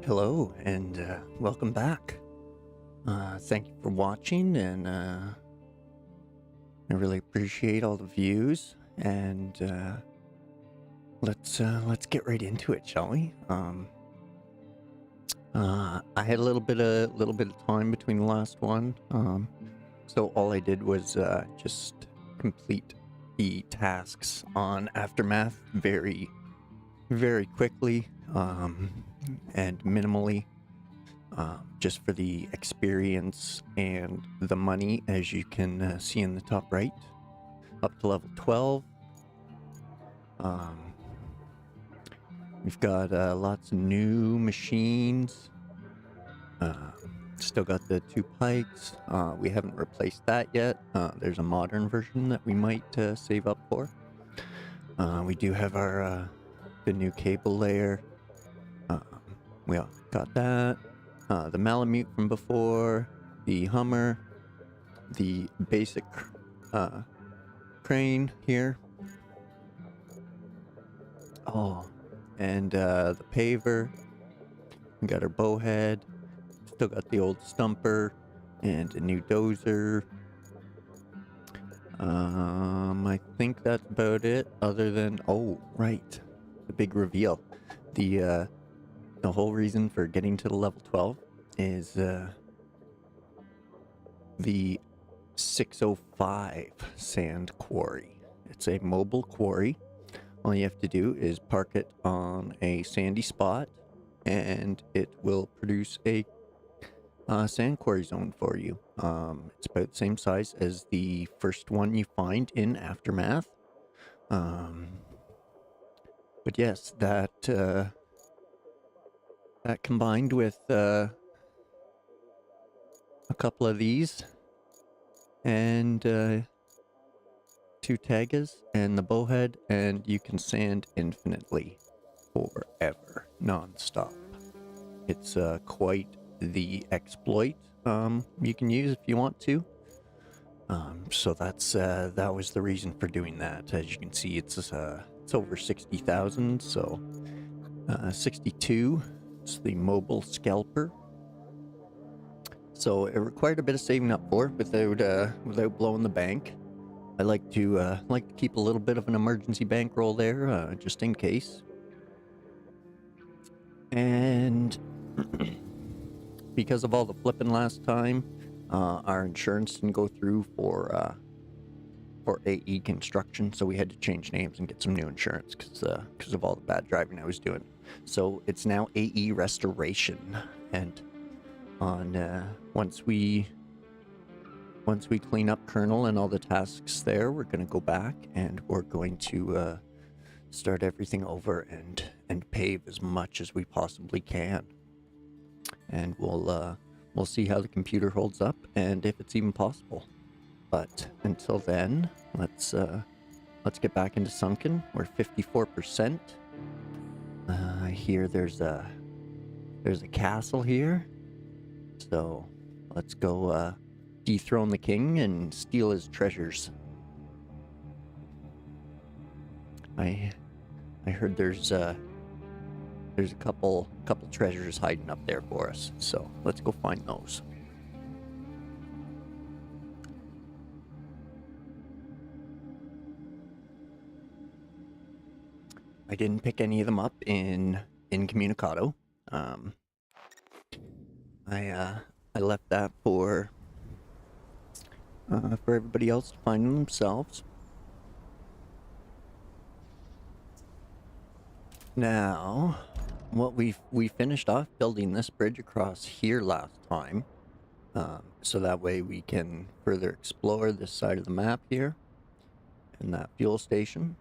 Hello and welcome back. Thank you for watching, and I really appreciate all the views. And let's get right into it, shall we? I had a little bit of time between the last one, so all I did was just complete the tasks on Aftermath very, very quickly and minimally. Just for the experience and the money, as you can see in the top right, up to level 12. We've got lots of new machines. Still got the 2 pikes. We haven't replaced that yet. There's a modern version that we might save up for. We do have our the new cable layer. We got that. The Malamute from before, the Hummer, the basic crane here. Oh, and the paver. We got our bowhead. Still got the old stumper and a new dozer. I think that's about it. Other than, oh right, the big reveal. The whole reason for getting to the level 12 is the 605 sand quarry. It's a mobile quarry. All you have to do is park it on a sandy spot, and it will produce a sand quarry zone for you. It's about the same size as the first one you find in Aftermath. But yes, that combined with a couple of these and 2 tagas and the bowhead, and you can sand infinitely forever, non-stop. It's quite the exploit you can use if you want to. So that was the reason for doing that. As you can see, it's over 60,000, so 62. It's the mobile scalper. So it required a bit of saving up for without blowing the bank. I like to keep a little bit of an emergency bankroll there, just in case. And because of all the flipping last time, our insurance didn't go through for AE Construction, so we had to change names and get some new insurance because of all the bad driving I was doing. So it's now AE Restoration, and on once we clean up Kernel and all the tasks there, we're going to go back and we're going to start everything over and pave as much as we possibly can. And we'll see how the computer holds up and if it's even possible. But until then, let's get back into Sunken. We're 54%. I hear there's a castle here, so let's go dethrone the king and steal his treasures. I heard there's a couple treasures hiding up there for us, so let's go find those. I didn't pick any of them up in Incommunicado. I left that for everybody else to find them themselves. Now, what we finished off building this bridge across here last time, so that way we can further explore this side of the map here and that fuel station.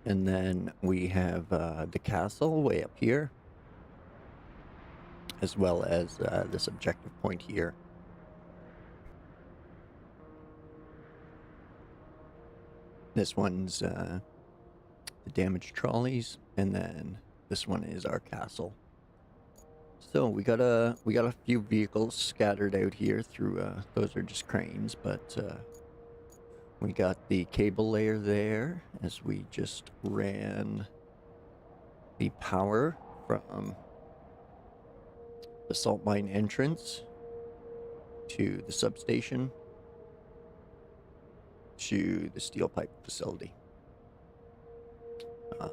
And then we have the castle way up here, as well as this objective point here. This one's the damaged trolleys, and then this one is our castle. So we got a few vehicles scattered out here through those are just cranes, but we got the cable layer there as we just ran the power from the salt mine entrance to the substation to the steel pipe facility. If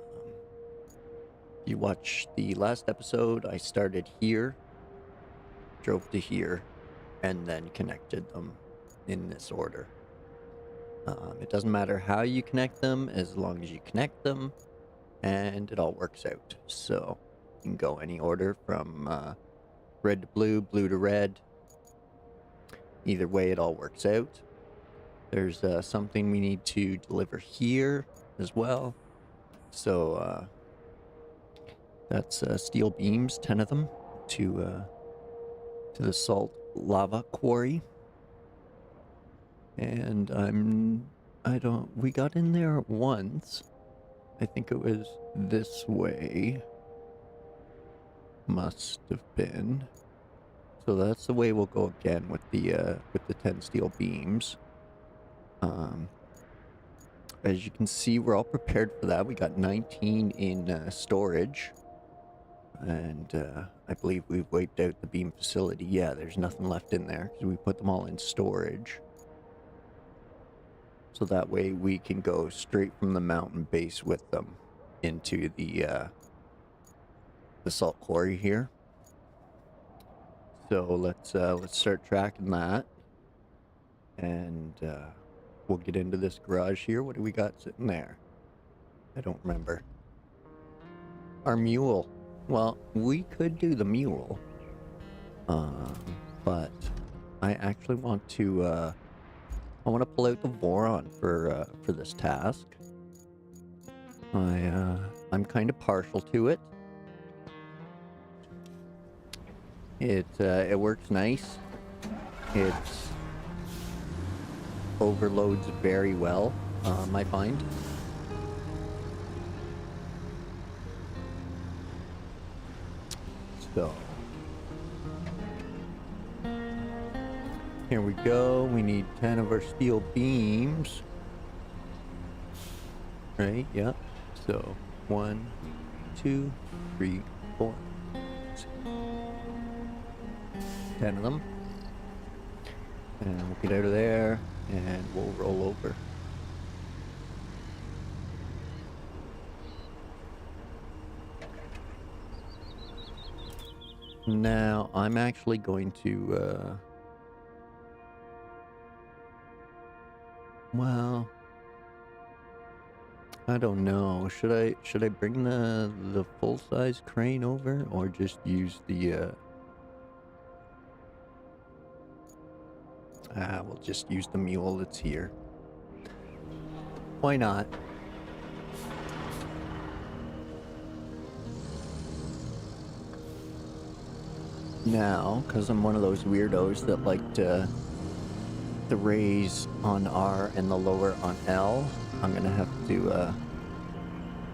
you watch the last episode, I started here, drove to here, and then connected them in this order. It doesn't matter how you connect them, as long as you connect them, and it all works out. So you can go any order from red to blue, blue to red. Either way, it all works out. There's something we need to deliver here as well. So that's steel beams, 10 of them, to the salt lava quarry. And we got in there once. I think it was this way. Must have been. So that's the way we'll go again with the 10 steel beams. As you can see, we're all prepared for that. We got 19 in storage. And I believe we've wiped out the beam facility. Yeah, there's nothing left in there because we put them all in storage. So that way we can go straight from the mountain base with them into the salt quarry here. So let's start tracking that. And we'll get into this garage here. What do we got sitting there? I don't remember. Our mule. Well, we could do the mule. But I actually want to I want to pull out the Voron for this task. I'm kind of partial to it. It works nice. It overloads very well, I find. So here we go. We need 10 of our steel beams. Right, yep. So 1, 2, 3, 4, 10 of them. And we'll get out of there and we'll roll over. Now, I'm actually going to, well, I don't know. Should I bring the full-size crane over or just use the, we'll just use the mule that's here. Why not? Now, because I'm one of those weirdos that like to raise on R and the lower on L, I'm gonna have to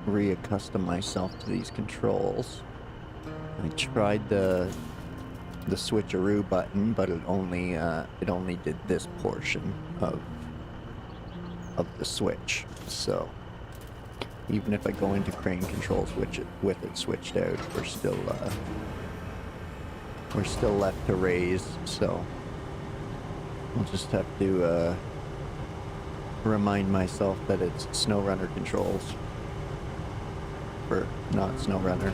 reaccustom myself to these controls. I tried the switcheroo button, but it only did this portion of the switch. So even if I go into crane controls with it switched out, we're still left to raise. So I'll just have to remind myself that it's SnowRunner controls for not SnowRunner.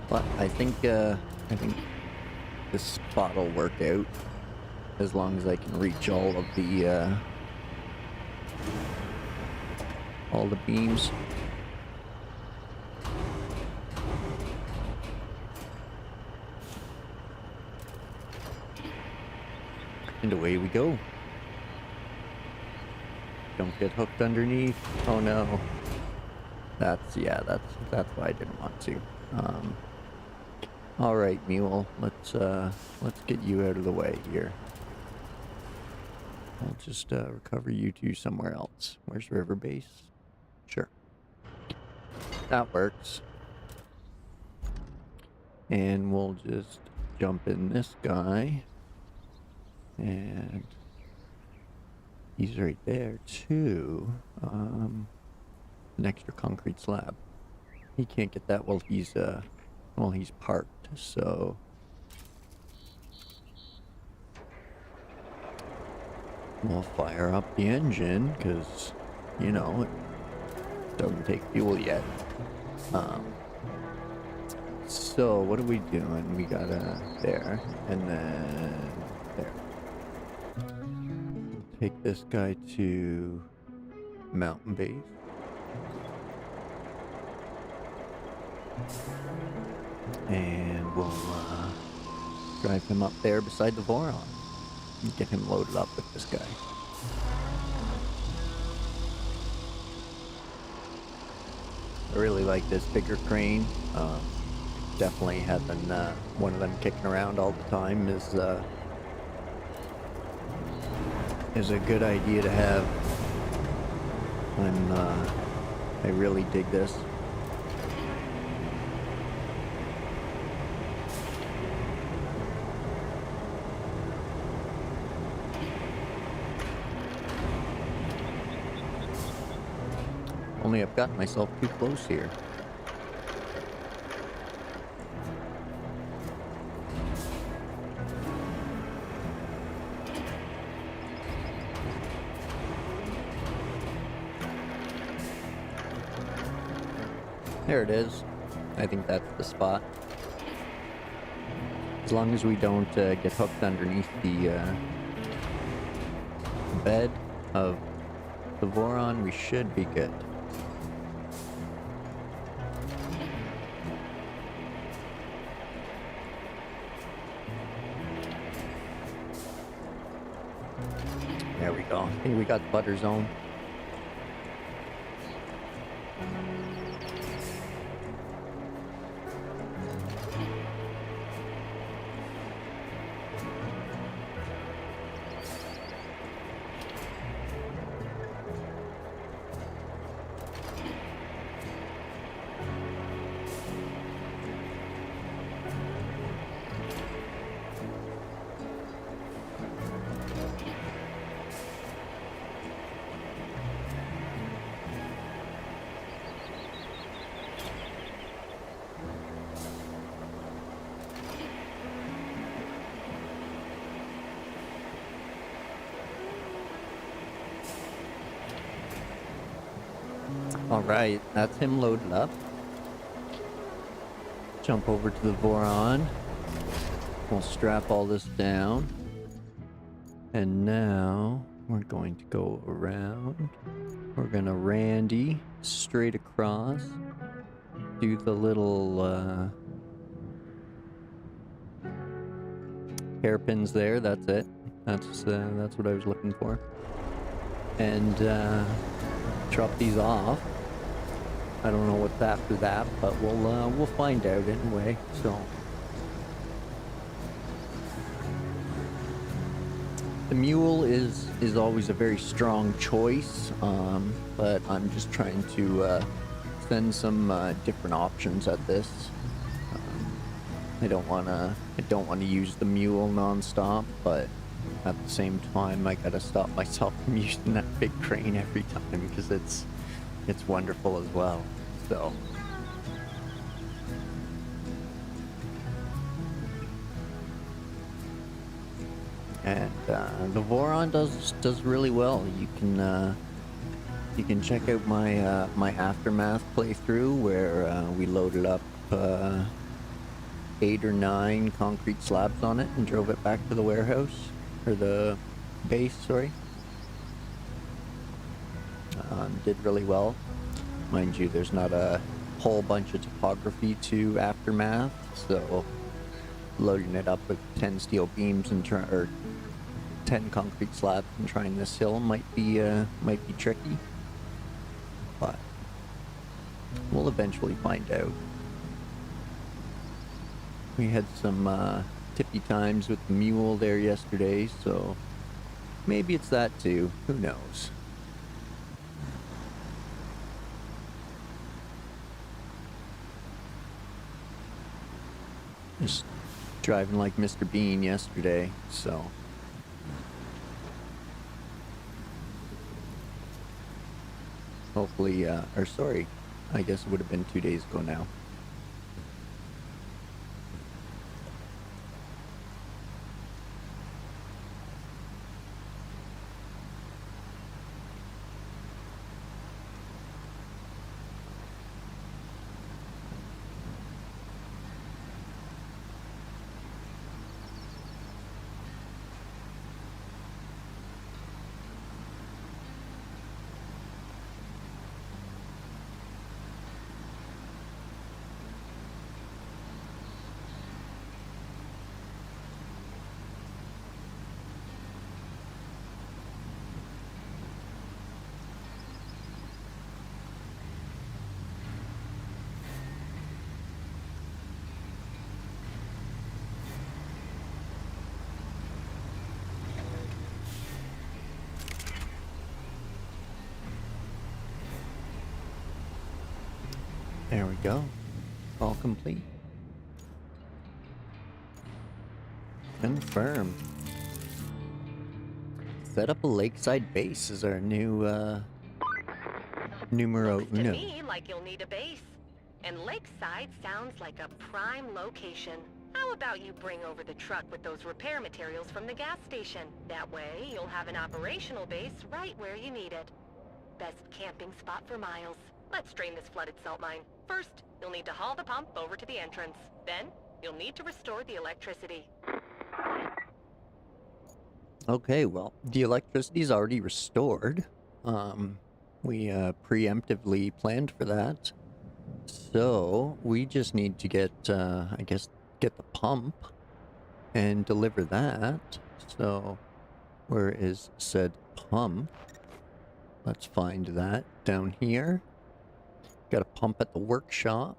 But I think this spot will work out as long as I can reach all of the beams. And away we go. Don't get hooked underneath. Oh no. That's why I didn't want to. All right, mule. Let's get you out of the way here. I'll just recover you to somewhere else. Where's river base? Sure. That works. And we'll just jump in this guy. And He's right there too. An extra concrete slab. He can't get that while he's parked, so we'll fire up the engine, because, you know, it doesn't take fuel yet. So what are we doing? We got there, and then there. We'll take this guy to mountain base. And we'll drive him up there beside the Voron and get him loaded up with this guy. I really like this bigger crane. Definitely having one of them kicking around all the time is a good idea to have. I really dig this. Only I've gotten myself too close here. There it is. I think that's the spot. As long as we don't get hooked underneath the bed of the Voron, we should be good. There we go. I think we got the butter zone. Alright, that's him loaded up. Jump over to the Voron. We'll strap all this down. And now we're going to go around. We're gonna Randy straight across. Do the little hairpins there, that's it. That's what I was looking for. And drop these off. I don't know what's after that, but we'll find out anyway. So the mule is always a very strong choice, but I'm just trying to send some different options at this. I don't wanna use the mule nonstop, but at the same time, I gotta stop myself from using that big crane every time, because it's wonderful as well. So and the Voron does really well. You can check out my my aftermath playthrough where we loaded up 8 or 9 concrete slabs on it and drove it back to the warehouse, or the base, sorry. Did really well. Mind you, there's not a whole bunch of topography to aftermath, so loading it up with 10 steel beams and 10 concrete slabs and trying this hill might be tricky, but we'll eventually find out. We had some tippy times with the mule there yesterday, so maybe it's that too. Who knows? Just driving like Mr. Bean yesterday, so Hopefully, or sorry, I guess it would have been 2 days ago now. There we go. All complete. Confirmed. Set up a lakeside base is our new, numero Looks to uno. me like you'll need a base. And Lakeside sounds like a prime location. How about you bring over the truck with those repair materials from the gas station? That way, you'll have an operational base right where you need it. Best camping spot for miles. Let's drain this flooded salt mine. First, you'll need to haul the pump over to the entrance. Then, you'll need to restore the electricity. Okay, well, the electricity's already restored. We preemptively planned for that. So, we just need to get, I guess, get the pump and deliver that. So, where is said pump? Let's find that down here. Got a pump at the workshop.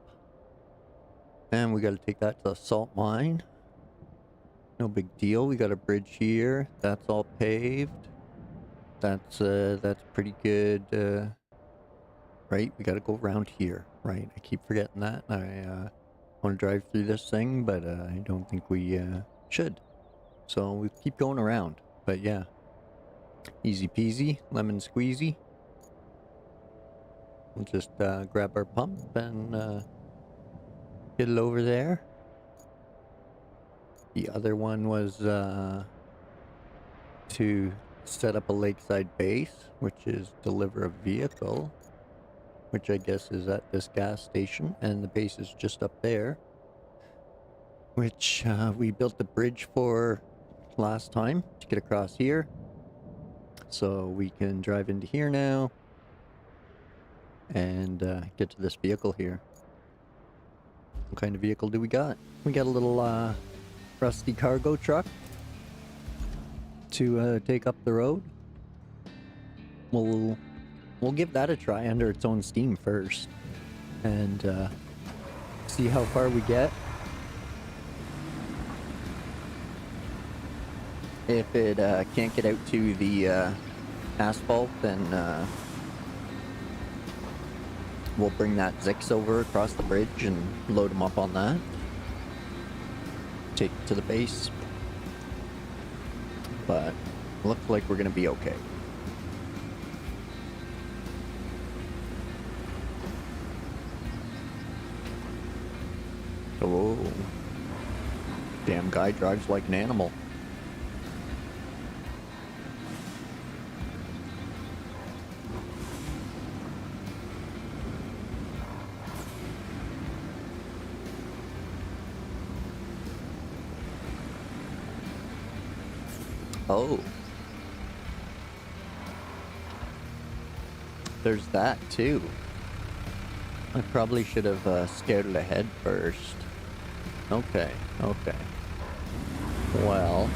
And we got to take that to the salt mine. No big deal. We got a bridge here. That's all paved. That's pretty good. Right? We got to go around here. Right? I keep forgetting that. I want to drive through this thing, but I don't think we should. So we keep going around. But yeah. Easy peasy. Lemon squeezy. We'll just grab our pump and get it over there. The other one was to set up a lakeside base, which is deliver a vehicle, which I guess is at this gas station, and the base is just up there, which we built the bridge for last time to get across here. So we can drive into here now and get to this vehicle here. What kind of vehicle do we got? We got a little rusty cargo truck to take up the road. We'll give that a try under its own steam first and see how far we get. If it can't get out to the asphalt, then we'll bring that Zix over across the bridge and load them up on that. Take it to the base. But looks like we're gonna be okay. Oh, damn guy drives like an animal. Oh. There's that too. I probably should have scouted ahead first. Okay, okay. Well.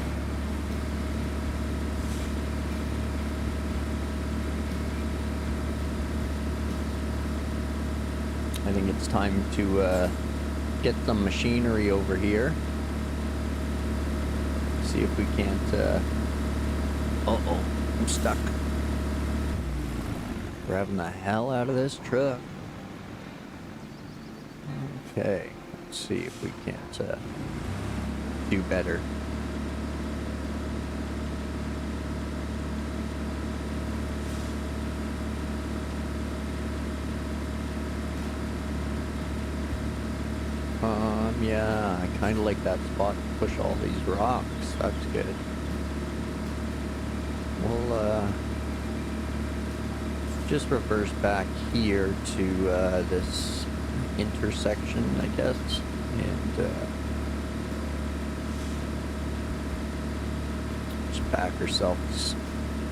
I think it's time to get some machinery over here. See if we can't uh-oh, I'm stuck. Grabbing the hell out of this truck. Okay, let's see if we can't do better. kind of like that spot to push all these rocks. That's good. We'll just reverse back here to this intersection, I guess, and just back ourselves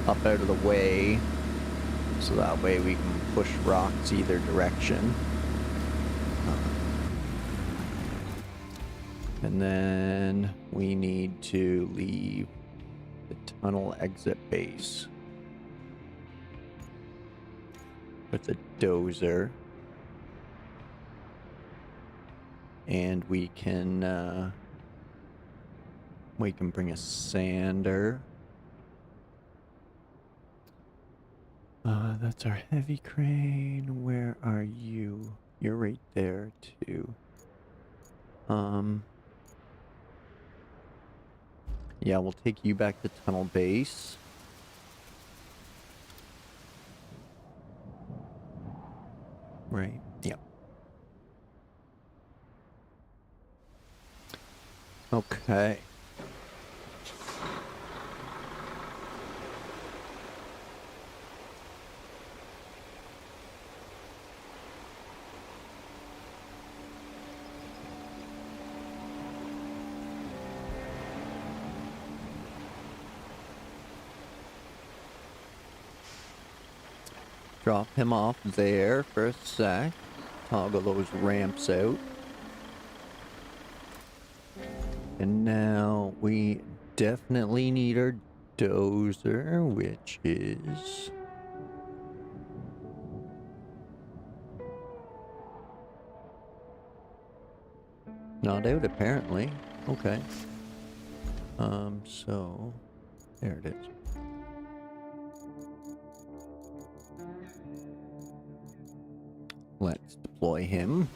up out of the way, so that way we can push rocks either direction. And then we need to leave the tunnel exit base with a dozer. And we can bring a sander. That's our heavy crane. Where are you? You're right there too. Yeah, we'll take you back to tunnel base. Right. Yep. Okay. Drop him off there for a sec. Toggle those ramps out. And now we definitely need our dozer, which is... not out, apparently. Okay. So... there it is. Let's deploy him.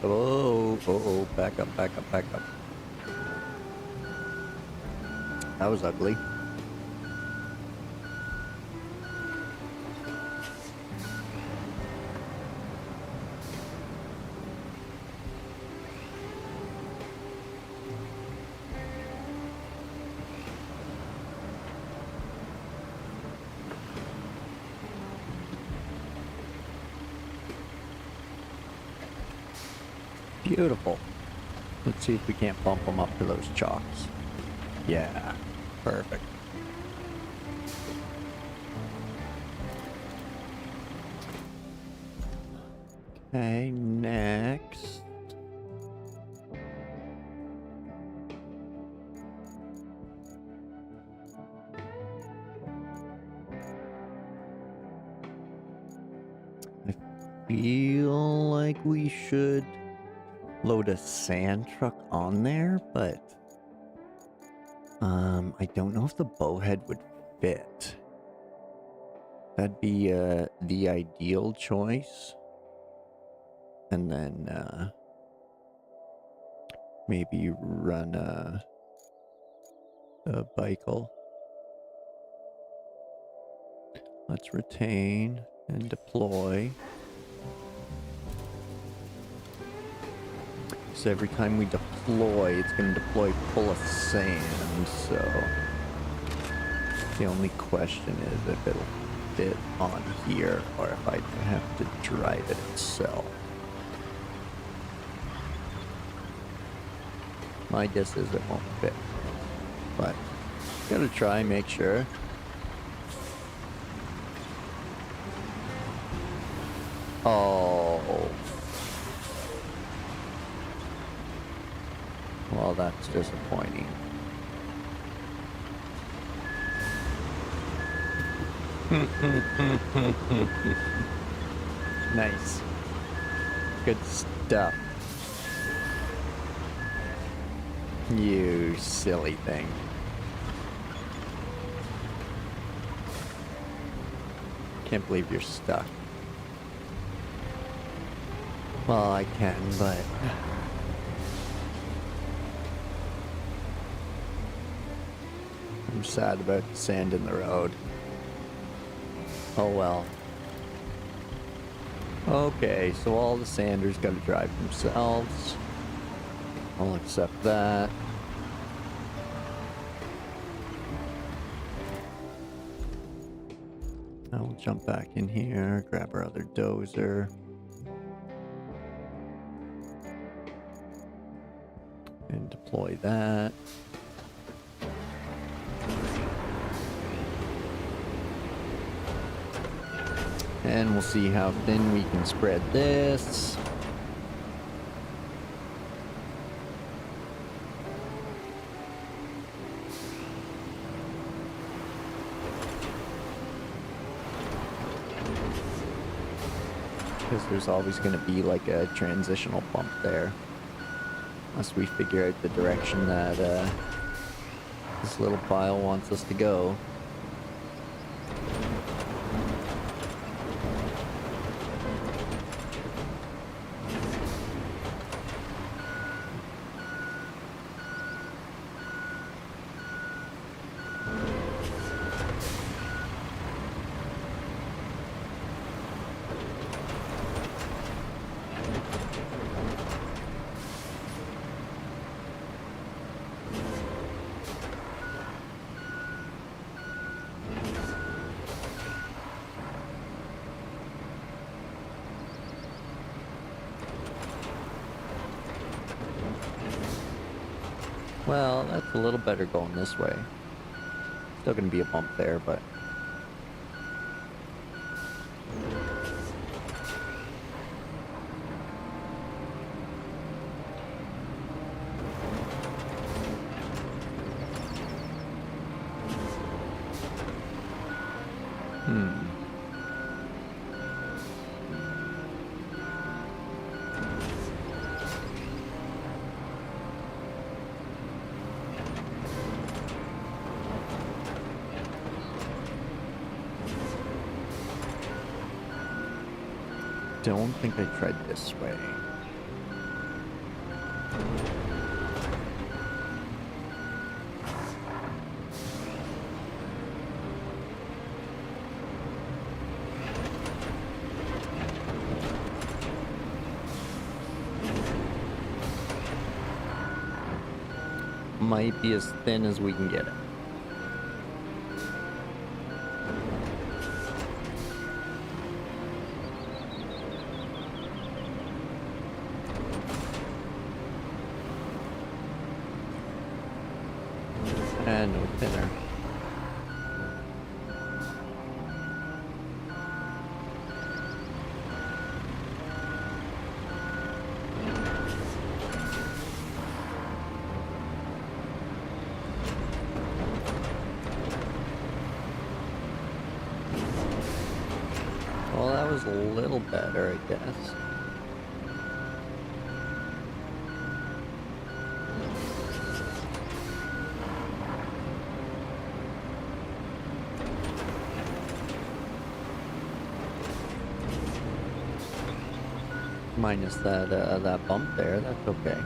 Oh, back up. That was ugly. Beautiful. Let's see if we can't bump them up to those chalks. Yeah, perfect. Okay, next. I feel like we should load a sand truck on there, but I don't know if the bowhead would fit. That'd be the ideal choice. And then maybe run a bicycle. Let's retain and deploy. So every time we deploy, it's going to deploy full of sand, so the only question is if it'll fit on here or if I have to drive it itself. My guess is it won't fit, but gotta try, make sure. Oh. Well, that's disappointing. Nice. Good stuff. You silly thing. Can't believe you're stuck. Well, I can, but... I'm sad about the sand in the road. Oh well. Okay, so all the sanders gotta drive themselves. I'll accept that. Now we'll jump back in here, grab our other dozer. And deploy that. And we'll see how thin we can spread this. Because there's always going to be like a transitional bump there. Unless we figure out the direction that this little pile wants us to go. Well, that's a little better going this way. Still gonna be a bump there, but... Don't think I tried this way. Might be as thin as we can get it. And no thinner. Well, that was a little better, I guess. Minus that bump there, that's okay.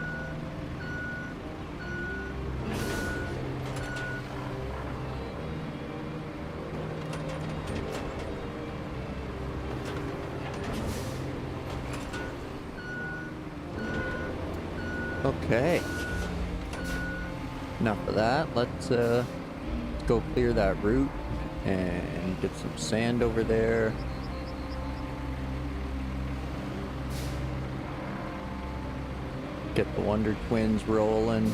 Okay. Enough of that. Let's go clear that route and get some sand over there. Get the Wonder Twins rolling.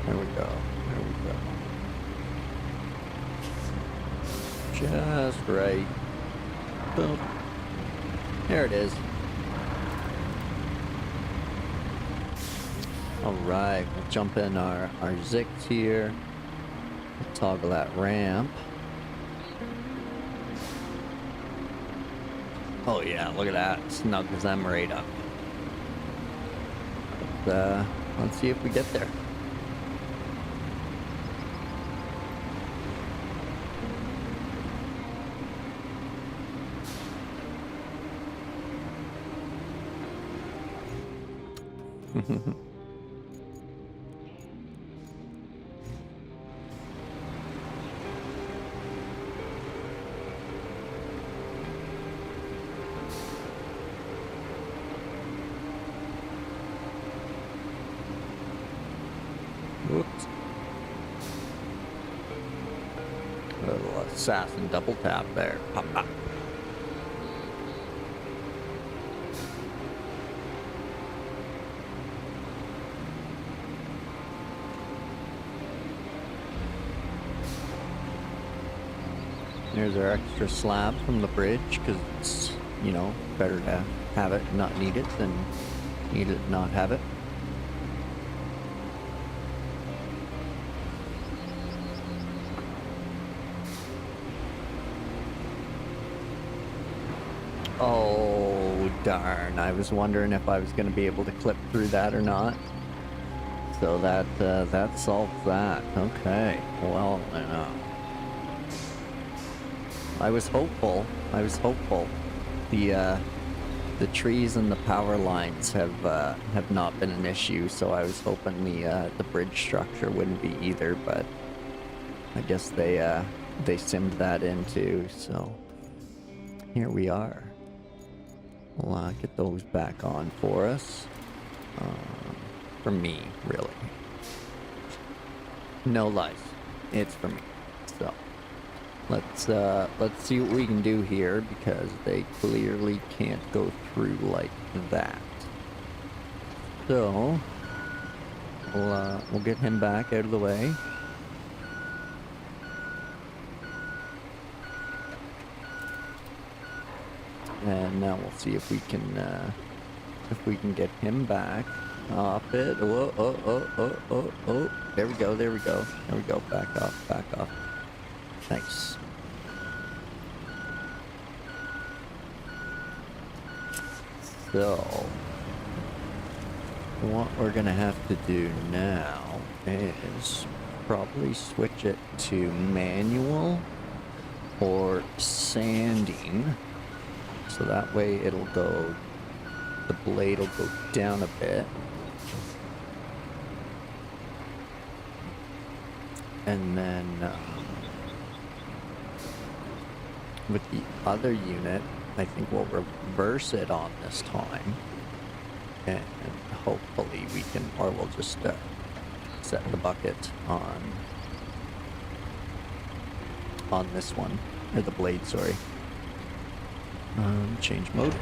There we go. There we go. Just right. Boom. There it is. Alright, we'll jump in our Zix here. Toggle that ramp. Oh yeah, look at that. Snugs them right up. But, let's see if we get there. Whoops. A little assassin double tap there. Pop, pop. There's our extra slab from the bridge, because it's, you know, better to have it and not need it than need it and not have it. Oh, darn. I was wondering if I was going to be able to clip through that or not. So that solves that. Okay. Well, I was hopeful. The trees and the power lines have not been an issue, so I was hoping the bridge structure wouldn't be either, but I guess they simmed that in too, so here we are. We'll get those back on for us. For me, really. No lies. It's for me. So let's see what we can do here, because they clearly can't go through like that. So we'll get him back out of the way. And now we'll see if we can get him back off it. Whoa, oh. There we go. Back off. Nice. So, what we're gonna have to do now is probably switch it to manual or sanding. So that way the blade will go down a bit. And then with the other unit, I think we'll reverse it on this time. And hopefully we can, or we'll just set the bucket on this one, or the blade, sorry. Change mode.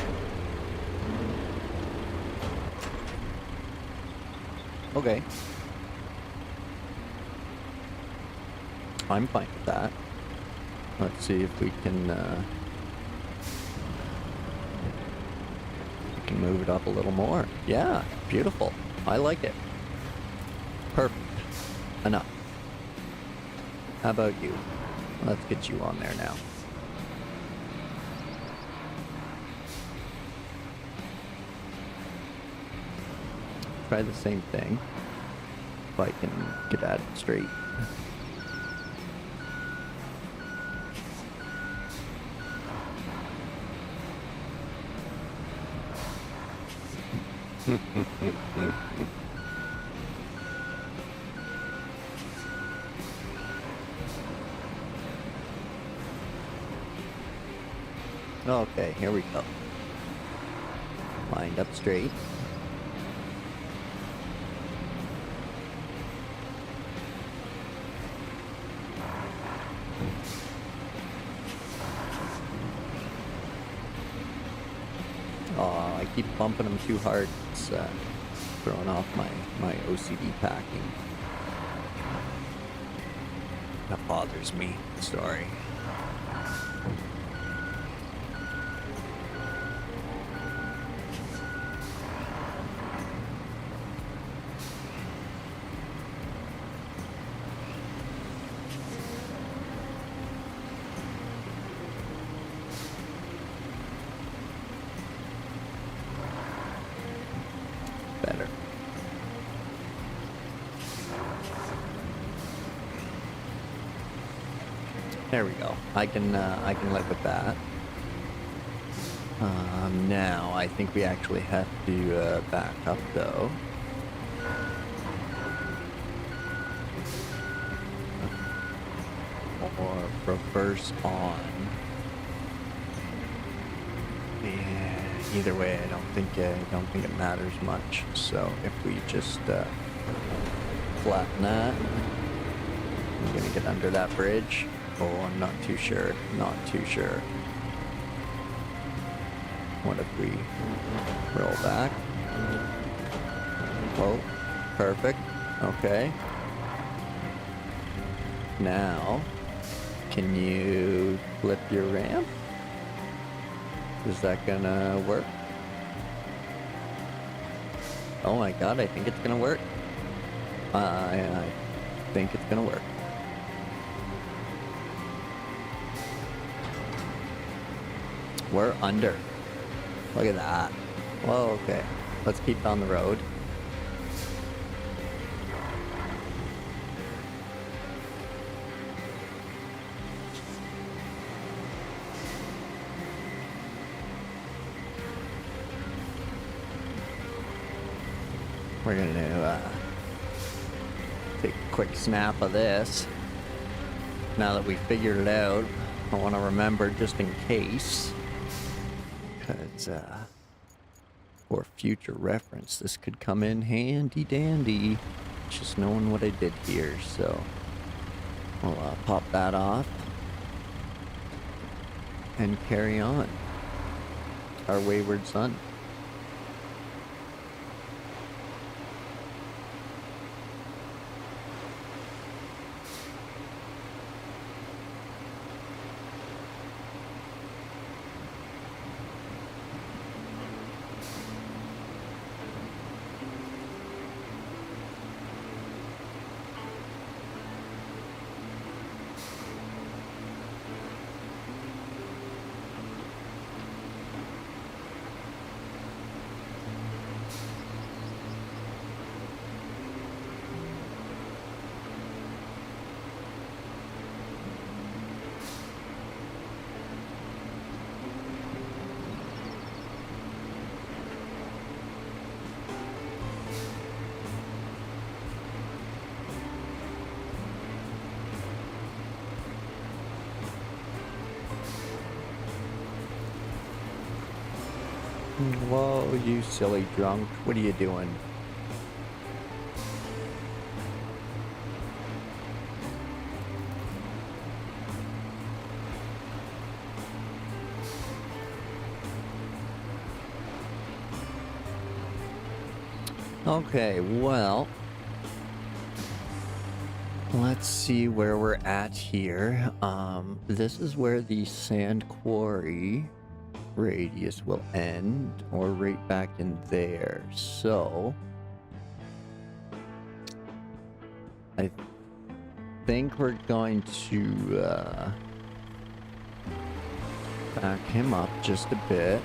Okay. I'm fine with that. Let's see if we can move it up a little more. Yeah, beautiful. I like it. Perfect. Enough. How about you? Let's get you on there now. Try the same thing. If I can get at it straight. Okay, here we go. Lined up straight. Oh, I keep bumping them too hard. It's throwing off my OCD packing. That bothers me. Sorry. Better. There we go. I can live with that. Now I think we actually have to back up though. or reverse on. Yeah, either way, I don't think it matters much. So if we just flatten that, I'm gonna get under that bridge. Oh, I'm not too sure. Not too sure. What if we roll back? Whoa, perfect. Okay. Now, can you flip your ramp? Is that gonna work? Oh my god, I think it's gonna work. I think it's gonna work. We're under. Look at that. Well, okay. Let's keep on the road. We're gonna take a quick snap of this. Now that we figured it out, I want to remember just in case. Because for future reference, this could come in handy dandy. Just knowing what I did here, so I'll pop that off and carry on. Our wayward son. Whoa, you silly drunk. What are you doing? Okay, well, let's see where we're at here. This is where the sand quarry radius will end, or right back in there. So I think we're going to back him up just a bit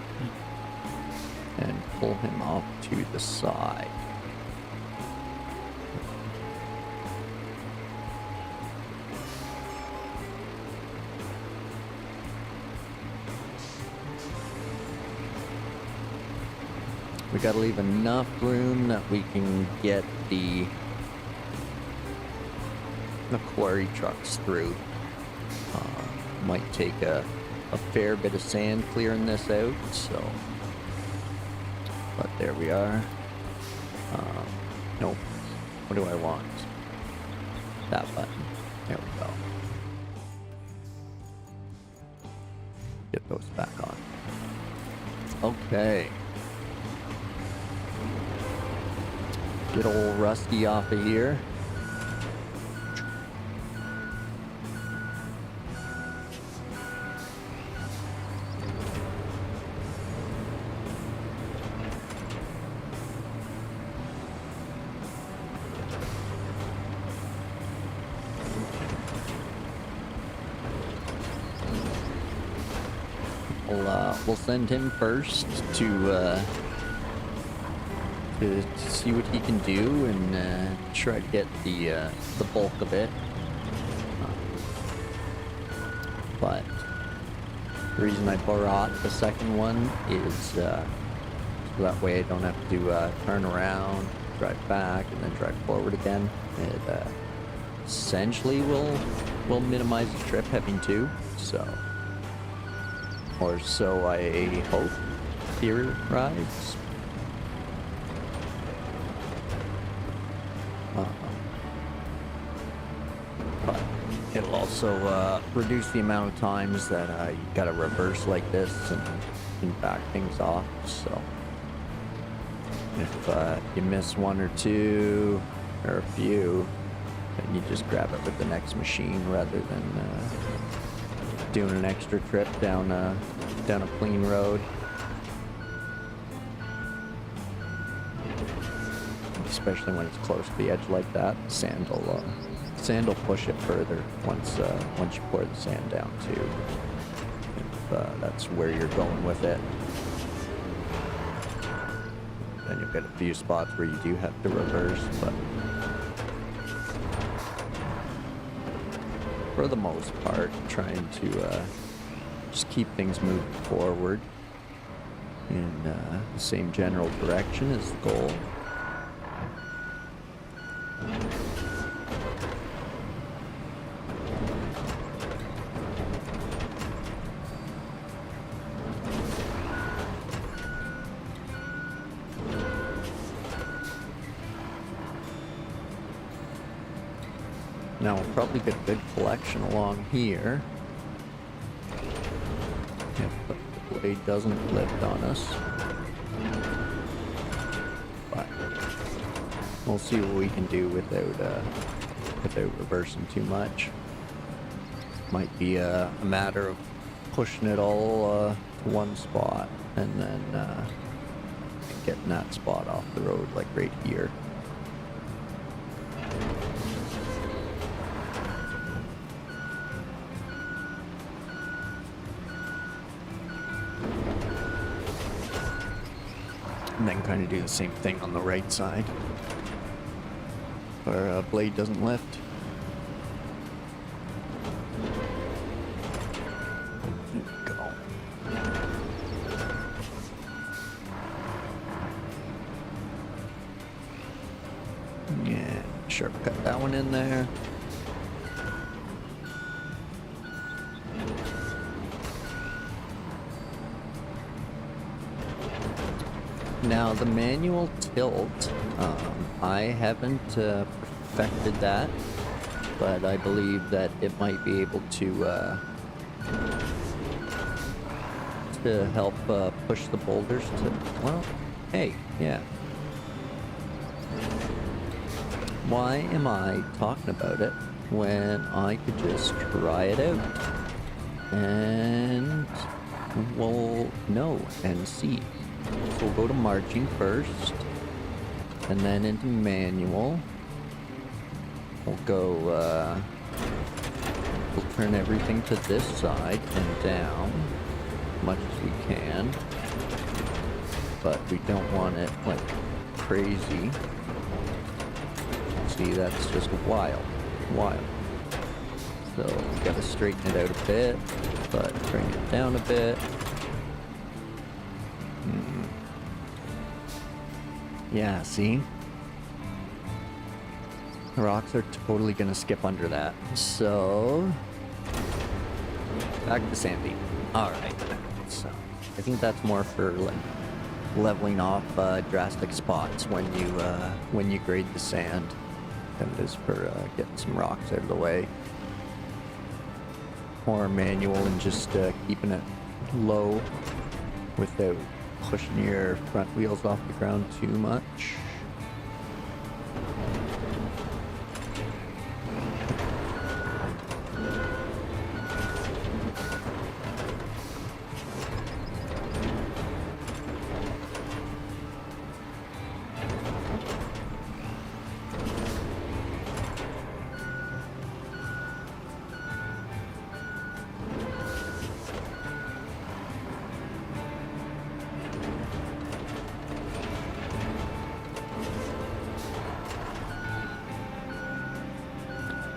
and pull him off to the side. We gotta leave enough room that we can get the quarry trucks through. Might take a fair bit of sand clearing this out, so. But there we are. Nope. What do I want? That button. There we go. Get those back on. Okay. Get old Rusty off of here. We'll send him first to see what he can do and try to get the bulk of it. But the reason I brought the second one is so that way I don't have to turn around, drive back, and then drive forward again. It essentially will will minimize the trip having two, so, or so I hope, theorize. But it'll also reduce the amount of times that you gotta reverse like this and back things off. So if you miss one or two or a few, then you just grab it with the next machine rather than doing an extra trip down a clean road. Especially when it's close to the edge like that, sand will push it further once you pour the sand down too. If that's where you're going with it. Then you'll get a few spots where you do have to reverse, but for the most part, trying to just keep things moving forward in the same general direction is the goal. Now we'll probably get a good collection along here if the blade doesn't lift on us. But we'll see what we can do without reversing too much. Might be a matter of pushing it all to one spot and then getting that spot off the road, like right here. And then kind of do the same thing on the right side, where blade doesn't lift. Go. Yeah, shortcut that one in there. Now the manual tilt, I haven't perfected that, but I believe that it might be able to help push the boulders to, well, hey, yeah. Why am I talking about it when I could just try it out? And we'll know and see. So we'll go to marching first, and then into manual. We'll go, we'll turn everything to this side and down as much as we can. But we don't want it like crazy. See, that's just wild. So we gotta straighten it out a bit, but bring it down a bit. Yeah, see? The rocks are totally gonna skip under that. So, back to Sandy. Alright. So, I think that's more for like leveling off drastic spots when you grade the sand than it is for getting some rocks out of the way. Or manual and just keeping it low without pushing your front wheels off the ground too much.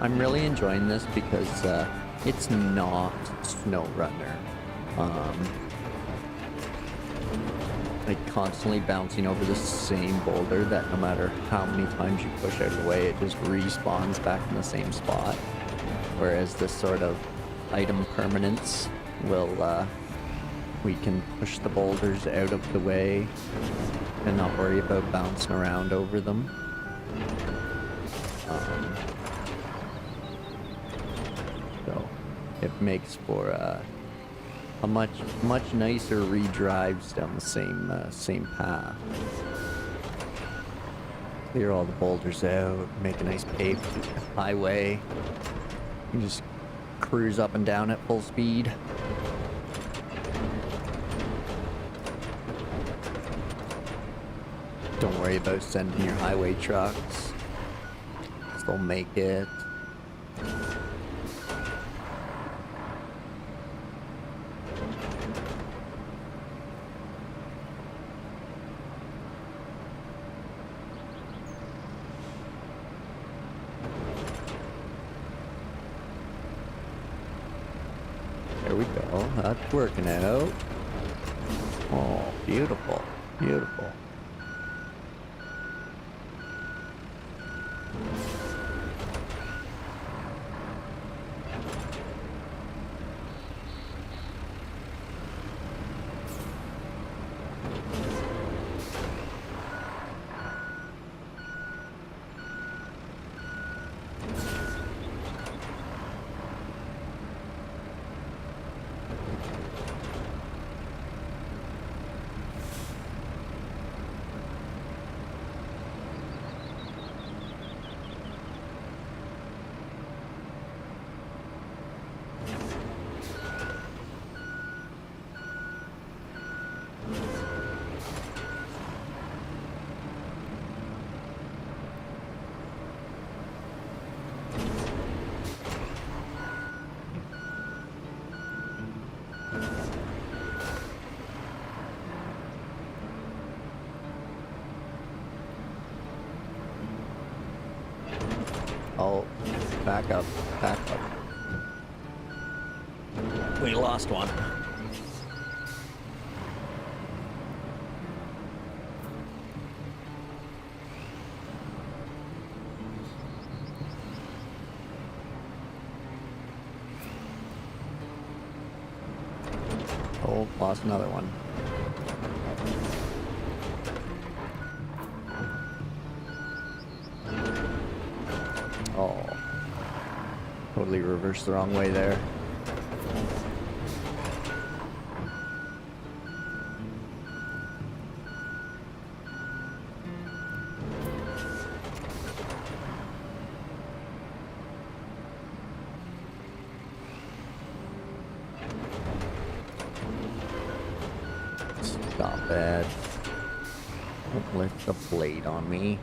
I'm really enjoying this because it's not SnowRunner. Like constantly bouncing over the same boulder that no matter how many times you push out of the way, it just respawns back in the same spot. Whereas this sort of item permanence will, we can push the boulders out of the way and not worry about bouncing around over them. So it makes for a much nicer redrives down the same path. Clear all the boulders out, make a nice paved highway. You can just cruise up and down at full speed. Don't worry about sending your highway trucks. They'll make it. There we go. That's working out. Oh, beautiful. Beautiful. Oh, back up, back up. We lost one. Oh, lost another one. Oh, totally reversed the wrong way there. Stop it. Don't lift the blade on me.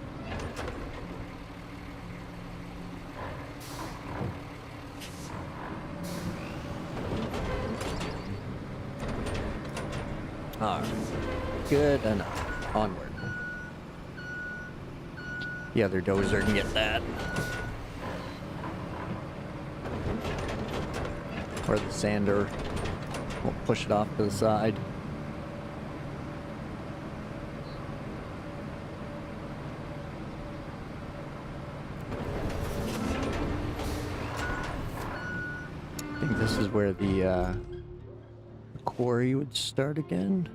Alright. Good enough. Onward. The other dozer can get that. Or the sander. We'll push it off to the side. I think this is where the quarry would start again.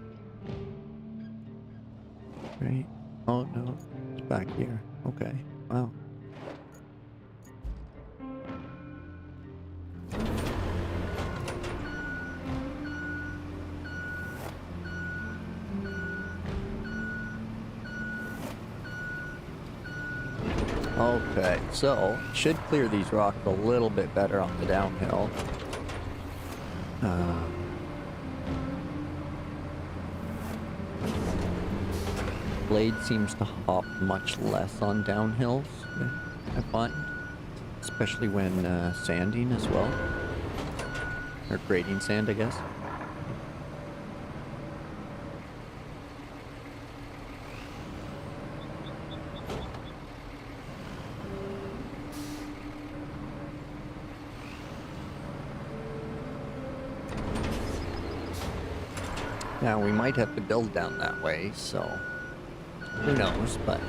Right? Oh no, it's back here. Okay. Wow. Okay, so should clear these rocks a little bit better on the downhill. Blade seems to hop much less on downhills, I find, especially when sanding as well, or grading sand, I guess. Now, we might have to build down that way, so who knows, but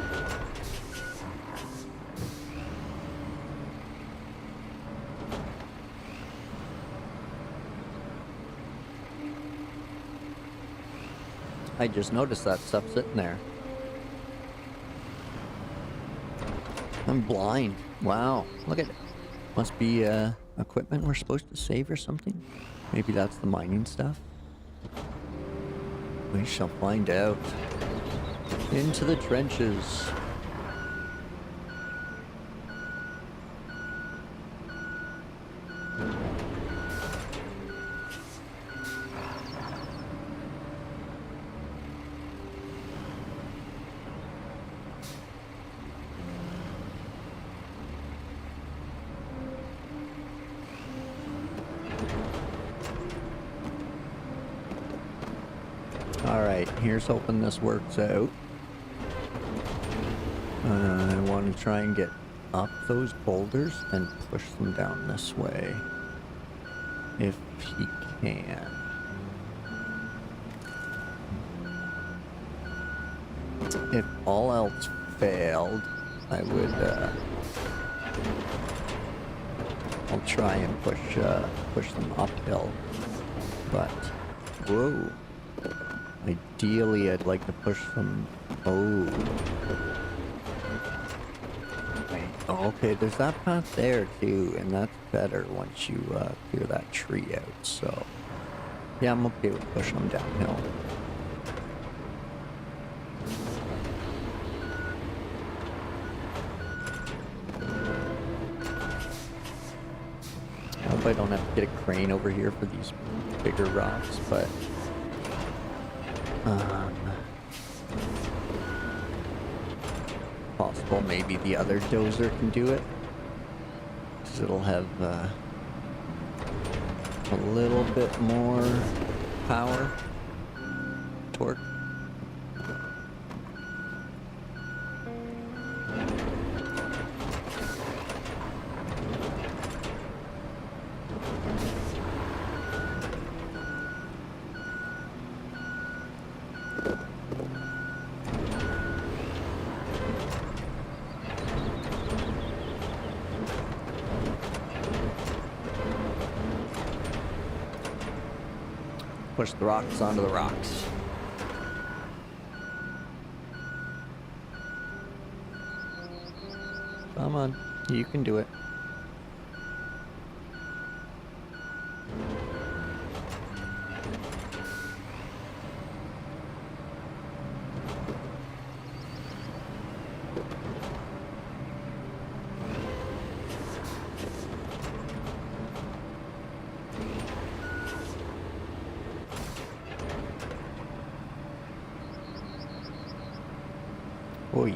I just noticed that stuff sitting there. I'm blind. Wow. Look at it. Must be equipment we're supposed to save or something. Maybe that's the mining stuff. We shall find out. Into the trenches. Alright, here's hoping this works out. I want to try and get up those boulders and push them down this way. If he can. If all else failed, I would, I'll try and push them uphill. But, whoa. Ideally, I'd like to push them. Oh. Wait. Oh, okay, there's that path there too, and that's better once you clear that tree out. So, yeah, I'm okay with pushing them downhill. I hope I don't have to get a crane over here for these bigger rocks, but. Possible maybe the other dozer can do it, because it'll have a little bit more power, torque. Push the rocks onto the rocks. Come on, you can do it. Oi.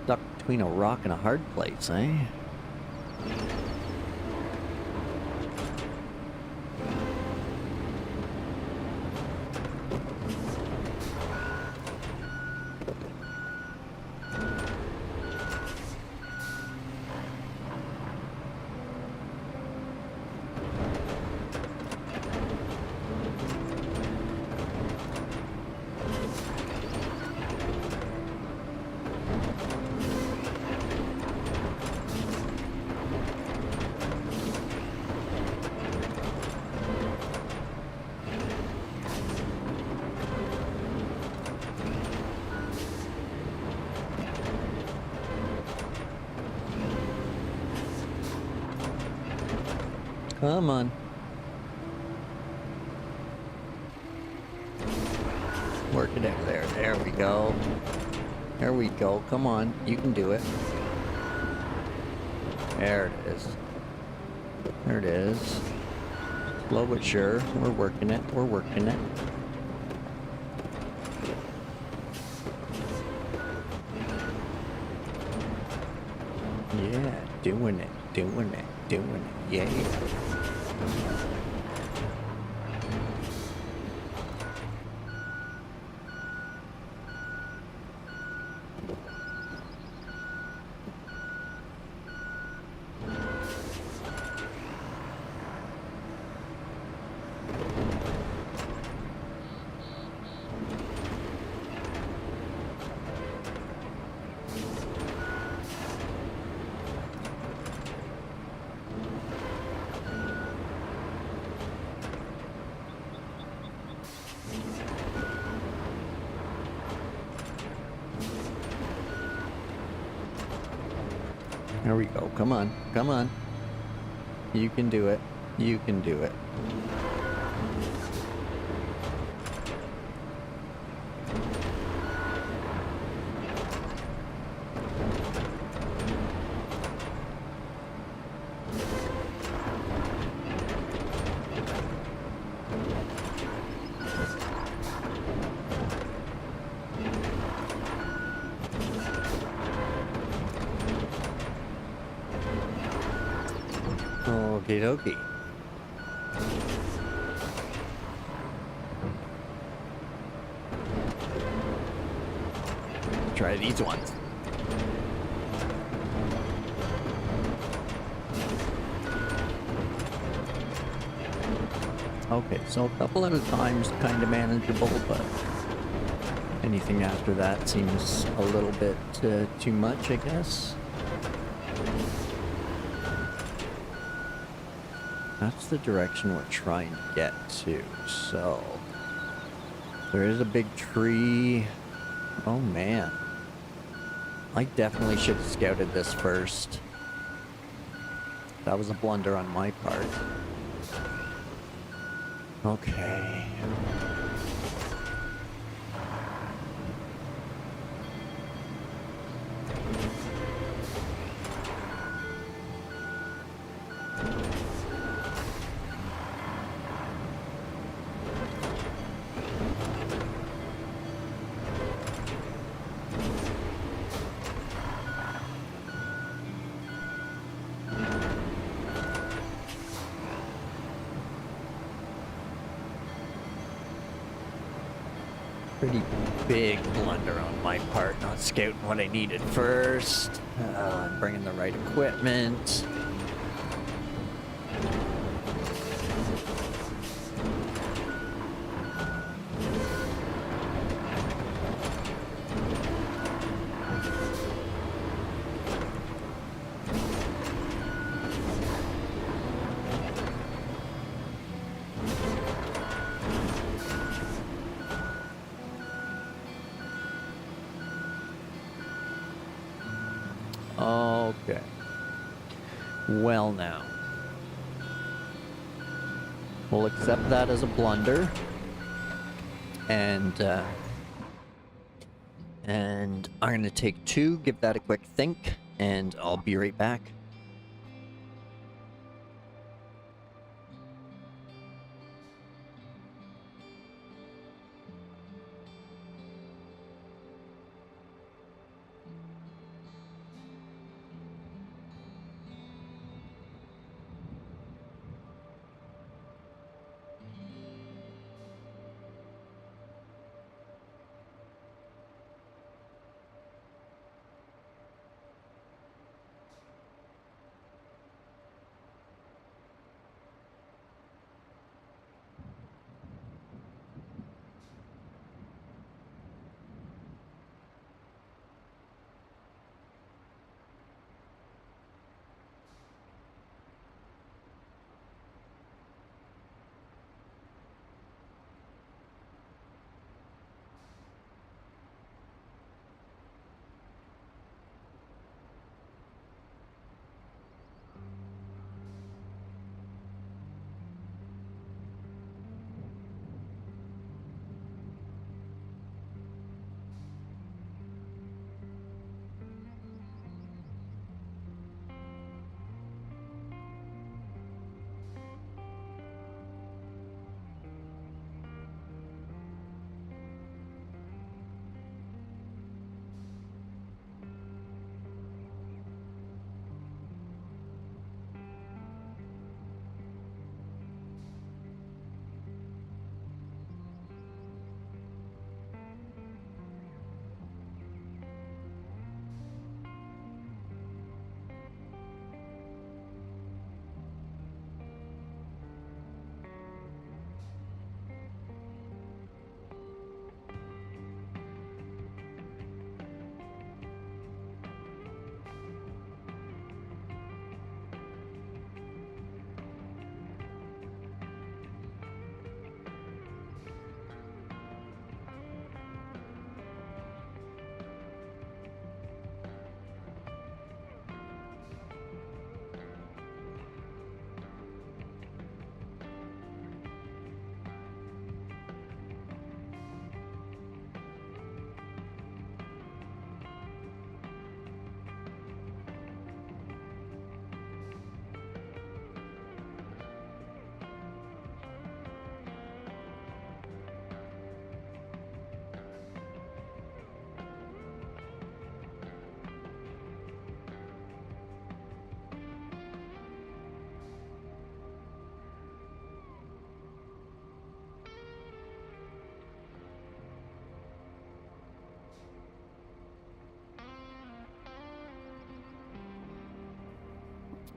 Stuck between a rock and a hard place, eh? Come on. Work it out there. There we go. There we go. Come on. You can do it. There it is. There it is. Slow but sure. We're working it. We're working it. Yeah, doing it. Doing it. Doing it. Yeah. There we go. Come on. Come on. You can do it. You can do it. Okie dokie. Try these ones. Okay, so a couple at a time's kind of manageable, but anything after that seems a little bit too much, I guess. That's the direction we're trying to get to, so... There is a big tree. Oh man. I definitely should have scouted this first. That was a blunder on my part. Okay. Pretty big blunder on my part, not scouting what I needed first, bringing the right equipment. Okay. Well now. We'll accept that as a blunder. And I'm going to take 2, give that a quick think, and I'll be right back.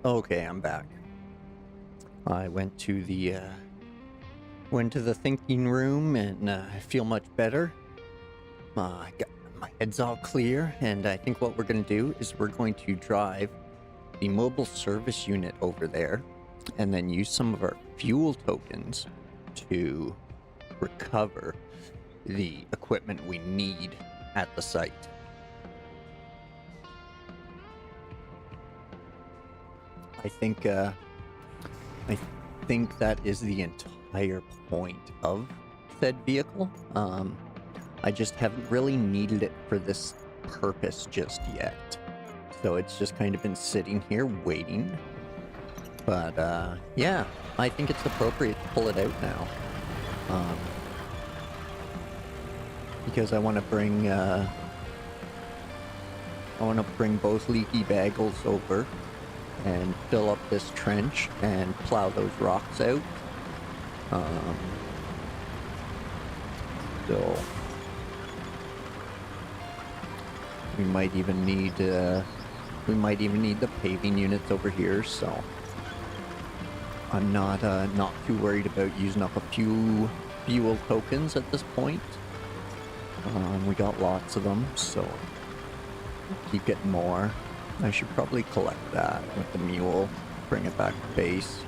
Okay, I'm back. I went to the thinking room and I feel much better. I got my head's all clear, and I think what we're going to do is we're going to drive the mobile service unit over there and then use some of our fuel tokens to recover the equipment we need at the site. I think that is the entire point of said vehicle. I just haven't really needed it for this purpose just yet. So it's just kind of been sitting here waiting. But yeah, I think it's appropriate to pull it out now. Because I want to bring both leaky bagels over and fill up this trench and plow those rocks out. So we might even need the paving units over here. So I'm not too worried about using up a few fuel tokens at this point. We got lots of them, so keep getting more. I should probably collect that with the mule, bring it back to base.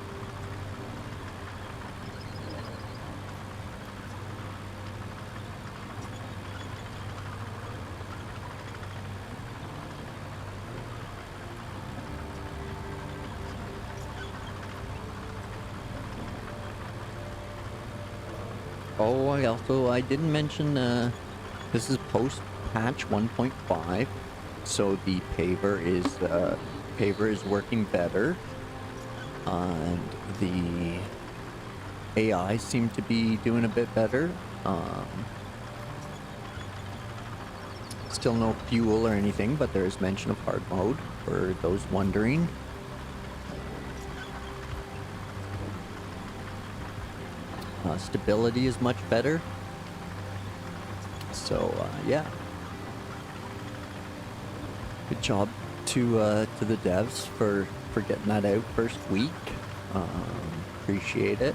Oh, I didn't mention, this is post-patch 1.5, so the paver is working better, and the AI seem to be doing a bit better. Still no fuel or anything, but there is mention of hard mode for those wondering. Stability is much better. So yeah, good job to the devs for getting that out first week. Appreciate it.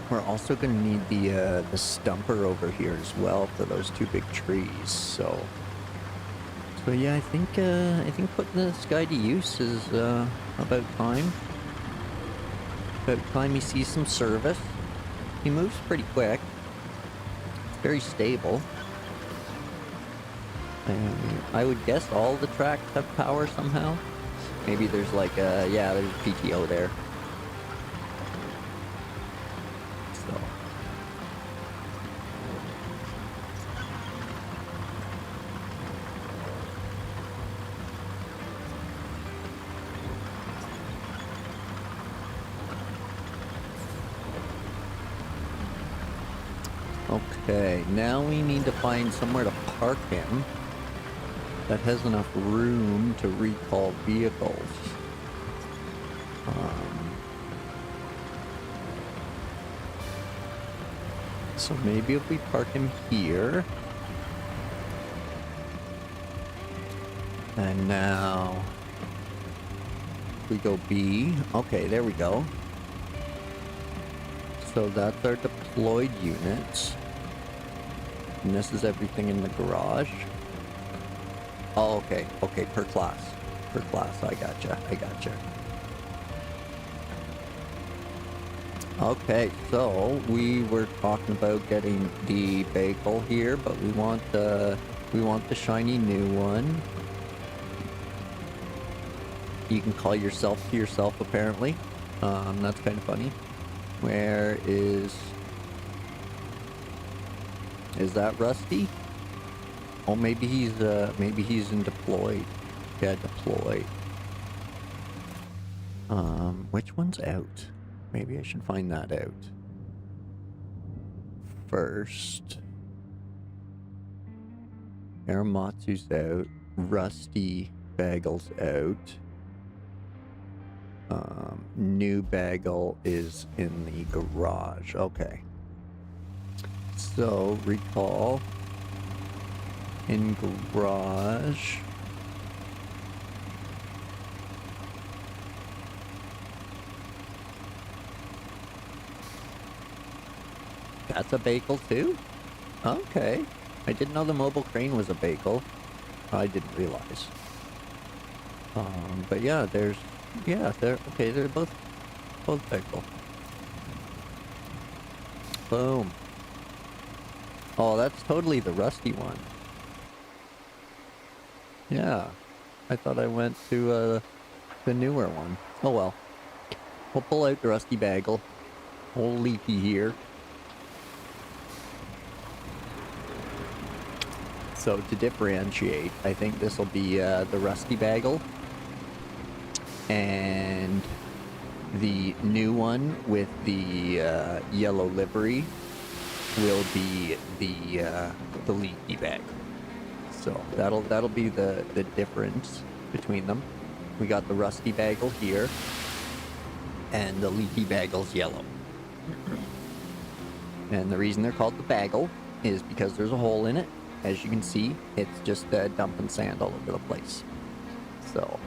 We're also going to need the stumper over here as well for those two big trees. So yeah, I think putting this guy to use is about time. About time he sees some service. He moves pretty quick. It's very stable. And I would guess all the tracks have power somehow. Maybe there's like yeah, there's PTO there. So. Okay, now we need to find somewhere to park him that has enough room to recall vehicles. So maybe if we park him here. And now we go B. Okay, there we go. So that's our deployed units. And this is everything in the garage. Oh, okay. Okay, per class. Per class. I gotcha. Okay, so we were talking about getting the bagel here, but we want the shiny new one. You can call yourself to yourself, apparently. That's kind of funny. Where is that Rusty? Oh, maybe he's in deployed. Yeah, deployed. Which one's out? Maybe I should find that out first. Aramatsu's out. Rusty Bagel's out. New Bagel is in the garage. Okay. So, recall in garage. That's a bagel too? Okay. I didn't know the mobile crane was a bagel. I didn't realize. But yeah, they're okay, they're both bagel. Boom. Oh, that's totally the rusty one. Yeah. I thought I went to the newer one. Oh well. We'll pull out the rusty bagel. Old Leafy here. So to differentiate, I think this will be the rusty bagel. And the new one with the yellow livery will be the leafy bag. So that'll be the difference between them. We got the rusty bagel here, and the leafy bagel's yellow. And the reason they're called the bagel is because there's a hole in it. As you can see, it's just dumping sand all over the place. So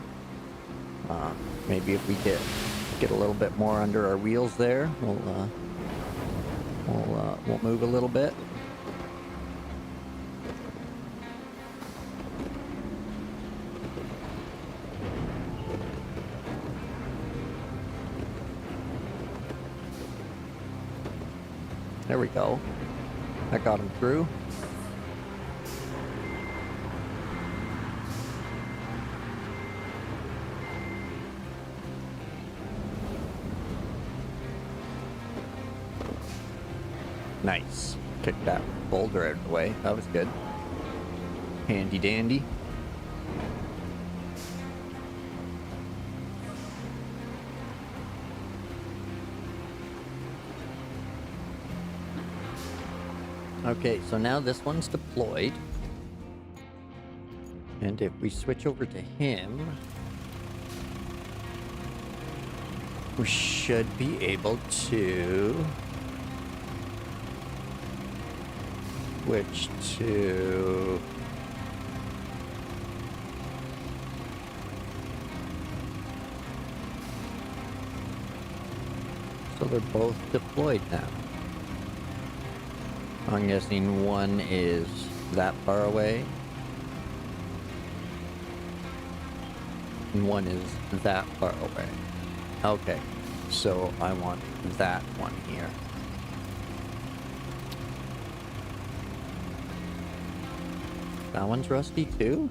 maybe if we get a little bit more under our wheels there, we'll move a little bit. There we go. That got him through. Nice. Kick that boulder out of the way. That was good. Handy dandy. Okay, so now this one's deployed. And if we switch over to him, we should be able to switch to so they're both deployed now. I'm guessing one is that far away and one is that far away. Okay, so I want that one here. That one's rusty too?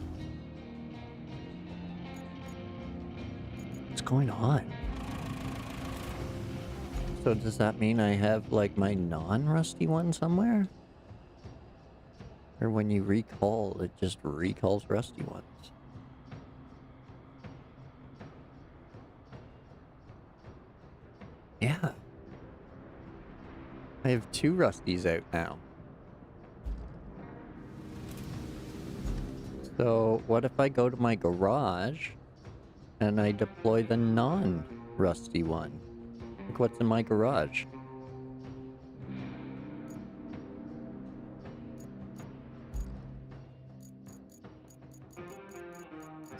What's going on? So does that mean I have like my non-rusty one somewhere? Or when you recall, it just recalls rusty ones? Yeah. I have 2 rusties out now. So what if I go to my garage and I deploy the non-rusty one? Like what's in my garage?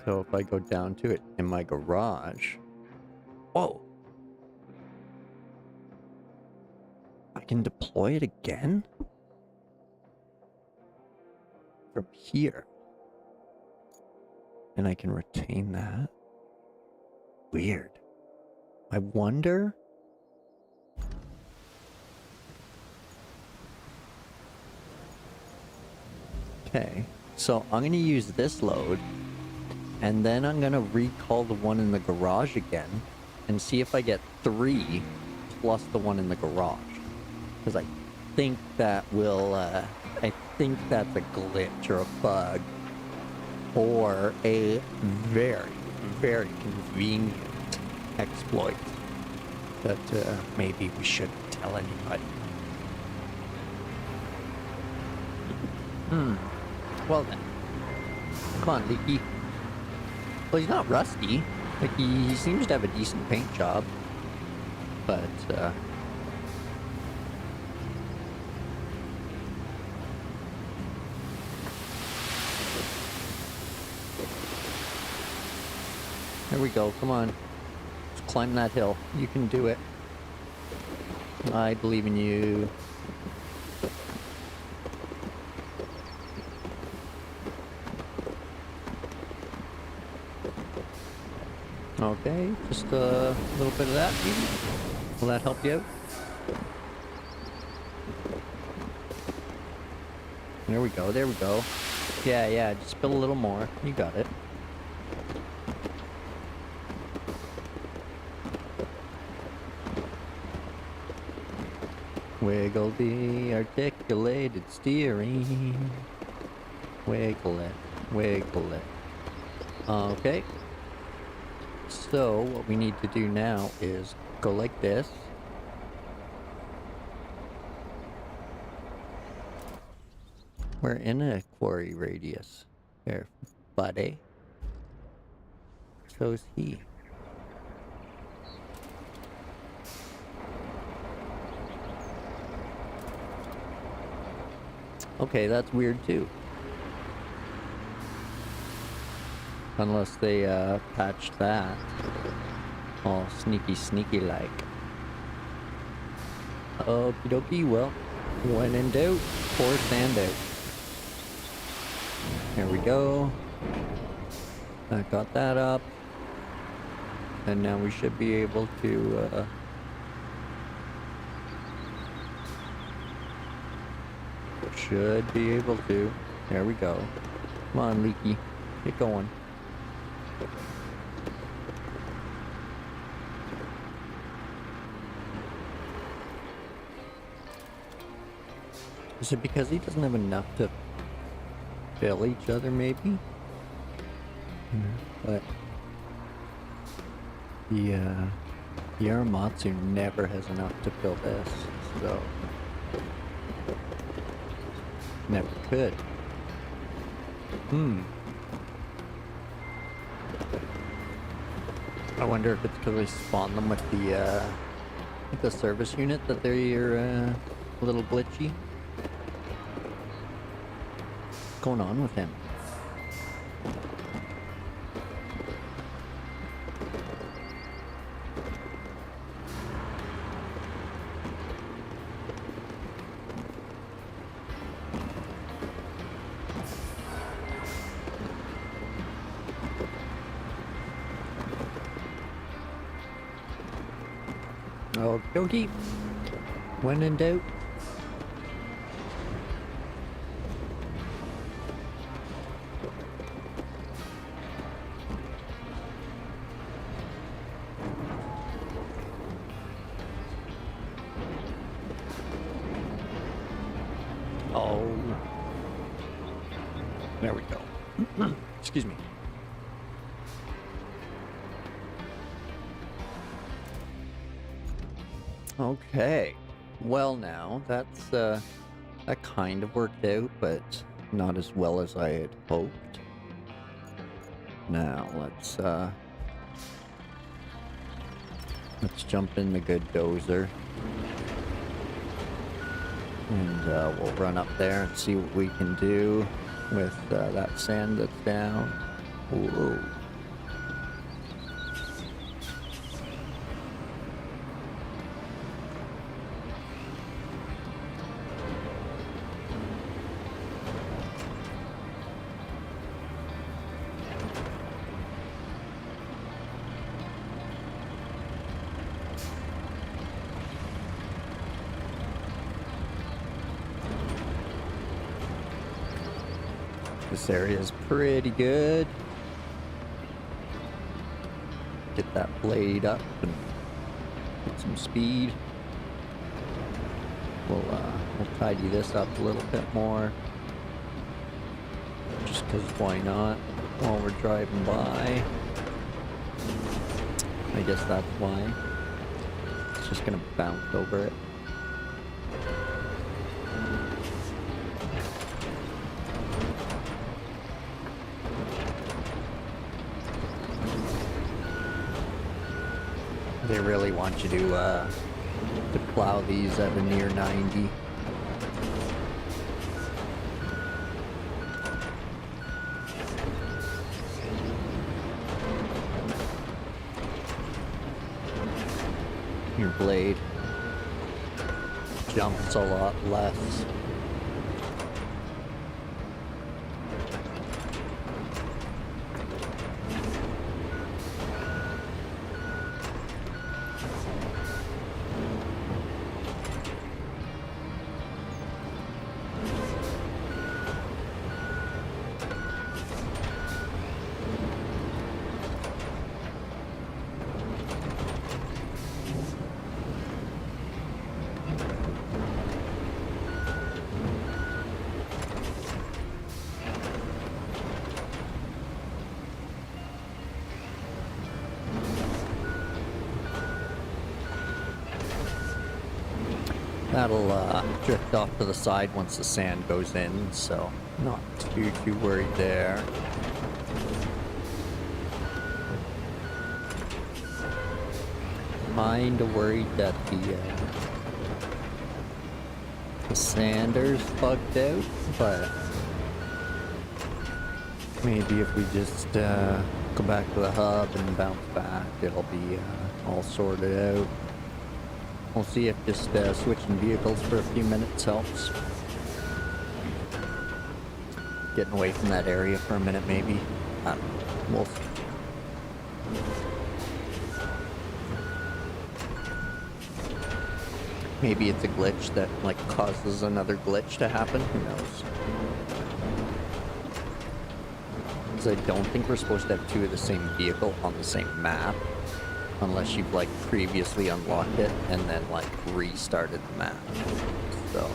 So if I go down to it in my garage, whoa! I can deploy it again? From here. And I can retain that. Weird. I wonder. Okay, so I'm going to use this load, and then I'm going to recall the one in the garage again, and see if I get 3 plus the one in the garage. Because I think that will, I think that's a glitch or a bug, or a very, very convenient exploit that maybe we shouldn't tell anybody. Well then. Come on, Leaky. Well, he's not rusty. Like, he seems to have a decent paint job. But, There we go. Come on. Let's climb that hill. You can do it. I believe in you. Okay, just a little bit of that, maybe? Will that help you out? There we go, there we go. Yeah, just spill a little more. You got it. Wiggle the articulated steering. Wiggle it, wiggle it. Okay. So, what we need to do now is go like this. We're in a quarry radius. Here, buddy. So's he. Okay, that's weird too. Unless they patched that. All sneaky like. Okie dokie, well, when in doubt, pour sand out. There we go. I got that up. And now we should be able to should be able to. There we go. Come on, Leaky. Get going. Is it because he doesn't have enough to fill each other, maybe? But the Aramatsu never has enough to fill this, so never could. I wonder if it's because they spawn them with the service unit that they're a little glitchy. What's going on with him? Okie dokie. When in doubt. Oh. There we go. Excuse me. Okay. Well now, that's that kind of worked out, but not as well as I had hoped. Now let's jump in the good dozer. And we'll run up there and see what we can do with that sand that's down. Whoa. This area is pretty good. Get that blade up and get some speed. We'll tidy this up a little bit more. Just because why not? While we're driving by. I guess that's why. It's just gonna bounce over it. They really want you to plow these at a near 90. blade. Jumps a lot less. That'll drift off to the side once the sand goes in, so not too worried there. Kinda worried that the sander's bugged out, but maybe if we just go back to the hub and bounce back, it'll be all sorted out. We'll see if just switching vehicles for a few minutes helps. Getting away from that area for a minute, maybe. I don't know. We'll see. Maybe it's a glitch that like causes another glitch to happen. Who knows? Because I don't think we're supposed to have two of the same vehicle on the same map. Unless you've like previously unlocked it and then like restarted the map. So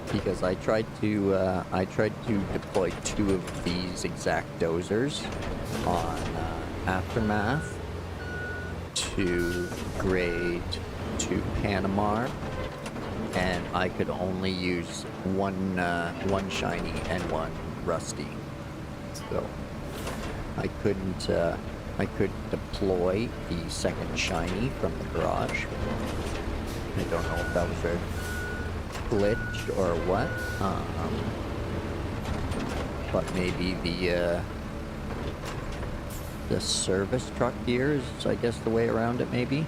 because I tried to deploy two of these exact dozers on Aftermath to grade to Panama, and I could only use one shiny and one rusty, so I couldn't deploy the second shiny from the garage. I don't know if that was a glitch or what, but maybe the service truck here is, I guess, the way around it, maybe.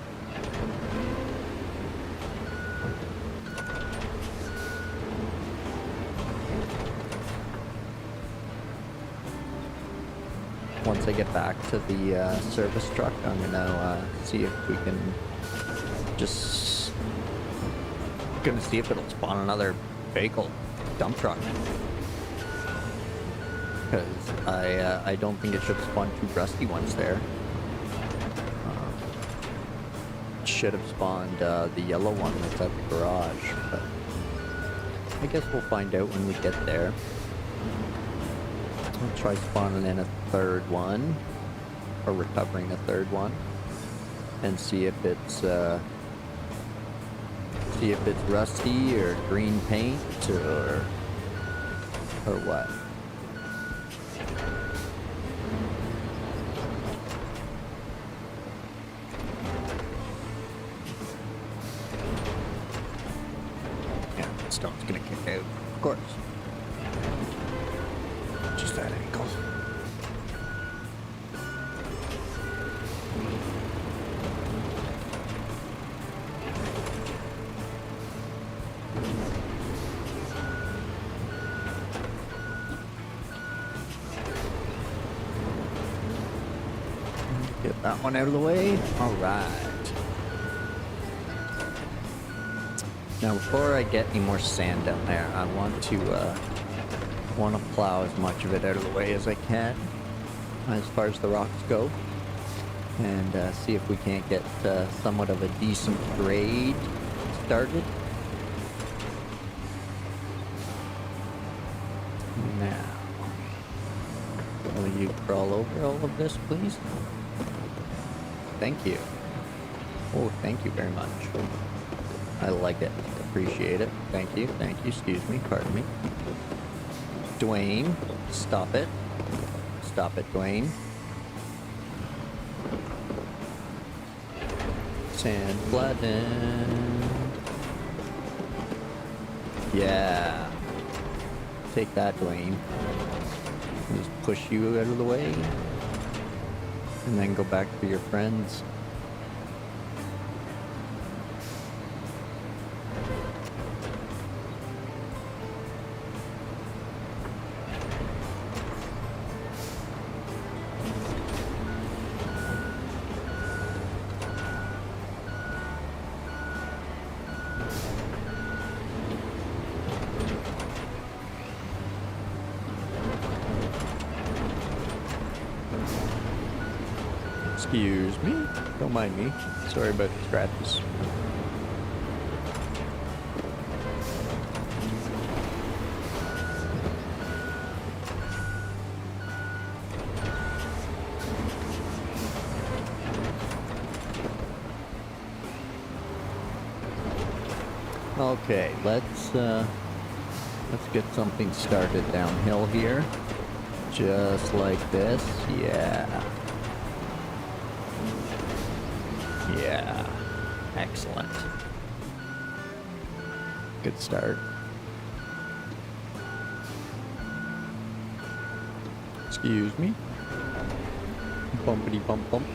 Once I get back to the service truck, I'm gonna see if we can just gonna see if it'll spawn another vehicle dump truck, because I don't think it should spawn two rusty ones there. It should have spawned the yellow one that's at the garage, but I guess we'll find out when we get there. I'll try spawning in a third one, or recovering a third one, and see if it's rusty or green paint or what. Yeah, the stone's gonna kick out, of course. Just that angle. Get that one out of the way. All right. Now, before I get any more sand down there, I want to plow as much of it out of the way as I can, as far as the rocks go, and see if we can't get somewhat of a decent grade started. Now, will you crawl over all of this, please? Thank you. Oh, thank you very much. I like it. Appreciate it. Thank you. Thank you. Excuse me. Pardon me. Dwayne, stop it. Stop it, Dwayne. Sand flooding. Yeah. Take that, Dwayne. Just push you out of the way. And then go back to your friends. Excuse me. Don't mind me. Sorry about the scratches. Okay, let's get something started downhill here. Just like this. Yeah. Yeah, excellent. Good start. Excuse me. Bumpity bump bump.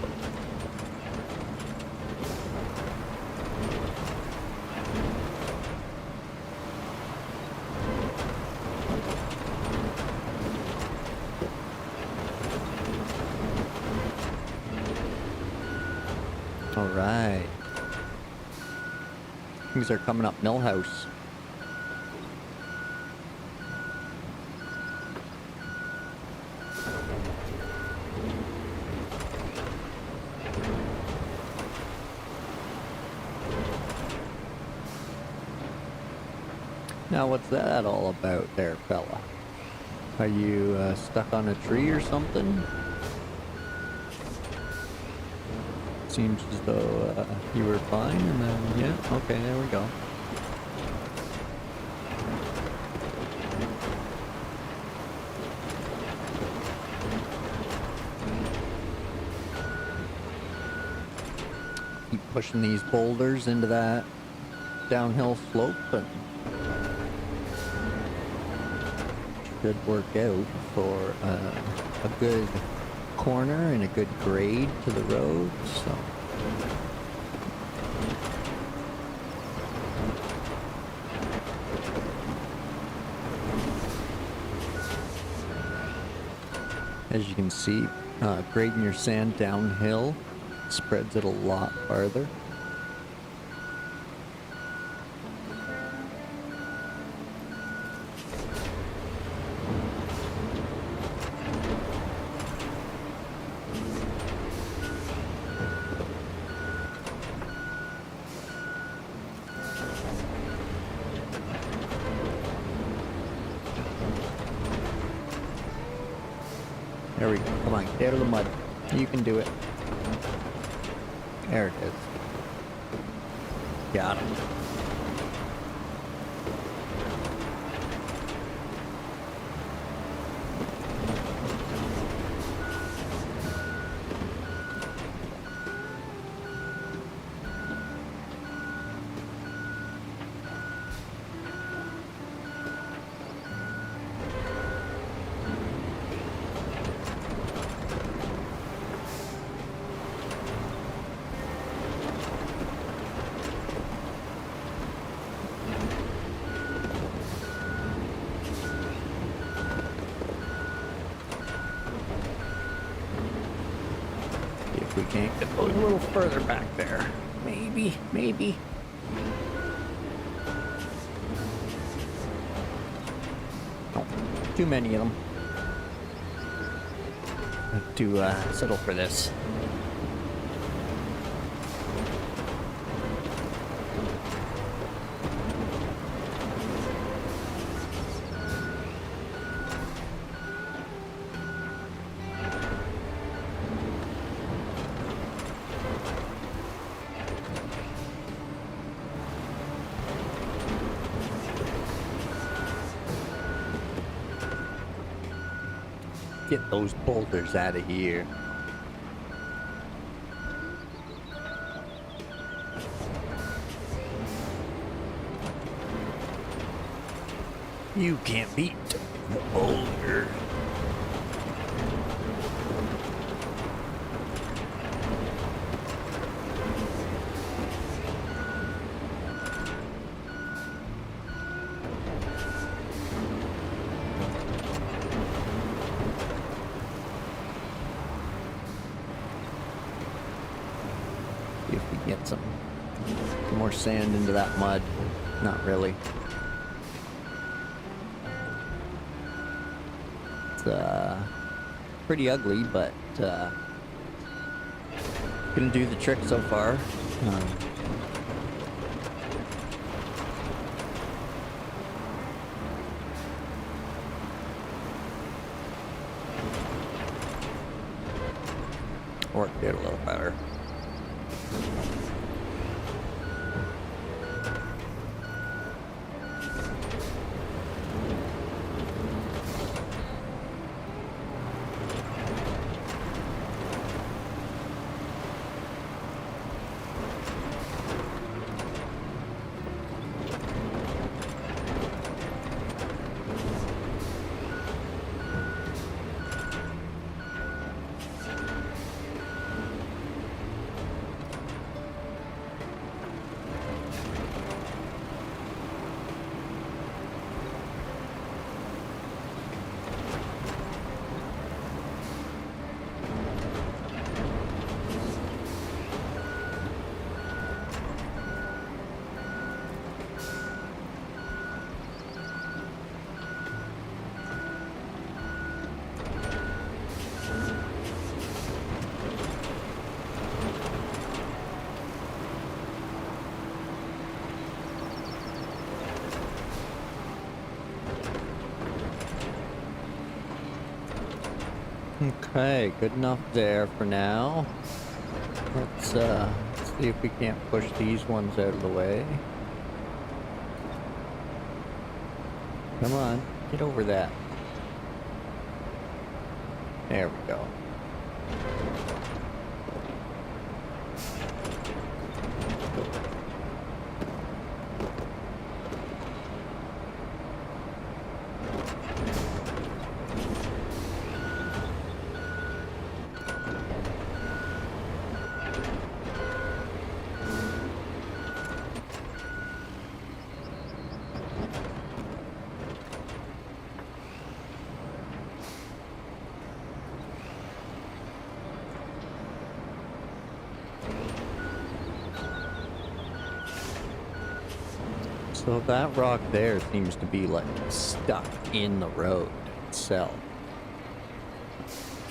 All right. Things are coming up Millhouse. Now, what's that all about there, fella? Are you stuck on a tree or something? Seems as though you were fine, and then, yeah, okay, there we go. Keep pushing these boulders into that downhill slope, and should work out for a good corner and a good grade to the road, so as you can see, grading your sand downhill spreads it a lot farther. There we go. Come on, get out of the mud. You can do it. There it is. Got him. If we can't get those a little further back there. Maybe. Oh, too many of them. Have to settle for this. Get those boulders out of here. You can't beat the boulder. Some more sand into that mud. Not really. It's pretty ugly, but gonna do the trick so far. Worked it a little better. Okay, good enough there for now. Let's see if we can't push these ones out of the way. Come on, get over that. There we go. So that rock there seems to be like stuck in the road itself.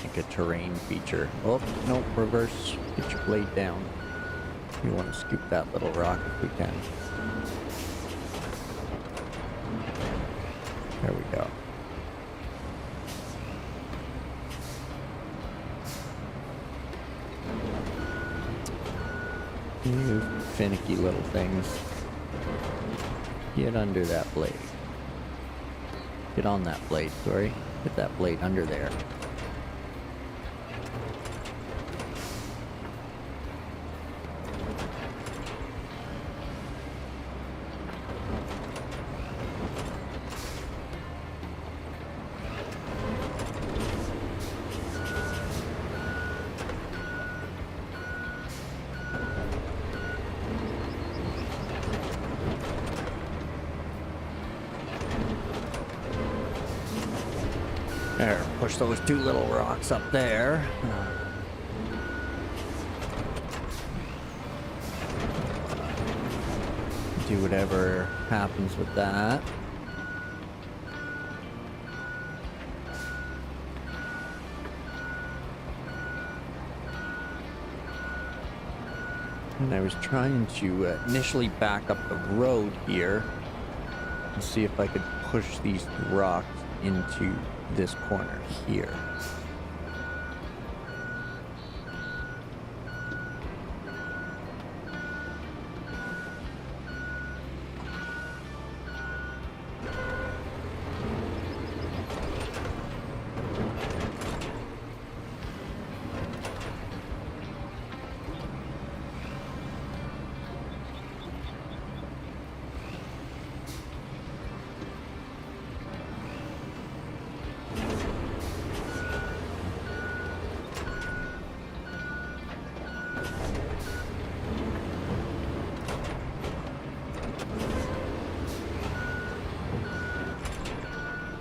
Like a terrain feature. Oh, no, reverse. Get your blade down. We want to scoop that little rock if we can. There we go. You finicky little things. Get under that blade. Get on that blade, sorry. Get that blade under there. There, push those two little rocks up there. Do whatever happens with that. And I was trying to initially back up the road here and see if I could push these rocks into this corner here.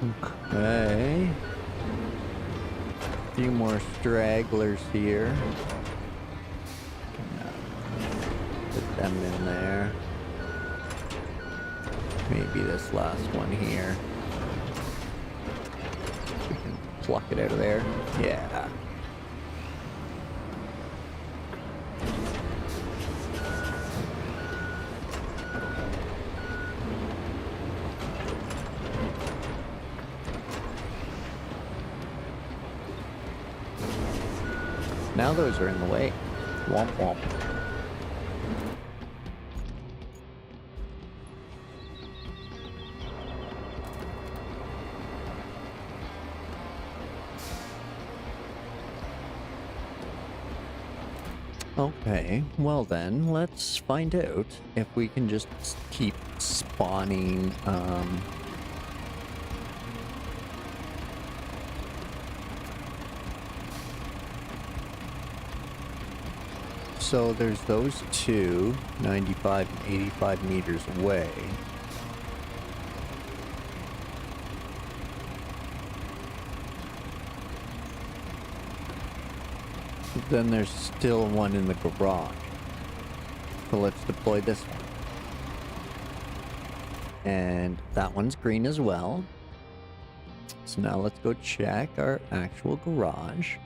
Okay. A few more stragglers here. Put them in there. Maybe this last one here. We can pluck it out of there. Yeah. Now those are in the way. Womp womp. Okay, well then, let's find out if we can just keep spawning, so there's those two, 95 and 85 meters away. Then there's still one in the garage. So let's deploy this one. And that one's green as well. So now let's go check our actual garage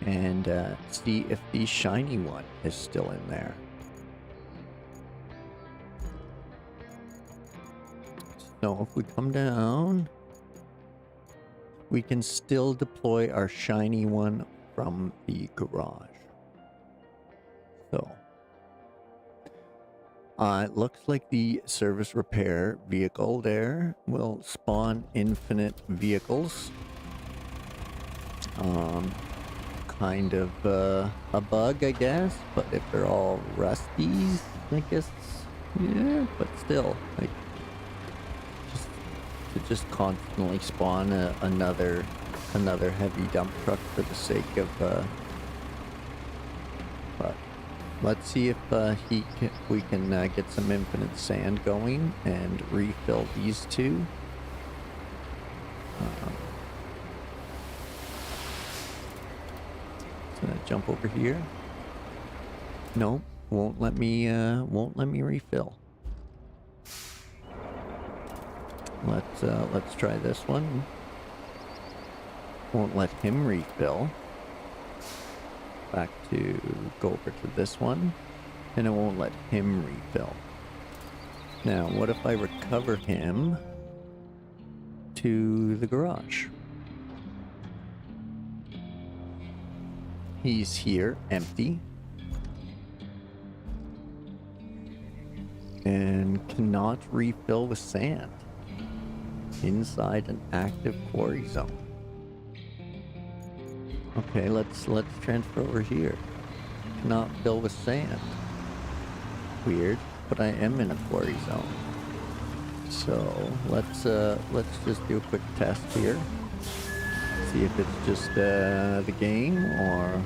and see if the shiny one is still in there. So if we come down, we can still deploy our shiny one from the garage. So it looks like the service repair vehicle there will spawn infinite vehicles. Kind of a bug, I guess, but if they're all rusties, I guess, yeah, but still, like, just constantly spawn another heavy dump truck for the sake of, but let's see if we can get some infinite sand going and refill these two. So jump over here. Nope, won't let me refill. Let's try this one. Won't let him refill. Go over to this one, and it won't let him refill. Now, what if I recover him to the garage? He's here, empty, and cannot refill with sand inside an active quarry zone. Okay, let's transfer over here. Cannot fill with sand. Weird, but I am in a quarry zone. So let's just do a quick test here. See if it's just the game or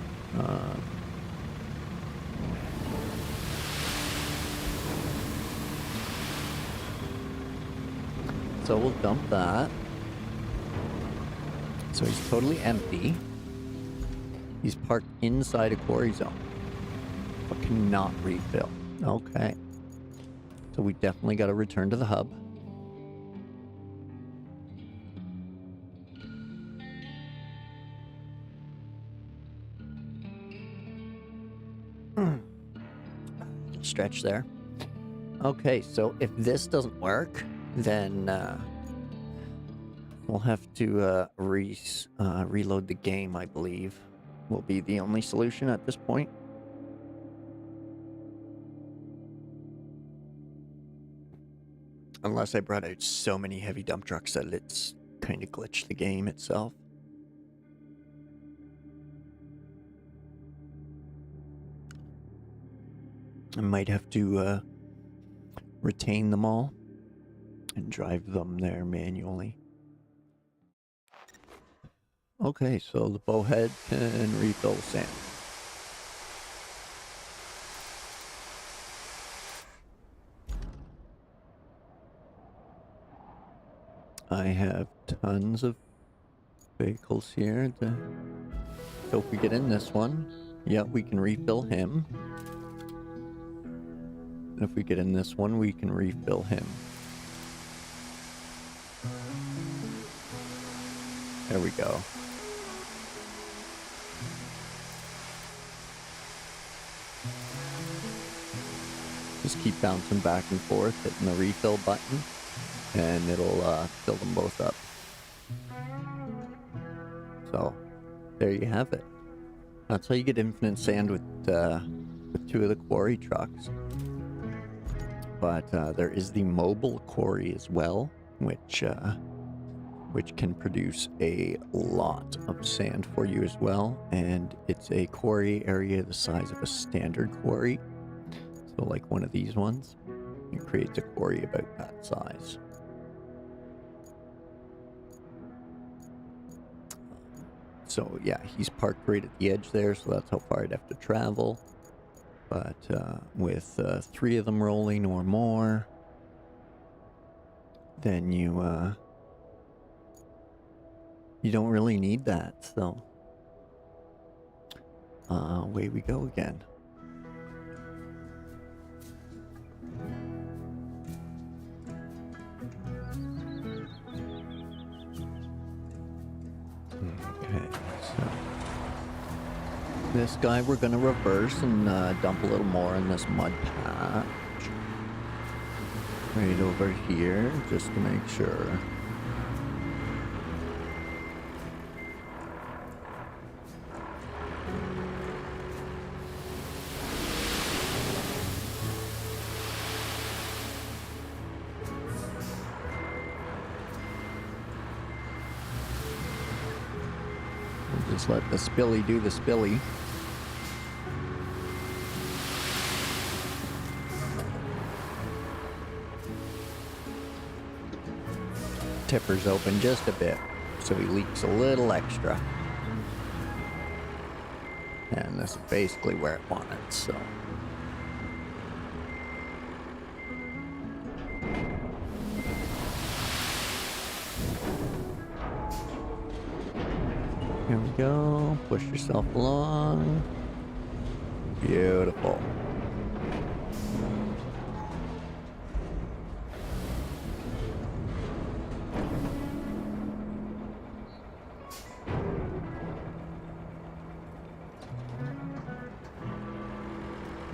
so we'll dump that. So he's totally empty. He's parked inside a quarry zone, but cannot refill. Okay. So we definitely got to return to the hub. Stretch there. Okay, so if this doesn't work, then we'll have to reload the game, I believe. Will be the only solution at this point. Unless I brought out so many heavy dump trucks that it's kind of glitched the game itself. I might have to retain them all and drive them there manually. Okay, so the bowhead can refill the sand. I have tons of vehicles here. So if we get in this one, yeah, we can refill him. And if we get in this one, we can refill him. There we go. Just keep bouncing back and forth, hitting the refill button, and it'll fill them both up. So, there you have it. That's how you get infinite sand with 2 of the quarry trucks. But there is the mobile quarry as well, which can produce a lot of sand for you as well. And it's a quarry area the size of a standard quarry. So like one of these ones, it creates a quarry about that size. So yeah, he's parked right at the edge there, so that's how far I'd have to travel. But with 3 of them rolling or more, then you don't really need that. So away we go again. Okay, so this guy we're gonna reverse and dump a little more in this mud patch. Right over here, just to make sure. Just let the spilly do the spilly. Tipper's open just a bit, so he leaks a little extra. And this is basically where it wanted, so. Here we go. Push yourself along. Beautiful.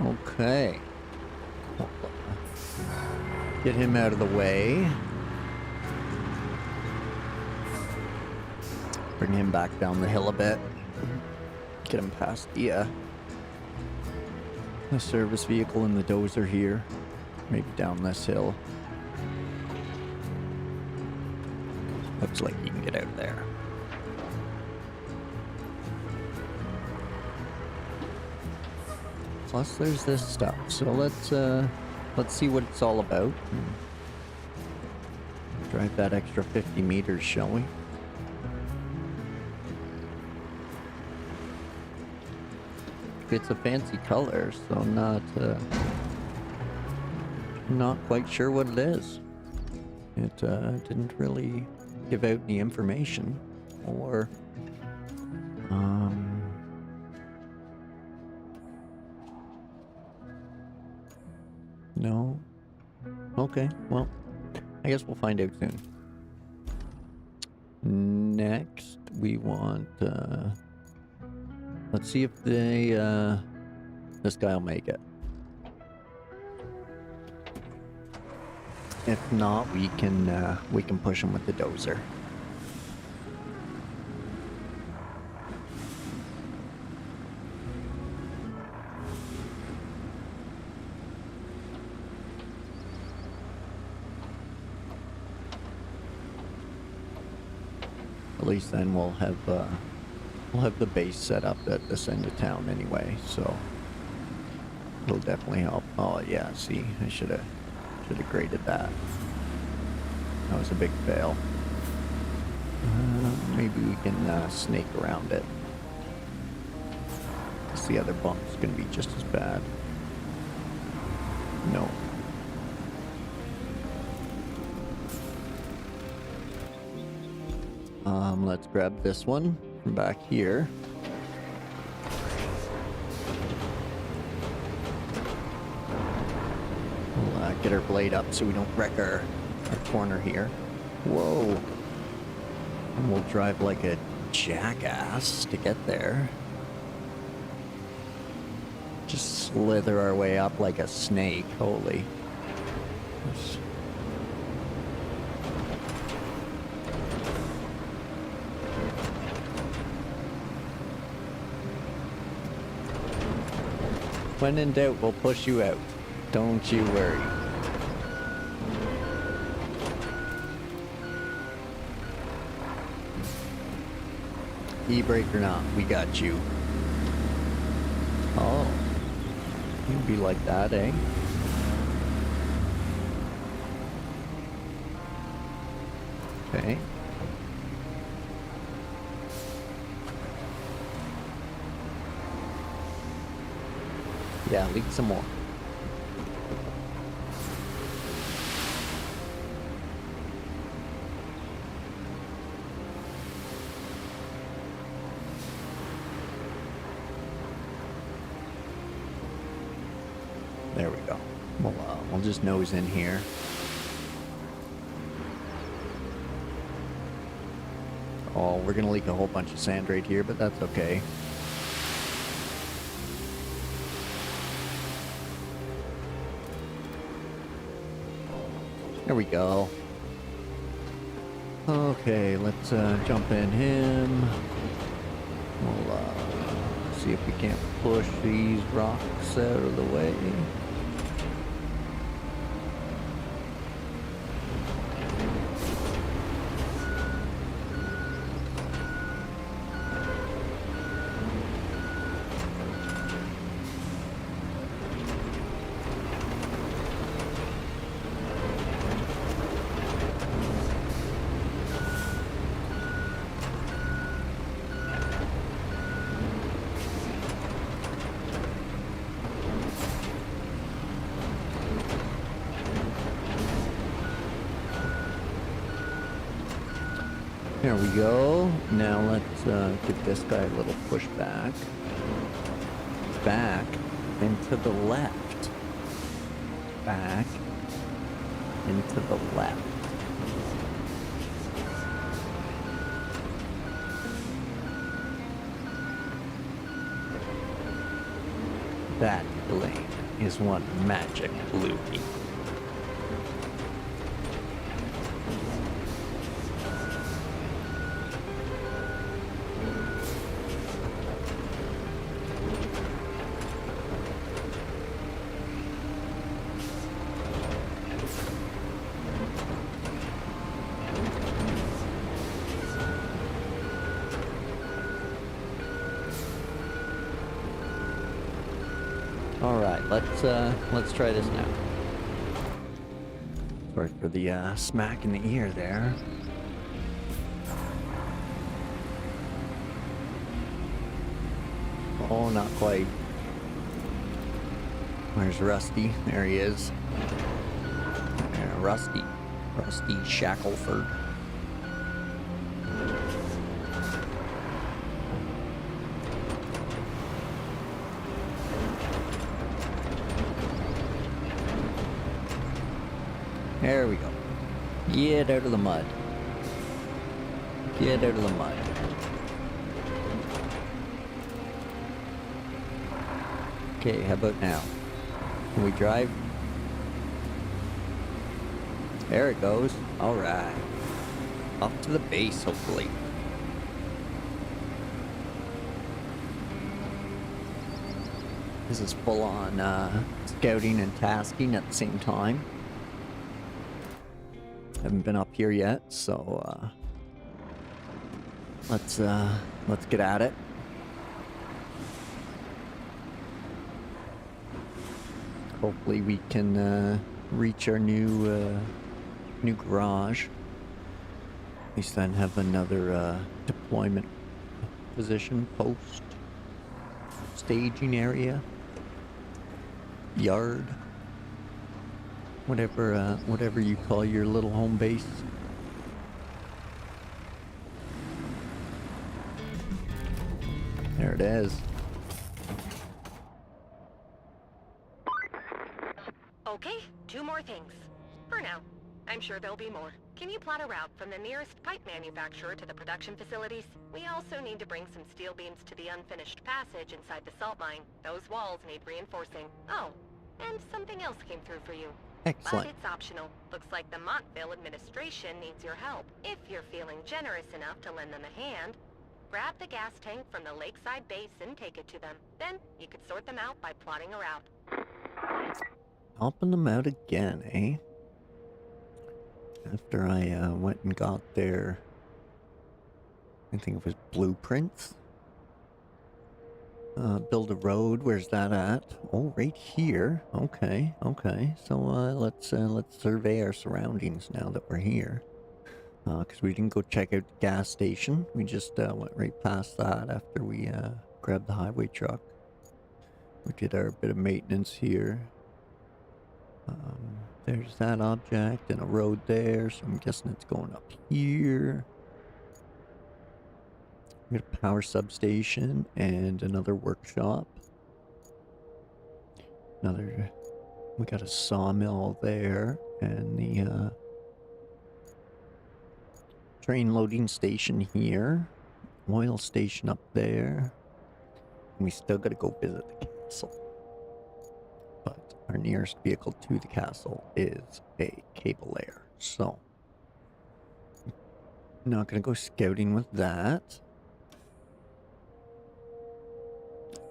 Okay. Get him out of the way. Bring him back down the hill a bit. Get him past the service vehicle and the dozer here. Maybe down this hill. Looks like you can get out of there. Plus there's this stuff. So let's see what it's all about. Drive that extra 50 meters, shall we? It's a fancy color, so not quite sure what it is. It didn't really give out any information, or no. Okay, well, I guess we'll find out soon. Next, we want let's see if this guy will make it. If not, we can push him with the dozer. At least then we'll have the base set up at this end of town anyway, so it'll definitely help. Oh yeah, see, I should have graded that. That was a big fail. Maybe we can snake around it. Guess the other bump's gonna be just as bad. No. Let's grab this one from back here. get our blade up so we don't wreck our corner here. Whoa. And we'll drive like a jackass to get there. Just slither our way up like a snake. Holy. When in doubt, we'll push you out. Don't you worry. E-brake or not, we got you. Oh. You'd be like that, eh? Okay. Yeah, leak some more. There we go. We'll just nose in here. Oh, we're gonna leak a whole bunch of sand right here, but that's okay. There we go. Okay, let's jump in him. We'll see if we can't push these rocks out of the way. There we go. Now let's give this guy a little push back. Back and to the left. Back and to the left. That lane is one magic loopy. Alright, let's try this now. Sorry for the smack in the ear there. Oh, not quite. Where's Rusty? There he is. Rusty Shackleford. There we go. Get out of the mud. Get out of the mud. Okay, how about now? Can we drive? There it goes. Alright. Up to the base, hopefully. This is full on scouting and tasking at the same time. Haven't been up here yet, so let's get at it. Hopefully we can reach our new garage. At least then have another deployment position, post, staging area, yard. Whatever you call your little home base. There it is. Okay, 2 more more things. For now. I'm sure there'll be more. Can you plot a route from the nearest pipe manufacturer to the production facilities? We also need to bring some steel beams to the unfinished passage inside the salt mine. Those walls need reinforcing. Oh, and something else came through for you. Excellent. But it's optional. Looks like the Montville administration needs your help. If you're feeling generous enough to lend them a hand, grab the gas tank from the lakeside base and take it to them. Then you could sort them out by plotting a route. Helping them out again, eh? After I went and got their, I think it was blueprints. Build a road. Where's that at? Oh, right here. Okay, okay. So let's survey our surroundings now that we're here. Because we didn't go check out the gas station. We just went right past that after we grabbed the highway truck. We did our bit of maintenance here. There's that object and a road there, so I'm guessing it's going up here. We got a power substation and another workshop. We got a sawmill there and the train loading station here. Oil station up there. And we still gotta go visit the castle. But our nearest vehicle to the castle is a cable layer, so not gonna go scouting with that.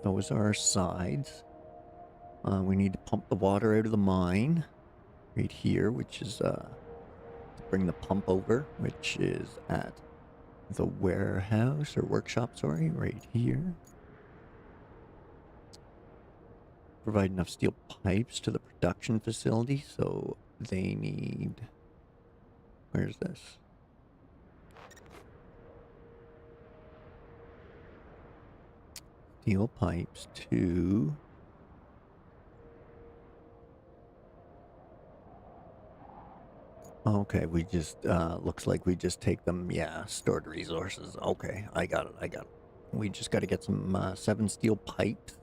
Those are our sides. We need to pump the water out of the mine right here, which is to bring the pump over, which is at the warehouse or workshop, sorry, right here. Provide enough steel pipes to the production facility, so they need, where's this? Steel pipes to okay, we just looks like we just take them, yeah, stored resources. Okay, I got it. We just got to get some 7 steel pipes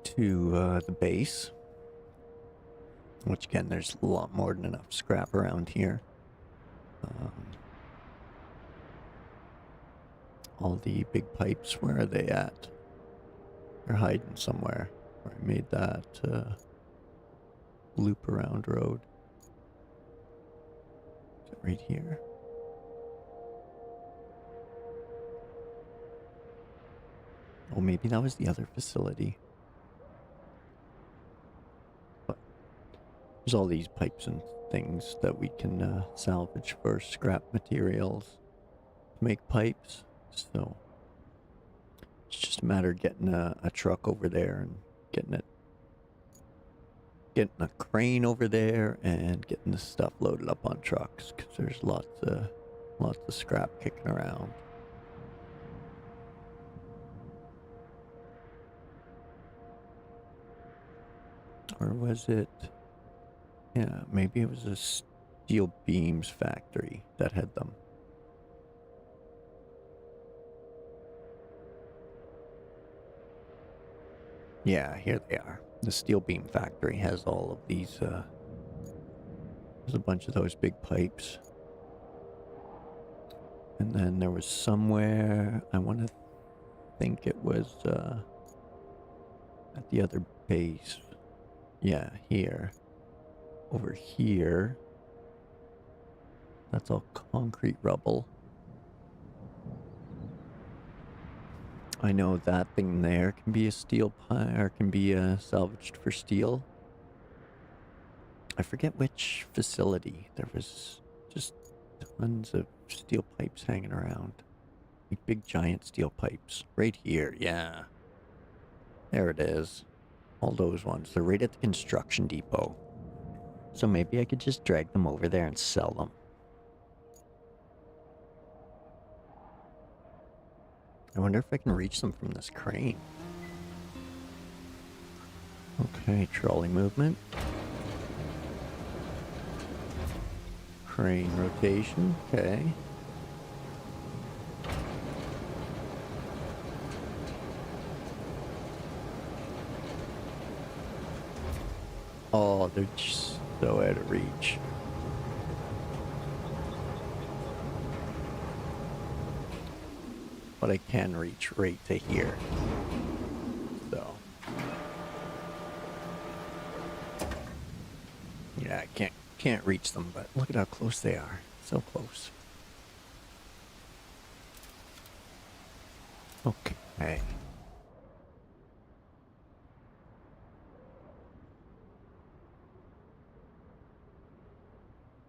to the base, which again, there's a lot more than enough scrap around here. All the big pipes, where are they at? They're hiding somewhere. Where I made that loop around road. Is it right here? Oh, maybe that was the other facility. But there's all these pipes and things that we can salvage for scrap materials to make pipes. So it's just a matter of getting a truck over there and getting a crane over there and getting the stuff loaded up on trucks, because there's lots of scrap kicking around. Or was it? Yeah, maybe it was a steel beams factory that had them. Yeah, here they are. The steel beam factory has all of these, there's a bunch of those big pipes. And then there was somewhere, I want to think it was, at the other base. Yeah, here. Over here. That's all concrete rubble. I know that thing there can be a steel pipe, or can be salvaged for steel. I forget which facility. There was just tons of steel pipes hanging around. Like big giant steel pipes. Right here, yeah. There it is. All those ones. They're right at the construction depot. So maybe I could just drag them over there and sell them. I wonder if I can reach them from this crane. Okay, trolley movement. Crane rotation, okay. Oh, they're just so out of reach. But I can reach right to here. So. Yeah, I can't reach them, but look at how close they are. So close. Okay.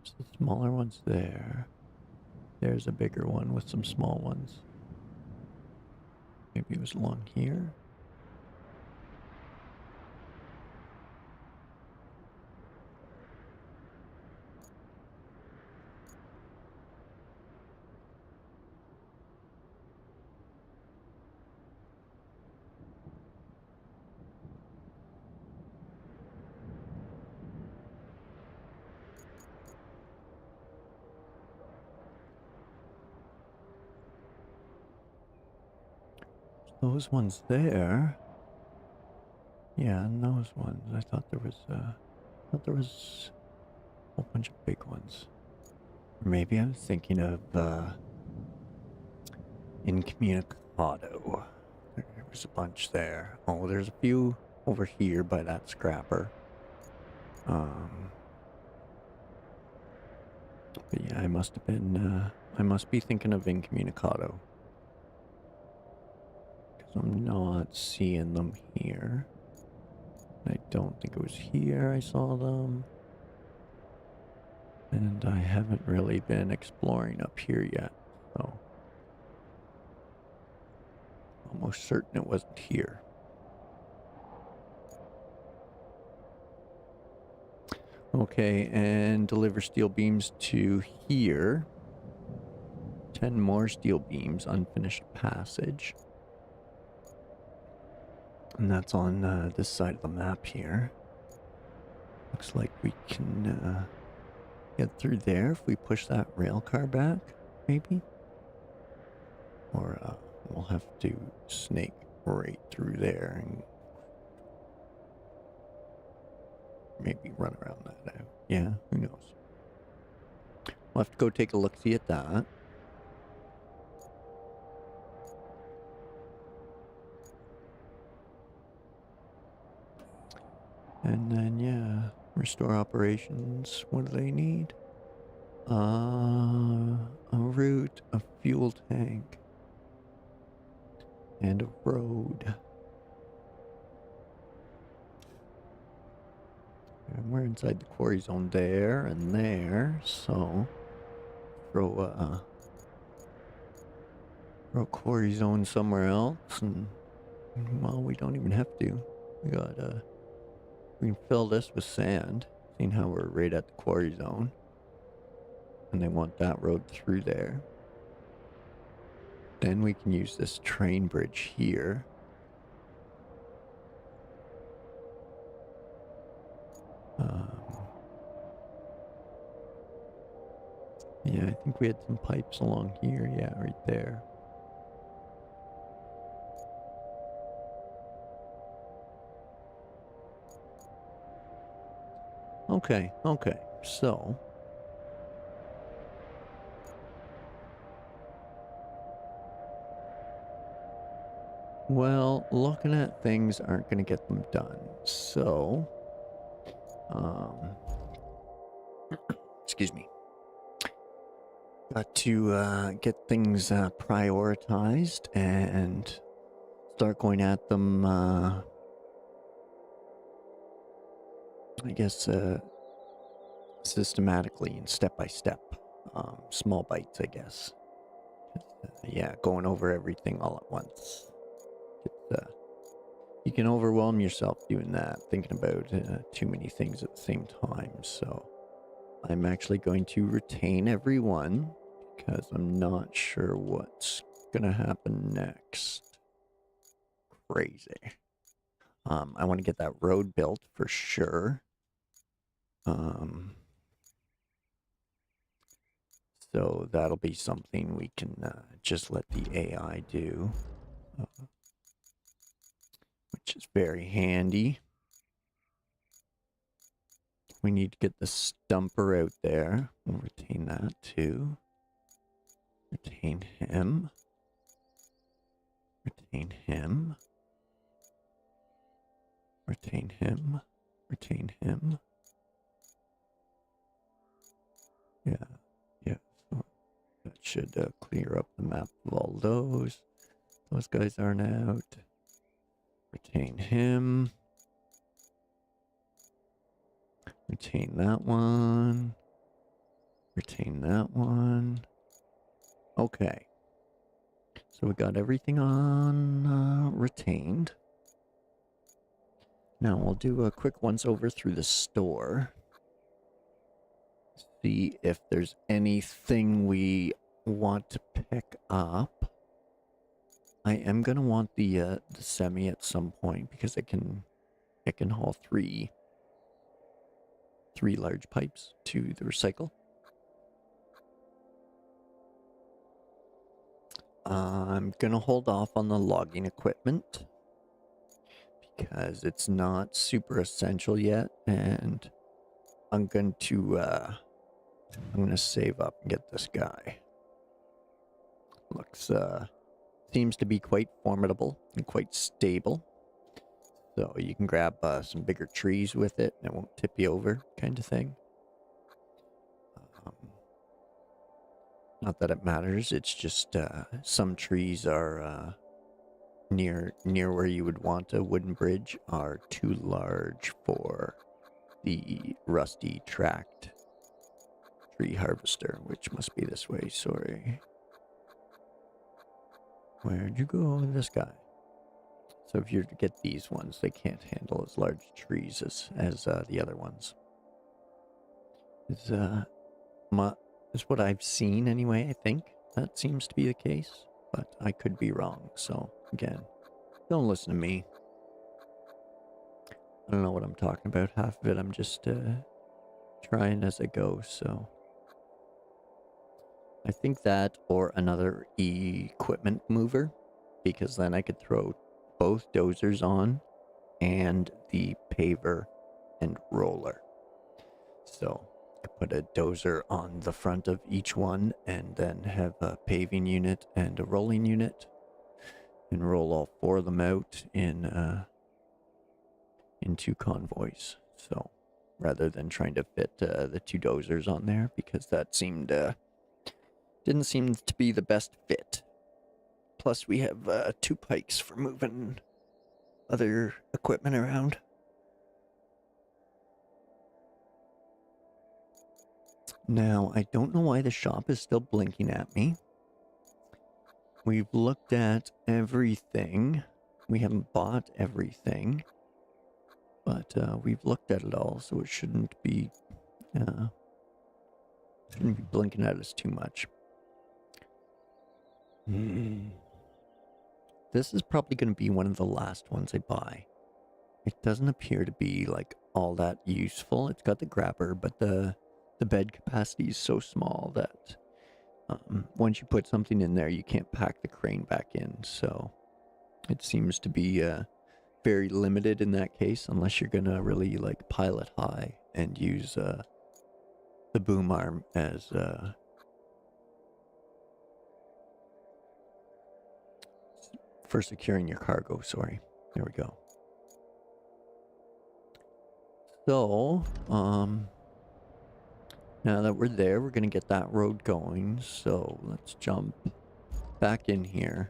So the smaller one's there. There's a bigger one with some small ones. Maybe it was along here. Those ones there. Yeah, and those ones. I thought there was a whole bunch of big ones. Or maybe I was thinking of Incommunicado. There was a bunch there. Oh, there's a few over here by that scrapper. But yeah, I must have been. I must be thinking of Incommunicado. I'm not seeing them here. I don't think it was here I saw them. And I haven't really been exploring up here yet, so almost certain it wasn't here. Okay, and deliver steel beams to here. 10 more steel beams, unfinished passage. And that's on this side of the map here. Looks like we can get through there if we push that rail car back, maybe? Or we'll have to snake right through there and maybe run around that out. Yeah, who knows? We'll have to go take a look-see at that. And then, yeah, restore operations. What do they need? A route, a fuel tank, and a road. And we're inside the quarry zone there and there, so throw a quarry zone somewhere else, and well, we don't even have to. We can fill this with sand, seeing how we're right at the quarry zone. And they want that road through there. Then we can use this train bridge here. Yeah, I think we had some pipes along here. Yeah, right there. Okay, so well, looking at things aren't going to get them done. So, excuse me. Got to get things prioritized and start going at them, I guess, systematically and step by step. Small bites, I guess. Yeah, going over everything all at once. You can overwhelm yourself doing that, thinking about too many things at the same time. So I'm actually going to retain everyone because I'm not sure what's going to happen next. Crazy. I want to get that road built for sure. So that'll be something we can just let the AI do. Which is very handy. We need to get the stumper out there. We'll retain that too. Retain him. Retain him. Retain him. Retain him. Yeah. So that should clear up the map of all those. Those guys aren't out. Retain him. Retain that one. Retain that one. Okay. So we got everything on retained. Now we'll do a quick once over through the store. See if there's anything we want to pick up. I am gonna want the semi at some point because it can haul three large pipes to the recycle. I'm gonna hold off on the logging equipment because it's not super essential yet, and I'm going to save up and get this guy. Looks seems to be quite formidable and quite stable. So you can grab some bigger trees with it and it won't tip you over, kind of thing. Not that it matters, it's just some trees are near where you would want a wooden bridge are too large for the rusty tracked tree harvester, which must be this way, sorry. Where'd you go? This guy. So if you're to get these ones, they can't handle as large trees as the other ones. Is what I've seen anyway, I think. That seems to be the case, but I could be wrong. So again, don't listen to me. I don't know what I'm talking about. Half of it I'm just trying as I go, so I think that or another equipment mover, because then I could throw both dozers on and the paver and roller. So I could put a dozer on the front of each one and then have a paving unit and a rolling unit and roll all four of them out in two convoys. So rather than trying to fit the two dozers on there, because that didn't seem to be the best fit. Plus we have two pikes for moving other equipment around. Now, I don't know why the shop is still blinking at me. We've looked at everything. We haven't bought everything. But we've looked at it all, so it shouldn't be blinking at us too much. This is probably going to be one of the last ones I buy. It doesn't appear to be like all that useful. It's got the grabber, but the bed capacity is so small that once you put something in there, you can't pack the crane back in. So it seems to be very limited in that case, unless you're going to really like pile it high and use the boom arm as for securing your cargo, sorry. There we go. So, now that we're there, we're going to get that road going. So, let's jump back in here.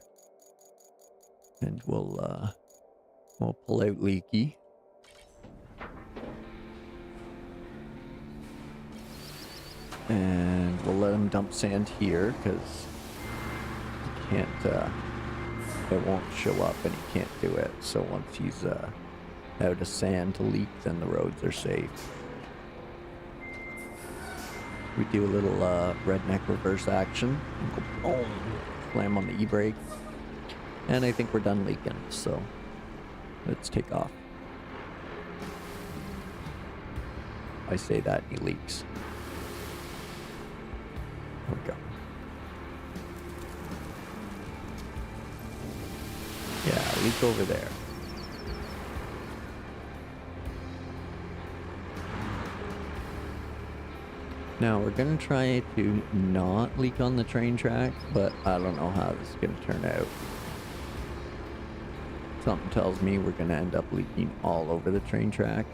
And we'll pull out Leaky. And we'll let him dump sand here, because he can't, it won't show up and he can't do it. So once he's out of sand to leak, then the roads are safe. We do a little redneck reverse action. And go boom, slam on the e-brake. And I think we're done leaking, so let's take off. I say that and he leaks. There we go. Yeah, leak over there. Now we're gonna try to not leak on the train track, but I don't know how this is gonna turn out. Something tells me we're gonna end up leaking all over the train track.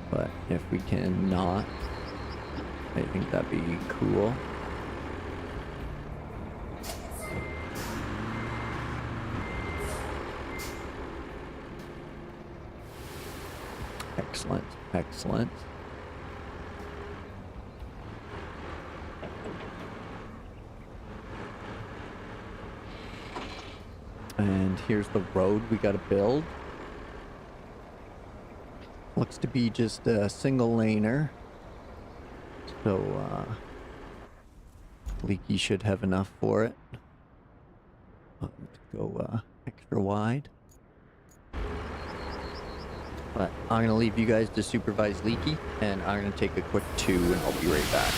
But if we can not, I think that'd be cool. Excellent, excellent. And here's the road we gotta build. Looks to be just a single laner. So, Leaky should have enough for it. To go extra wide. But I'm gonna leave you guys to supervise Leaky, and I'm gonna take a quick 2 and I'll be right back.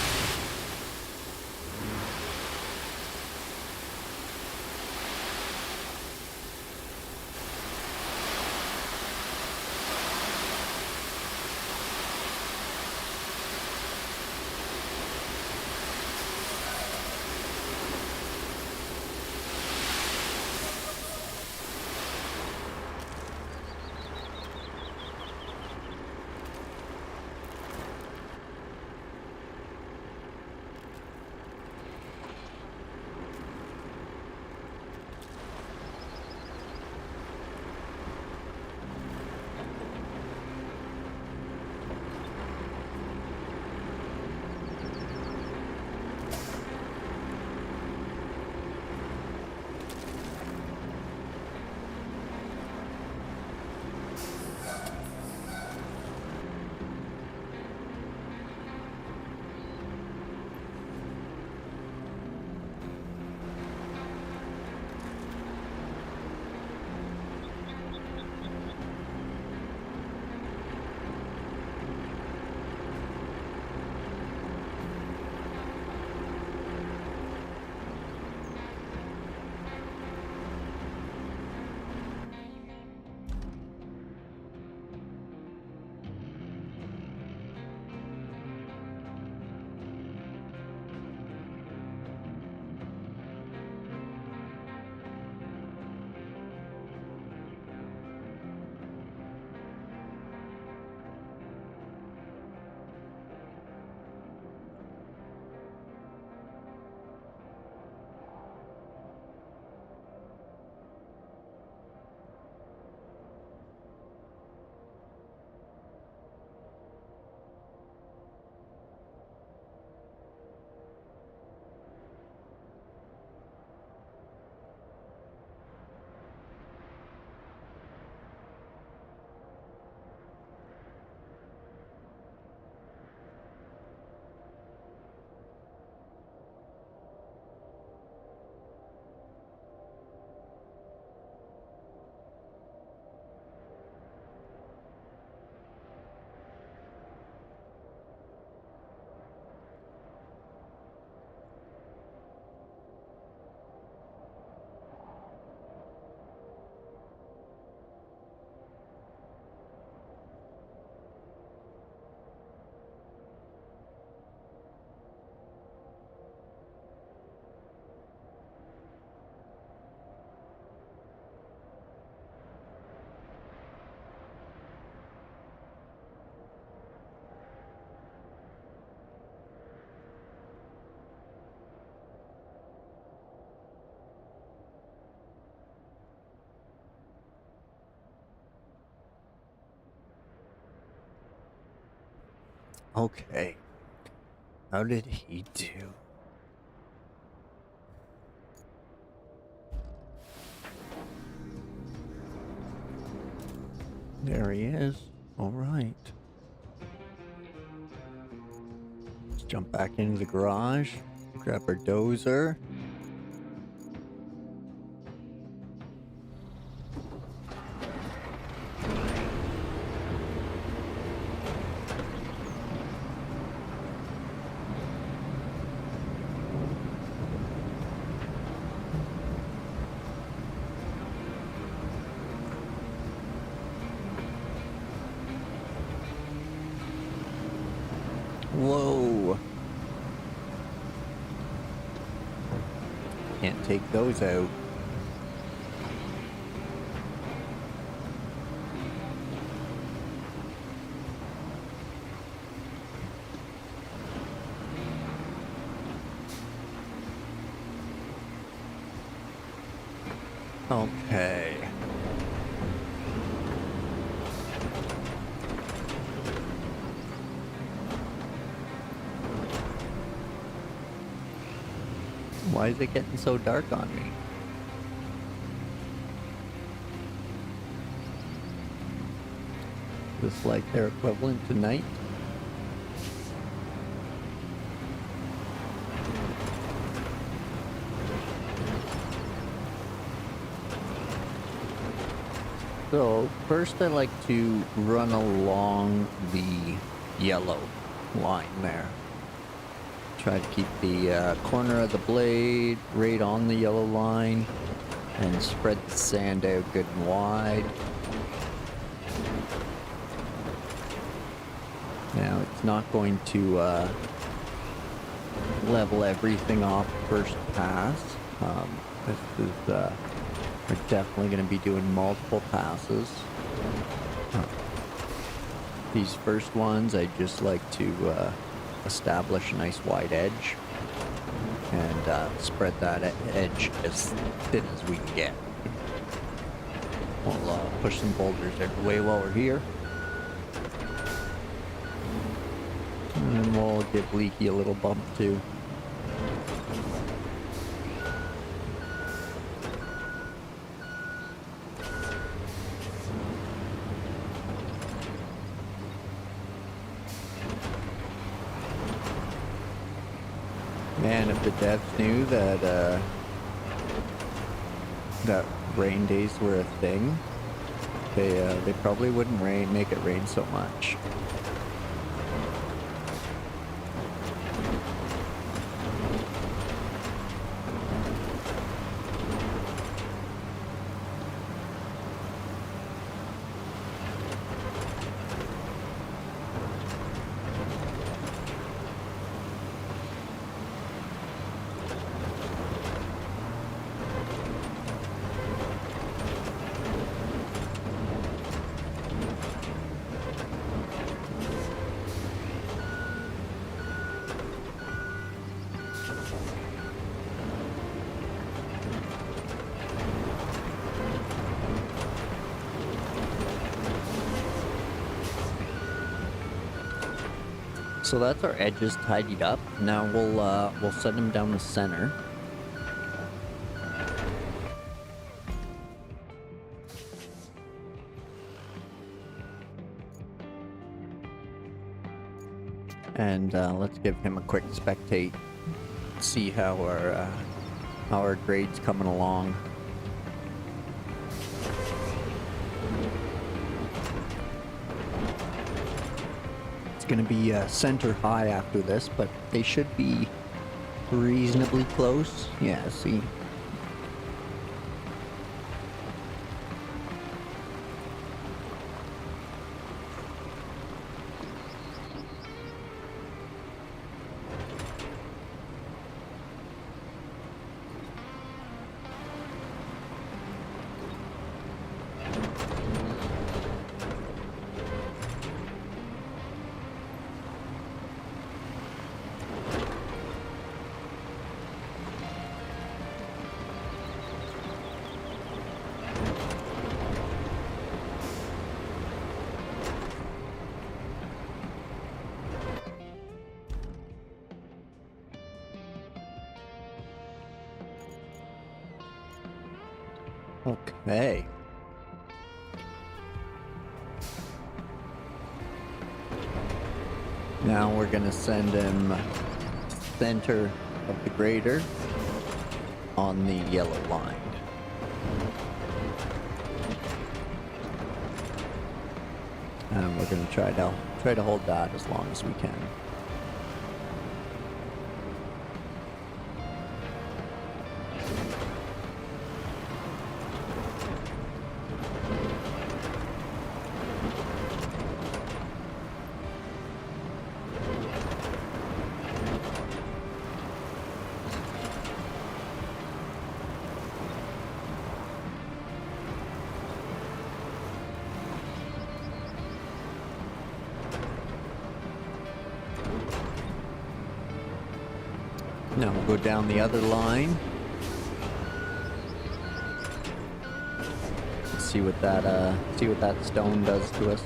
Okay. How did he do? There he is. All right. Let's jump back into the garage, grab our dozer. Whoa. Can't take those out. Okay. Why is it getting so dark on me? Is this like their equivalent to night? So first I like to run along the yellow line there. Try to keep the corner of the blade right on the yellow line and spread the sand out good and wide. Now it's not going to level everything off first pass. This is we're definitely going to be doing multiple passes. These first ones I just like to establish a nice wide edge and spread that edge as thin as we can get. We'll push some boulders out of the way while we're here. And we'll give Leaky a little bump too. Man, if the devs knew that that rain days were a thing, they probably wouldn't make it rain so much. So that's our edges tidied up. Now we'll send them down the center. And let's give him a quick spectate. See how our grade's coming along. Going to be center high after this, but they should be reasonably close. Yeah, see. Okay. Now we're gonna send him center of the grader on the yellow line. And we're gonna try to hold that as long as we can. Now we'll go down the other line. See what that stone does to us.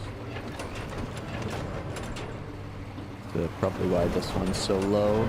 That's probably why this one's so low.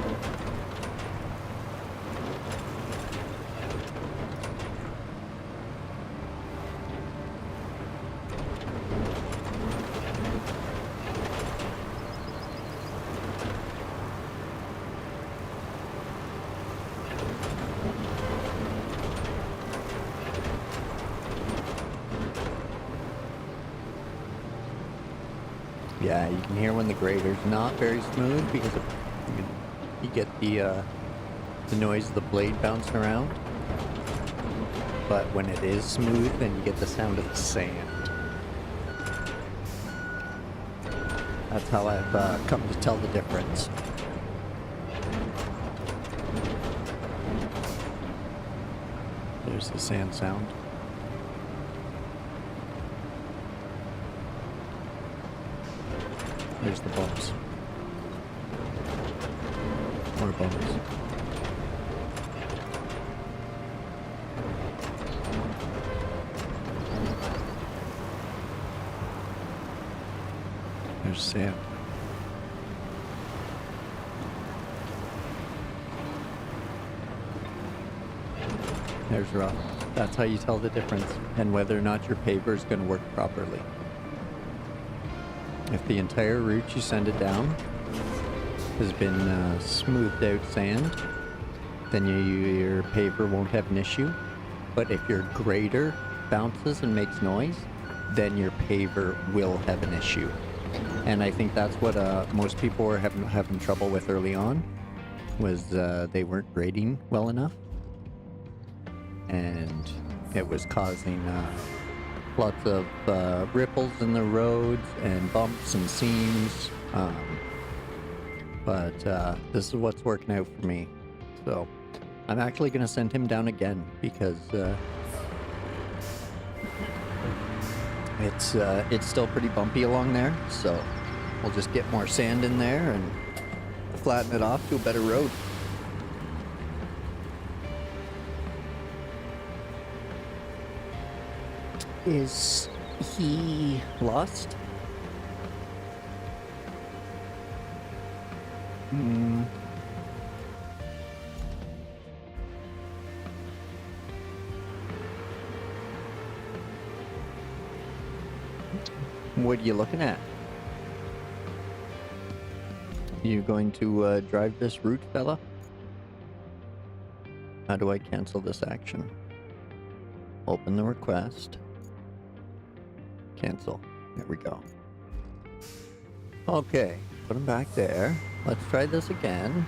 Yeah, you can hear when the grader's not very smooth because you get the noise of the blade bouncing around. But when it is smooth, then you get the sound of the sand. That's how I've come to tell the difference. There's the sand sound. There's the bumps. More bumps. There's sand. There's rough. That's how you tell the difference and whether or not your paver is going to work properly. If the entire route you send it down has been smoothed out sand, then your paver won't have an issue. But if your grader bounces and makes noise, then your paver will have an issue. And I think that's what most people were having trouble with early on, was they weren't grading well enough, and it was causing lots of ripples in the roads and bumps and seams. But this is what's working out for me. So I'm actually going to send him down again because it's still pretty bumpy along there. So we'll just get more sand in there and flatten it off to a better road. Is he lost? What are you looking at? You going to drive this route, fella? How do I cancel this action? Open the request. Cancel. There we go. Okay, put him back there. Let's try this again.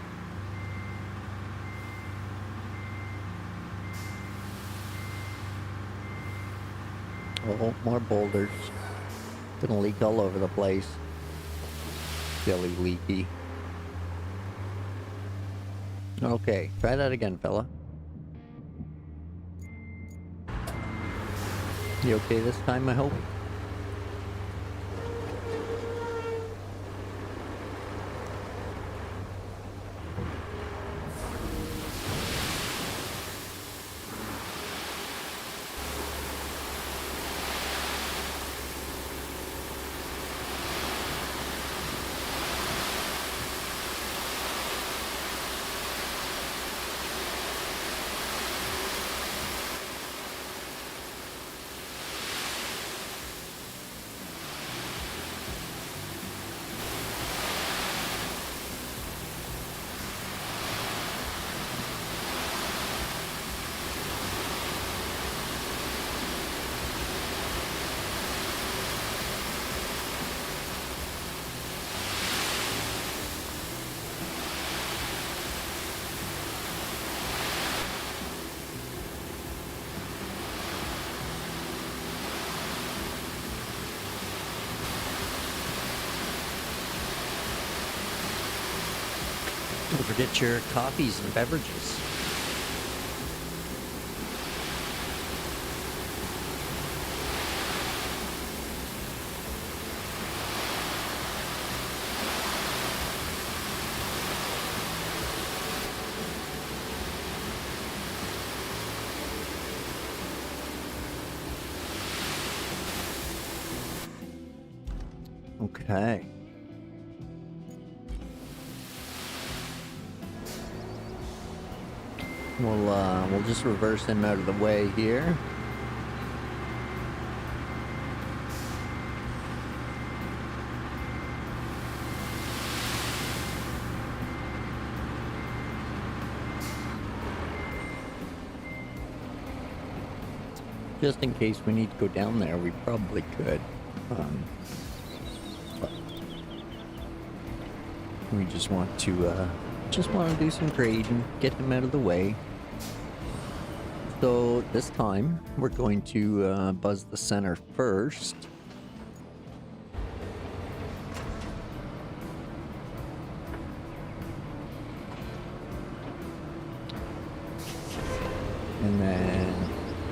Oh, more boulders. Gonna leak all over the place. Silly leaky. Okay, try that again, fella. You okay this time, I hope? Don't forget your coffees and beverages. Okay. We'll just reverse him out of the way here. Just in case we need to go down there, we probably could. But we just want to do some grading, get him out of the way. So this time we're going to buzz the center first. And then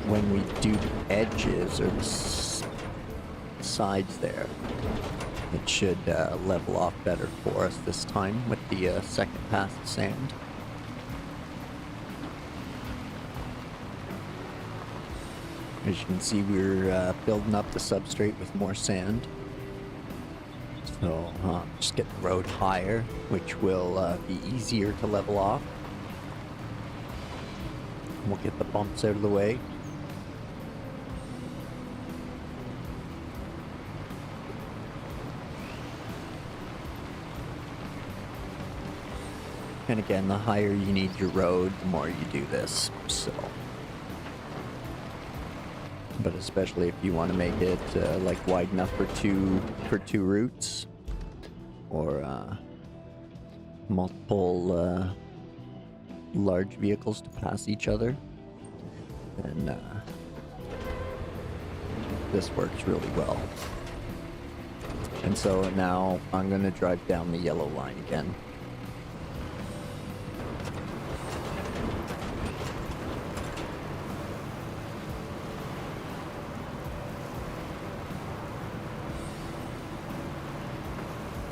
when we do the edges or the sides there, it should level off better for us this time with the second pass of sand. As you can see, we're building up the substrate with more sand. So just get the road higher, which will be easier to level off. We'll get the bumps out of the way. And again, the higher you need your road, the more you do this. So, but especially if you want to make it like wide enough for two routes, or multiple large vehicles to pass each other, then this works really well. And so now I'm going to drive down the yellow line again.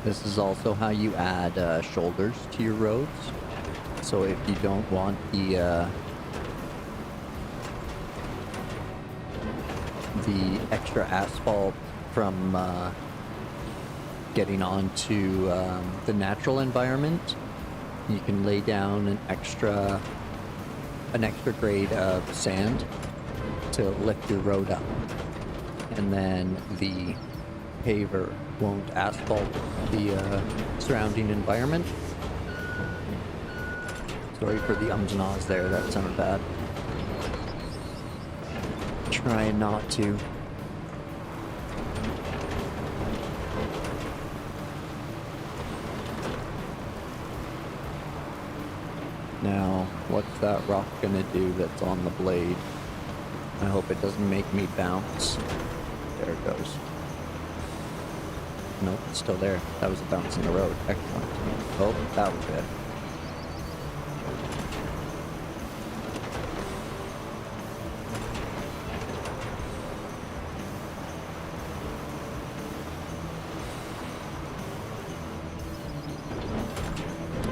This is also how you add shoulders to your roads. So if you don't want the extra asphalt from getting onto the natural environment, you can lay down an extra grade of sand to lift your road up, and then the paver won't asphalt the surrounding environment. Sorry for the ums and ahs there, that sounded bad. Trying not to. Now, what's that rock gonna do that's on the blade? I hope it doesn't make me bounce. There it goes. Nope, it's still there. That was a bounce in the road. Excellent. Oh, that was good.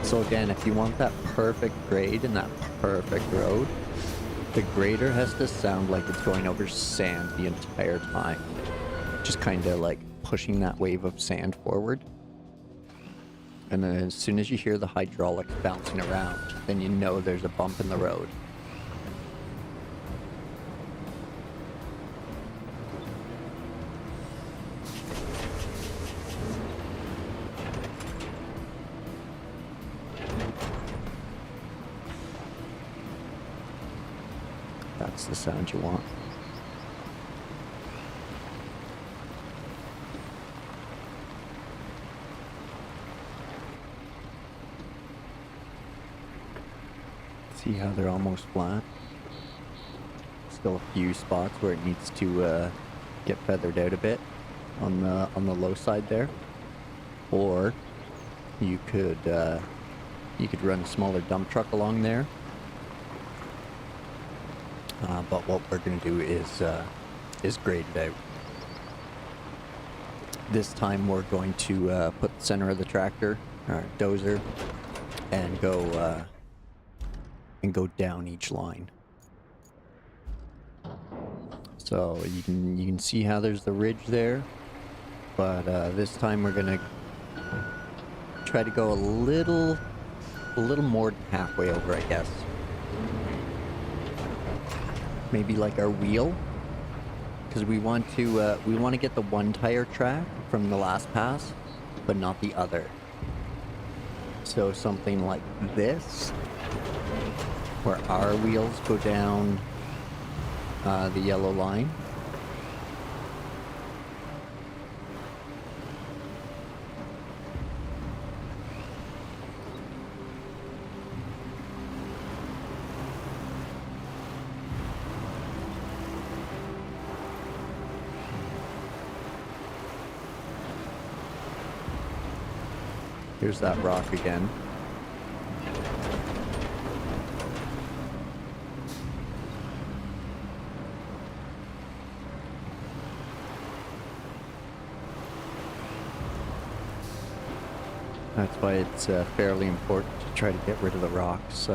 So again, if you want that perfect grade and that perfect road, the grader has to sound like it's going over sand the entire time. Just kind of like pushing that wave of sand forward. And then as soon as you hear the hydraulics bouncing around, then you know there's a bump in the road. That's the sound you want. See how they're almost flat? Still a few spots where it needs to get feathered out a bit on the low side there. Or you could run a smaller dump truck along there. But what we're going to do is grade it out. This time we're going to put the center of the tractor, our dozer, and go down each line. So you can see how there's the ridge there. But this time we're gonna try to go a little more than halfway over, I guess. Maybe like our wheel, because we want to get the one tire track from the last pass, but not the other. So something like this, where our wheels go down the yellow line. Here's that rock again. That's why it's fairly important to try to get rid of the rocks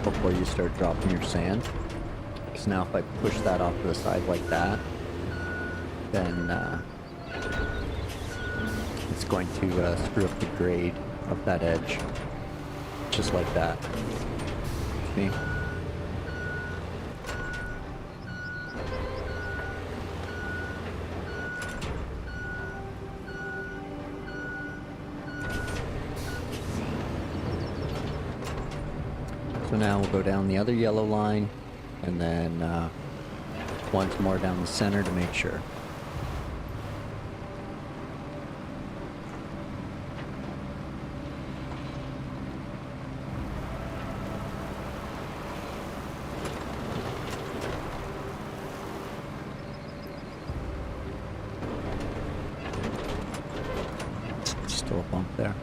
before you start dropping your sand. Because now if I push that off to the side like that, then it's going to screw up the grade of that edge. Just like that. See? So now we'll go down the other yellow line, and then once more down the center to make sure. Still a bump there.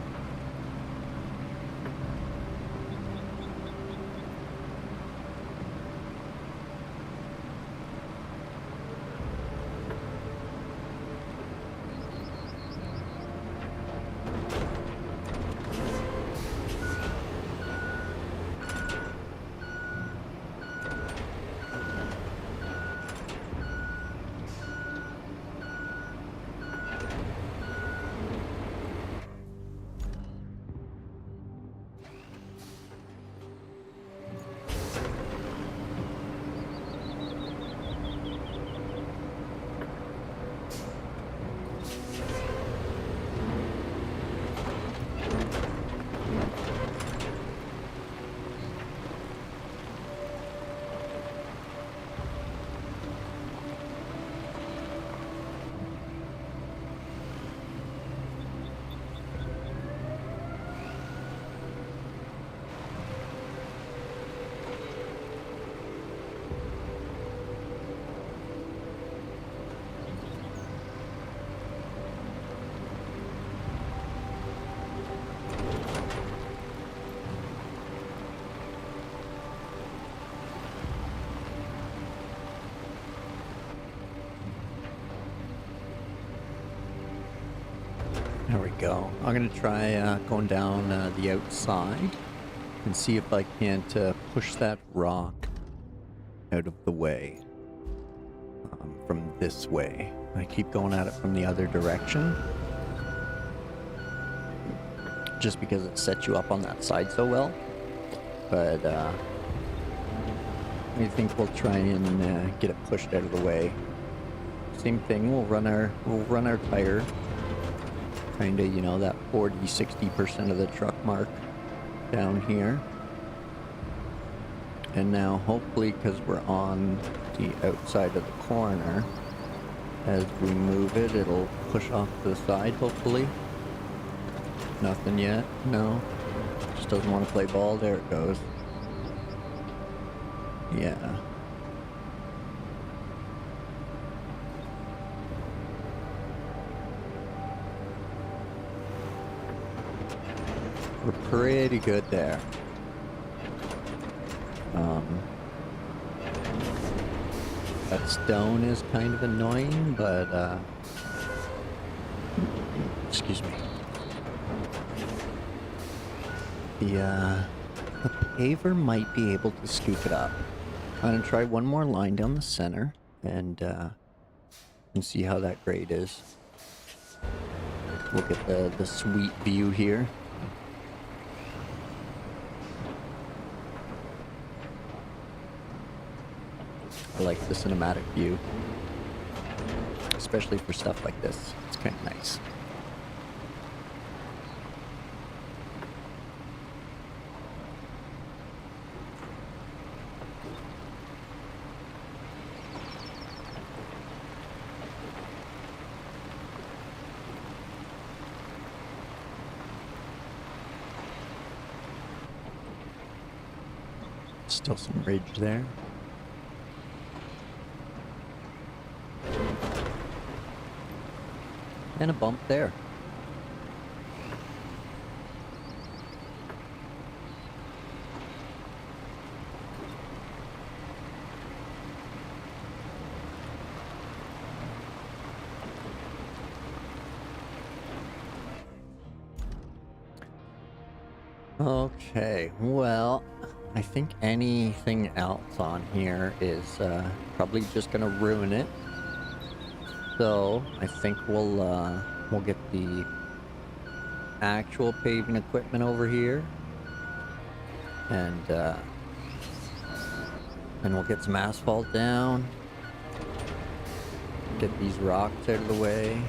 There we go. I'm going to try going down the outside and see if I can't push that rock out of the way from this way. I keep going at it from the other direction just because it sets you up on that side so well. But I think we'll try and get it pushed out of the way. Same thing, we'll run our tire kind of, you know, that 40-60% of the truck mark down here. And now hopefully, because we're on the outside of the corner, as we move it, it'll push off to the side hopefully. Nothing yet. No, just doesn't want to play ball. There it goes. Yeah. We're pretty good there. That stone is kind of annoying, but excuse me. The paver might be able to scoop it up. I'm gonna try one more line down the center and see how that grade is. We'll get the sweet view here. I like the cinematic view, especially for stuff like this. It's kind of nice. Still some ridge there. And a bump there. Okay, well, I think anything else on here is probably just gonna ruin it. So I think we'll get the actual paving equipment over here, and we'll get some asphalt down. Get these rocks out of the way.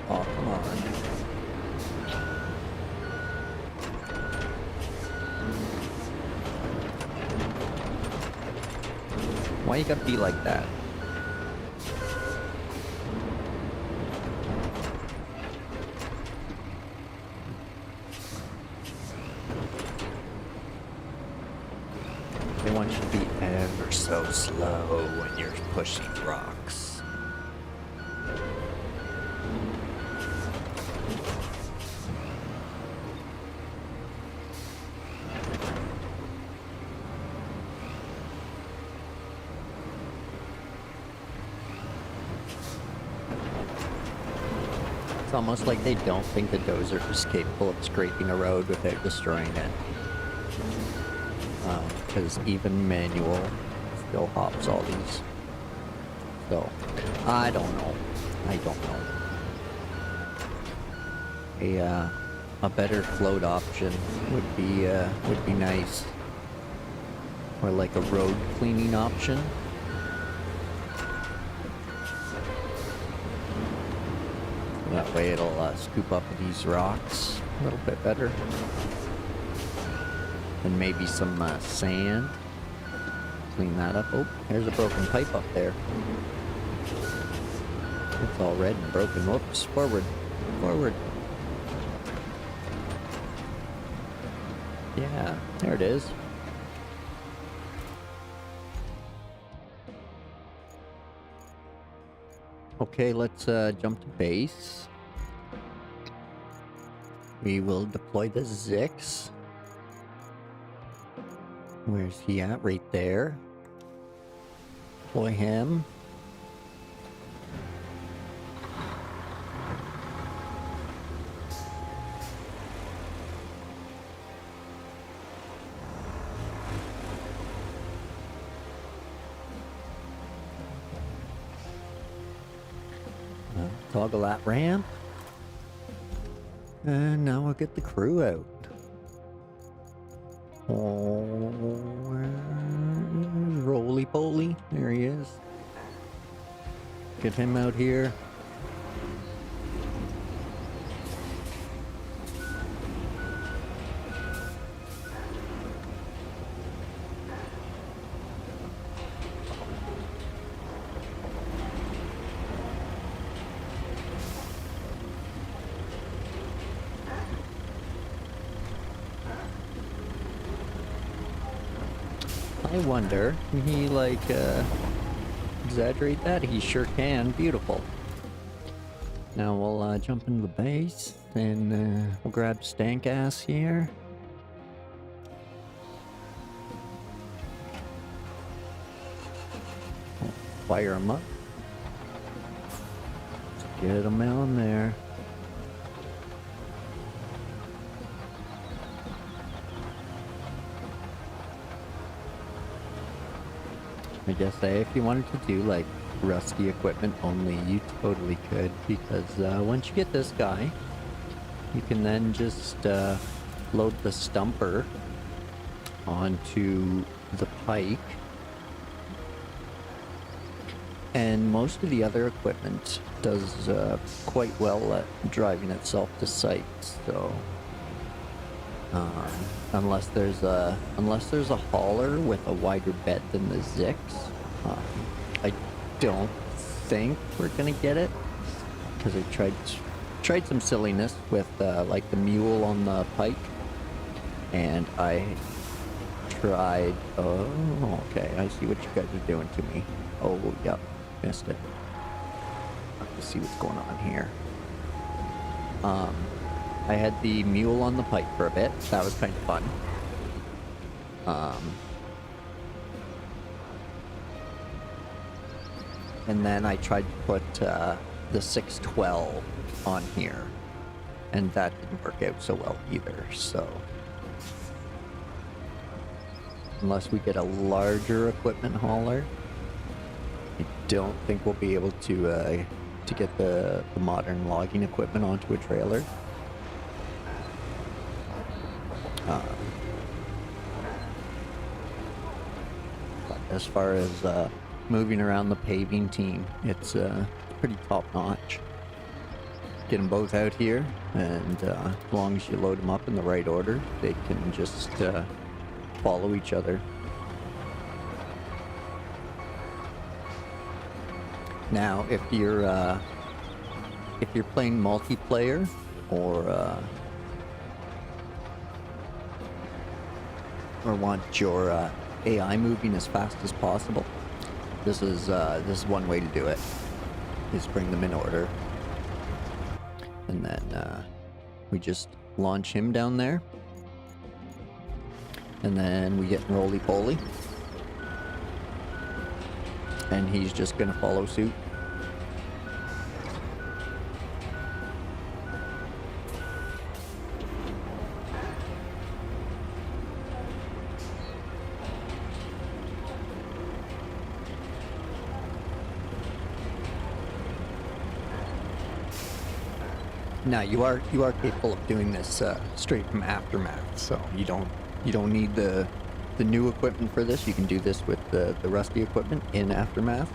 Oh, come on. Why you gotta be like that? They want you to be ever so slow when you're pushing rocks. It's almost like they don't think the dozer is capable of scraping a road without destroying it. Because even manual still hops all these. So, I don't know. I don't know. A better float option would be nice. Or like a road cleaning option. That way it'll scoop up these rocks a little bit better. And maybe some sand. Clean that up. Oh, there's a broken pipe up there. It's all red and broken. Whoops, forward. Forward. Yeah, there it is. Okay, let's jump to base. We will deploy the Zix. Where's he at? Right there. Deploy him. Toggle that ramp. And now we'll get the crew out. Oh, roly-poly. There he is. Get him out here. I wonder, can he, like, exaggerate that? He sure can. Beautiful. Now we'll jump into the base, and we'll grab Stank Ass here. Fire him up. Let's get him on there. I guess if you wanted to do like rusty equipment only, you totally could, because once you get this guy, you can then just load the stumper onto the pike, and most of the other equipment does quite well at driving itself to site. So unless there's a hauler with a wider bed than the Zix, I don't think we're gonna get it, because I tried some silliness with like the mule on the pike, and I tried. Oh, okay. I see what you guys are doing to me. Oh, yep, missed it. Let's see what's going on here. I had the mule on the pike for a bit. That was kind of fun. And then I tried to put the 612 on here, and that didn't work out so well either. So unless we get a larger equipment hauler, I don't think we'll be able to get the modern logging equipment onto a trailer. But as far as moving around the paving team, it's pretty top notch. Get them both out here, and as long as you load them up in the right order, they can just follow each other. Now, if you're playing multiplayer, or want your AI moving as fast as possible, this is one way to do it. Is bring them in order, and then we just launch him down there, and then we get roly-poly, and he's just gonna follow suit. Now you are capable of doing this straight from Aftermath, so you don't need the new equipment for this. You can do this with the rusty equipment in Aftermath.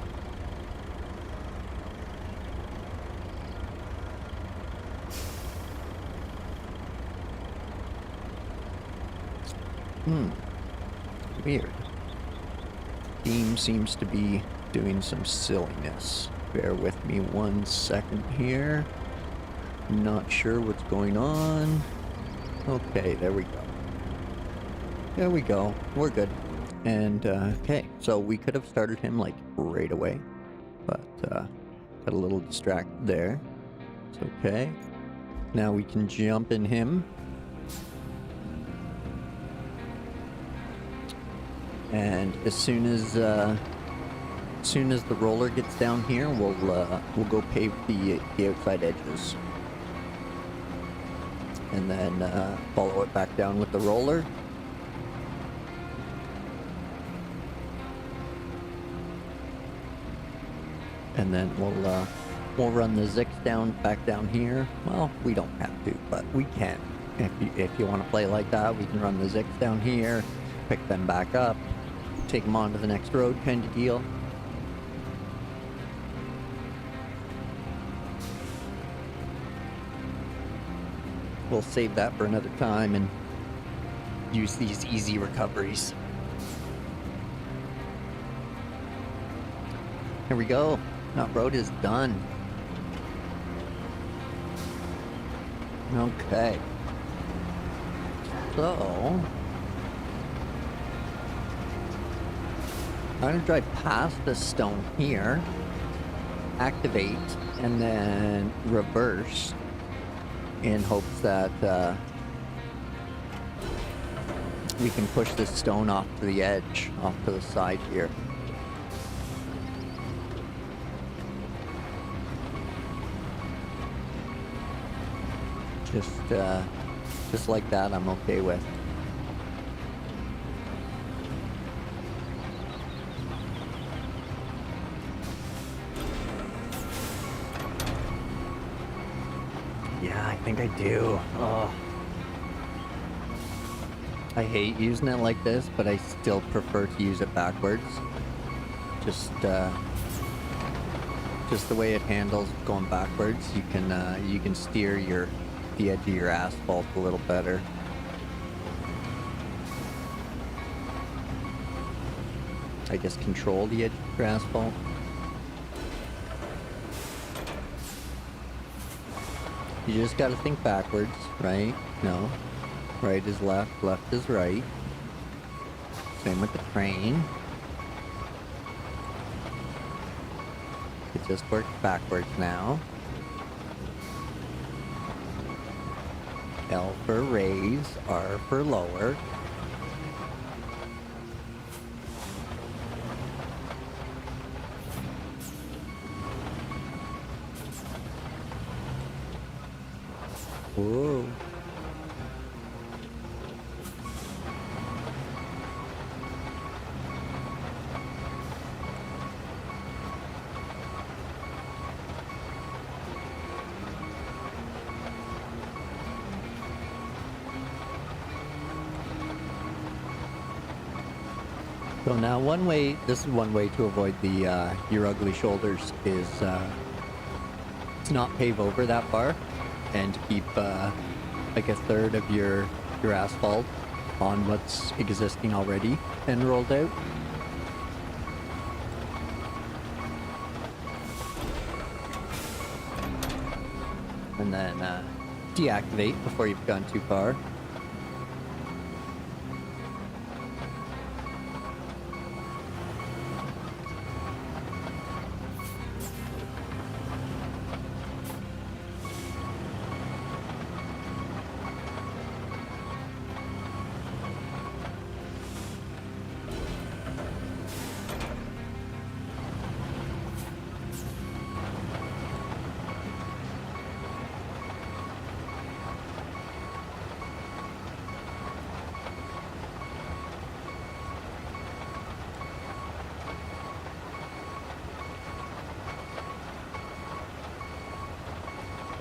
Weird. Theme seems to be doing some silliness. Bear with me 1 second here. Not sure what's going on. Okay, there we go. There we go. We're good. And, okay, so we could have started him, like, right away. But, got a little distracted there. It's okay. Now we can jump in him. And as soon as the roller gets down here, we'll go pave the outside edges. And then follow it back down with the roller. And then we'll run the Zix back down here. Well, we don't have to, but we can. If you want to play like that, we can run the Zix down here, pick them back up, take them on to the next road kind of deal. We'll save that for another time and use these easy recoveries. Here we go. That road is done. Okay. So I'm gonna drive past this stone here, activate, and then reverse in hopes that we can push this stone off to the edge, off to the side here. Just like that, I'm okay with. Yeah, I think I do. Oh. I hate using it like this, but I still prefer to use it backwards. Just the way it handles going backwards, you can steer the edge of your asphalt a little better. I guess control the edge of your asphalt. You just gotta think backwards, right? No. Right is left, left is right. Same with the train. It just works backwards now. L for raise, R for lower. Whoa. So now this is one way to avoid the your ugly shoulders is to not pave over that far and to keep like a third of your asphalt on what's existing already and rolled out. And then deactivate before you've gone too far.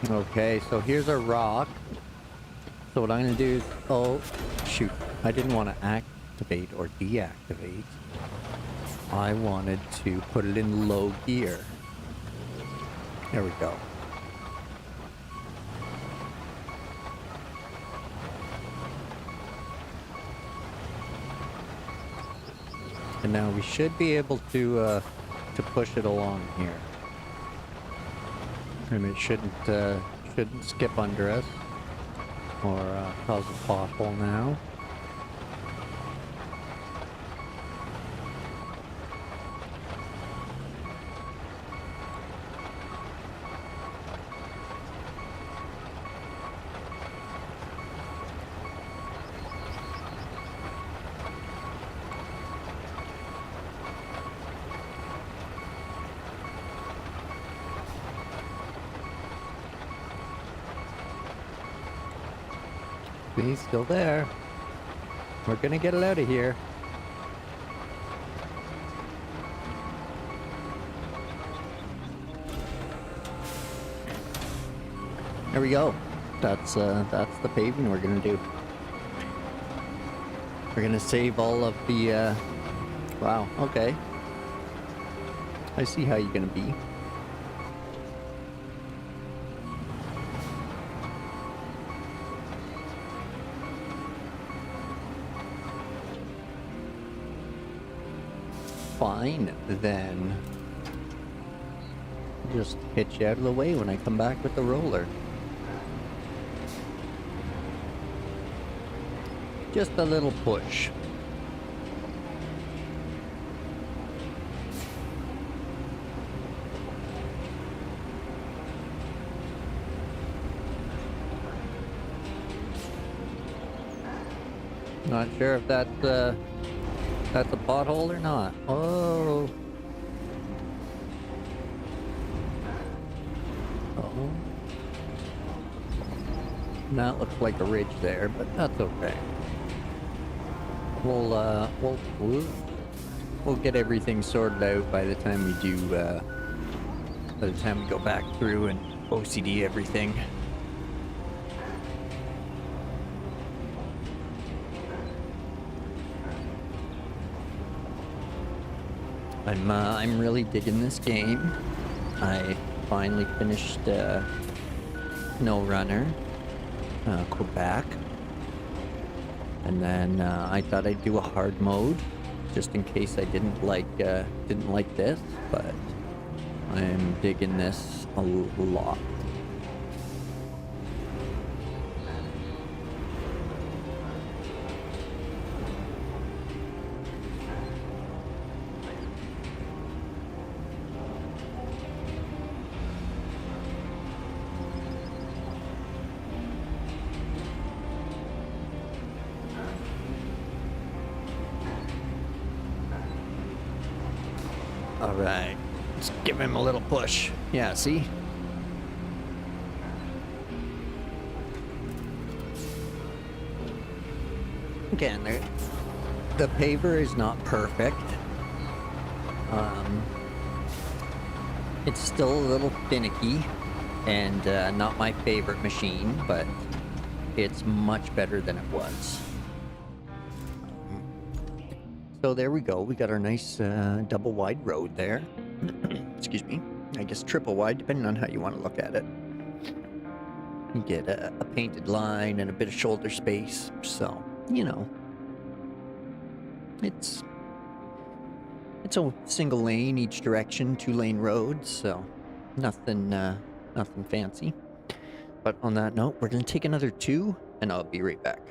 Okay, so here's our rock. So what I'm gonna do is, oh shoot, I didn't want to activate or deactivate. I wanted to put it in low gear. There we go. And now we should be able to push it along here. And it shouldn't skip under us or cause a pothole now. He's still there. We're gonna get it out of here. There we go. That's the paving we're gonna do. We're gonna save all of the wow, okay. I see how you're gonna be. Fine, then. Just hit you out of the way when I come back with the roller. Just a little push. Not sure if that's a pothole or not. Oh. Oh. That looks like a ridge there, but that's okay. We'll get everything sorted out by the time we do, by the time we go back through and OCD everything. I'm really digging this game. I finally finished No Runner, Quebec, and then I thought I'd do a hard mode, just in case I didn't like this, but I'm digging this a lot. All right, let's give him a little push. Yeah, see? Again, the paver is not perfect. It's still a little finicky and not my favorite machine, but it's much better than it was. So there we go. We got our nice double wide road there. Excuse me. I guess triple wide, depending on how you want to look at it. You get a painted line and a bit of shoulder space. So, you know, it's a single lane each direction, 2-lane road. So nothing fancy. But on that note, we're going to take another 2 and I'll be right back.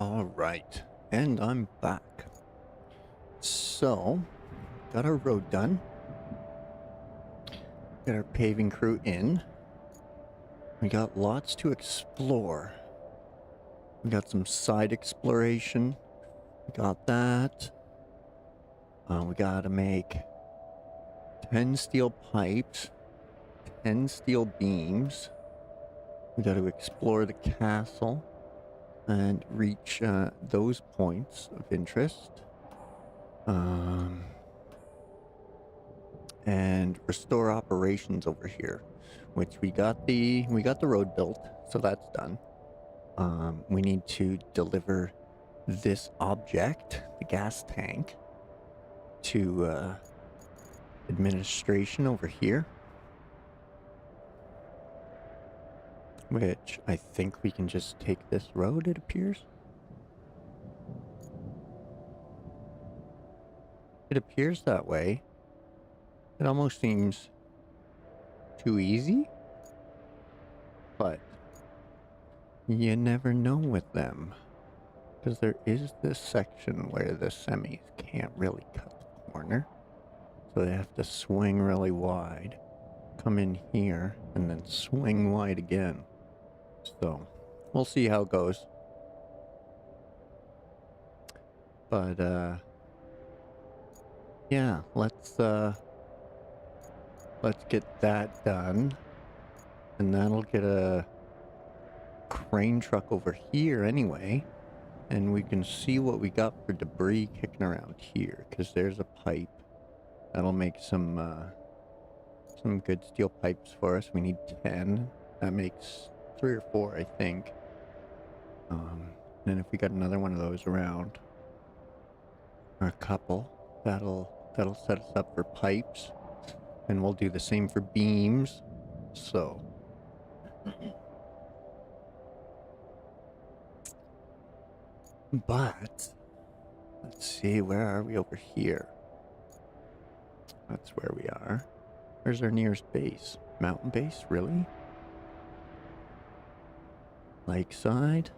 All right, and I'm back. So, got our road done. Got our paving crew in. We got lots to explore. We got some side exploration. We got that. We gotta make 10 steel pipes, 10 steel beams. We gotta explore the castle and reach those points of interest. And restore operations over here, which we got the road built, so that's done. We need to deliver this object, the gas tank, to administration over here, which I think we can just take this road, it appears. It appears that way. It almost seems too easy, but you never know with them, because there is this section where the semis can't really cut the corner, so they have to swing really wide, come in here, and then swing wide again. So we'll see how it goes. But yeah, let's get that done, and that'll get a crane truck over here anyway, and we can see what we got for debris kicking around here, because there's a pipe that'll make some good steel pipes for us. We need 10. That makes 3 or 4, I think. And if we got another one of those around, or a couple, that'll set us up for pipes. And we'll do the same for beams. So but let's see, where are we over here? That's where we are. Where's our nearest base? Mountain base, really? Lakeside?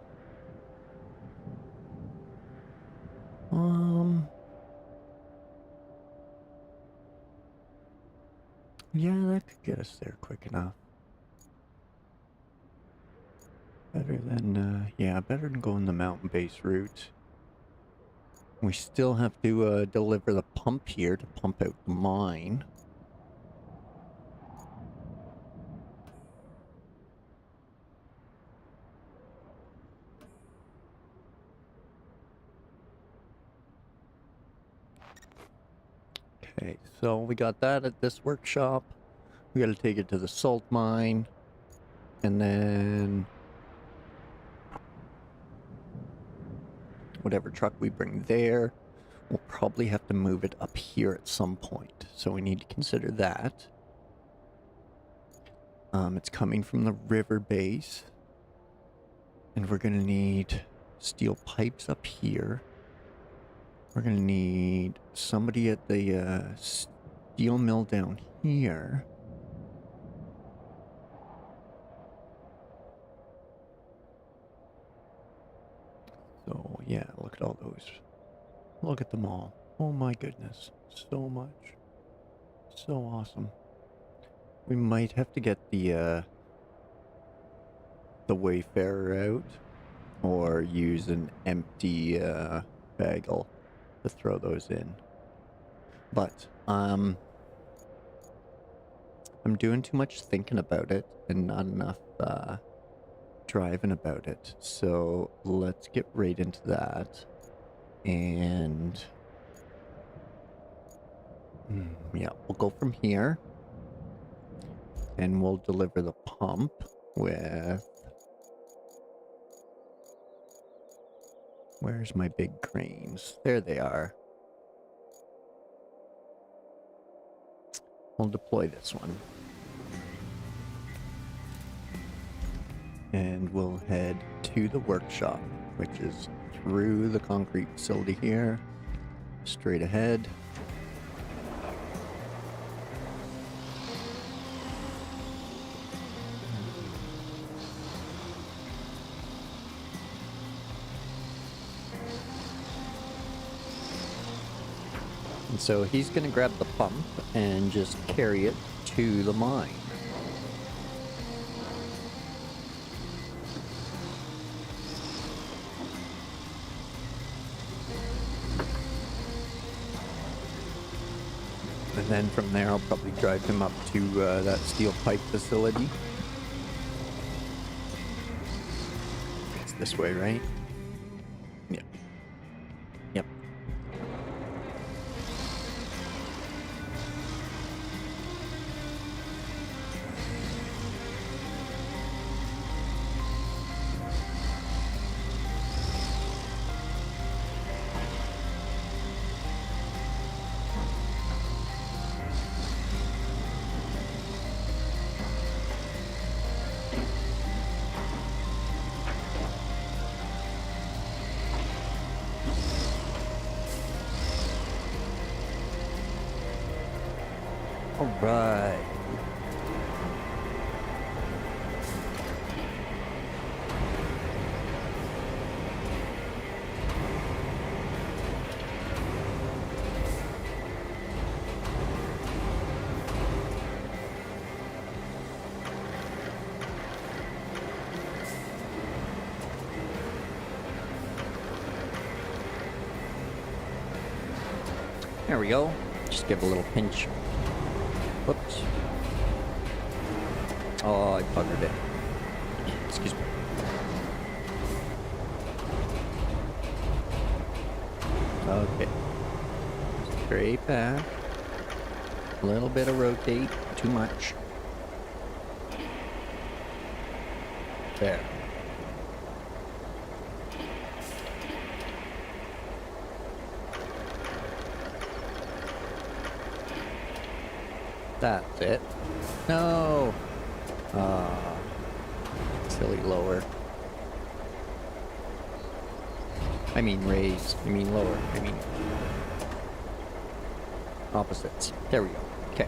Yeah, that could get us there quick enough. Better than, yeah, better than going the mountain base route. We still have to deliver the pump here to pump out the mine. Okay, so we got that at this workshop. We gotta take it to the salt mine. And then whatever truck we bring there, we'll probably have to move it up here at some point. So we need to consider that. It's coming from the river base. And we're gonna need steel pipes up here. We're gonna need somebody at the steel mill down here. So yeah, look at all those. Look at them all. Oh my goodness, so much. So awesome. We might have to get the Wayfarer out, or use an empty bagel to throw those in. But I'm doing too much thinking about it and not enough driving about it. So let's get right into that. And yeah, we'll go from here, and we'll deliver the pump with... Where's my big cranes? There they are. We'll deploy this one. And we'll head to the workshop, which is through the concrete facility here, straight ahead. And so he's going to grab the pump and just carry it to the mine. And then from there, I'll probably drive him up to that steel pipe facility. It's this way, right? Yep. Yep. All right. There we go. Just give a little pinch. Whoops. Oh, I buggered it. Excuse me. Okay. Straight back. A little bit of rotate. Too much. There. That's it. No! Silly lower. I mean raise. I mean lower. I mean opposites. There we go. Okay.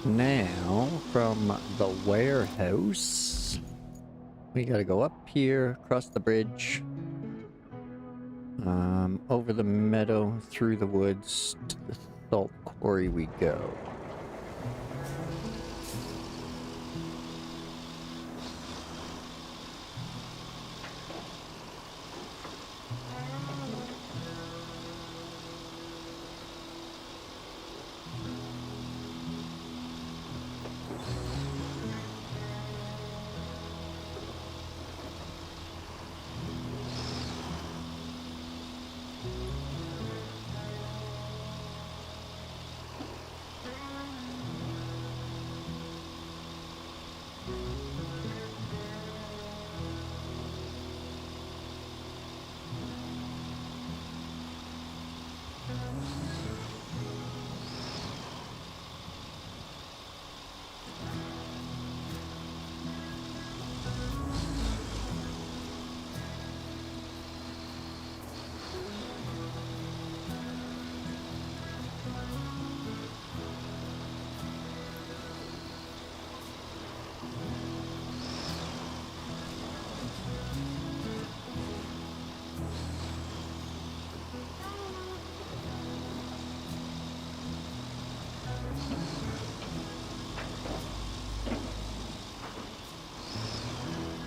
Now, from the warehouse, we gotta go up here, across the bridge, over the meadow, through the woods, to the salt quarry we go.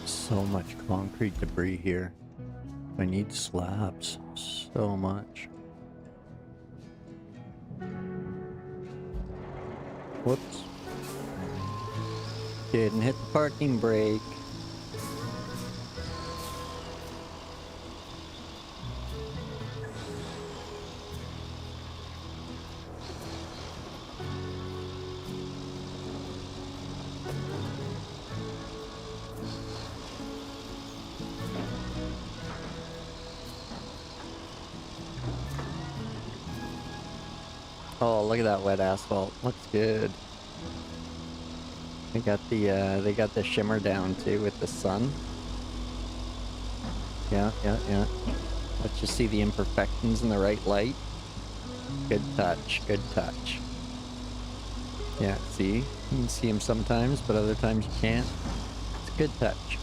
So much concrete debris here. I need slabs. So much. Whoops. Didn't hit the parking brake. Oh, look at that wet asphalt. Looks good. They got the shimmer down too with the sun. Yeah. Let's just see the imperfections in the right light. Good touch, good touch. Yeah, see? You can see them sometimes, but other times you can't. It's a good touch.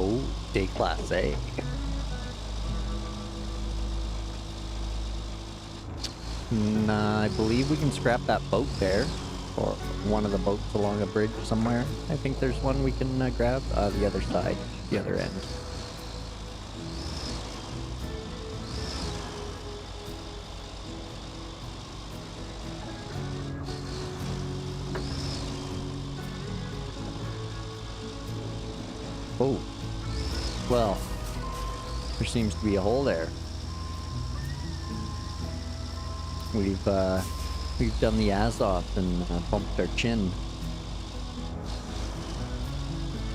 Oh, déclassé. Nah, I believe we can scrap that boat there. Or one of the boats along a bridge somewhere. I think there's one we can grab. The other side, the other end. Oh. Well, there seems to be a hole there. We've done the Azov and bumped our chin.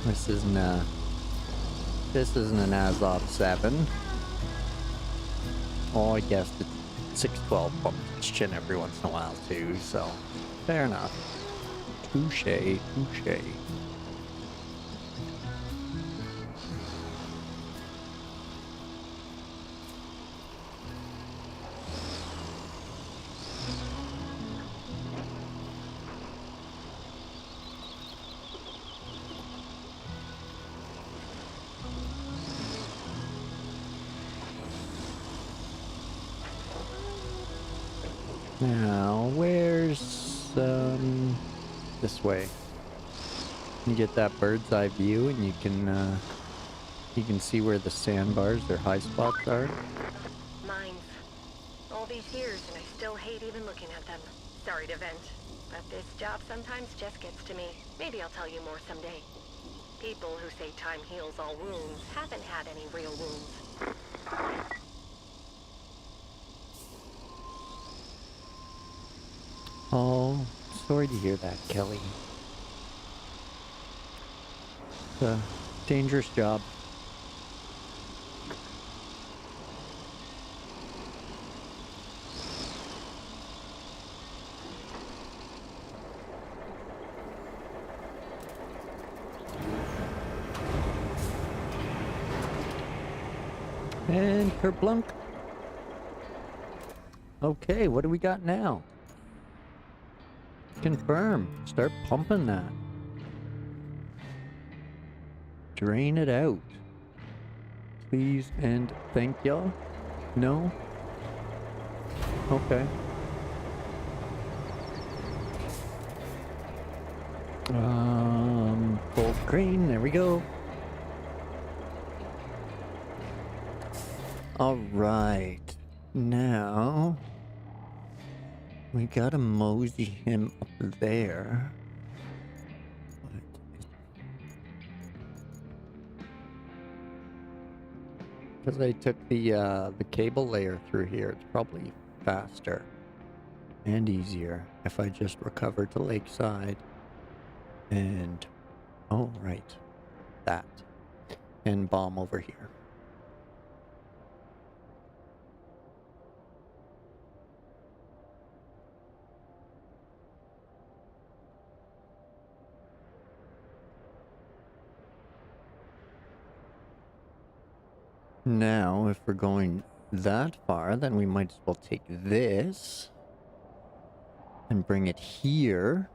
This isn't an Azov 7. Oh, I guess the 612 bumped its chin every once in a while too, so fair enough. Touche, touche. Now, where's, this way. You get that bird's eye view and you can see where the sandbars or high spots are. Mines. All these years and I still hate even looking at them. Sorry to vent, but this job sometimes just gets to me. Maybe I'll tell you more someday. People who say time heals all wounds haven't had any real wounds. Oh, sorry to hear that, Kelly. It's a dangerous job. And kerplunk. Okay, what do we got now? Confirm. Start pumping that. Drain it out. Please and thank y'all. No? Okay. Full crane, there we go. Alright. Now we gotta mosey him up there. Because I took the cable layer through here, it's probably faster and easier if I just recover to Lakeside and oh right, that, and bomb over here. Now, if we're going that far, then we might as well take this and bring it here.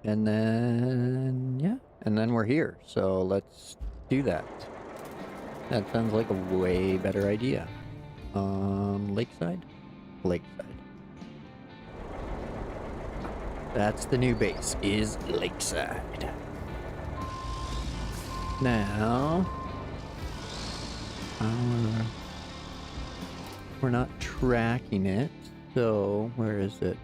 And then, yeah, and then we're here. So let's do that. That sounds like a way better idea. Lakeside? Lakeside. That's the new base, is Lakeside. Now, we're not tracking it, so where is it?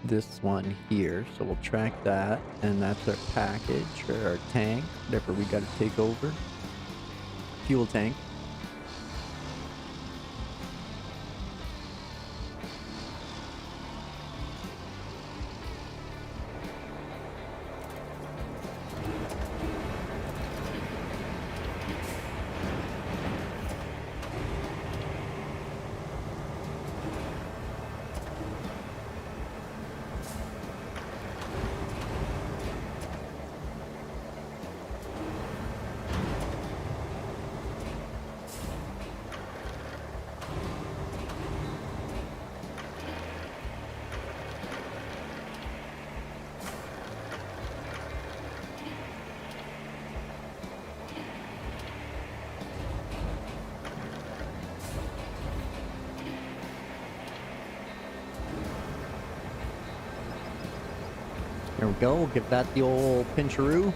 This one here, so we'll track that, and that's our package, or our tank, whatever we gotta take over. Fuel tank. There we go. Give that the old pincharoo.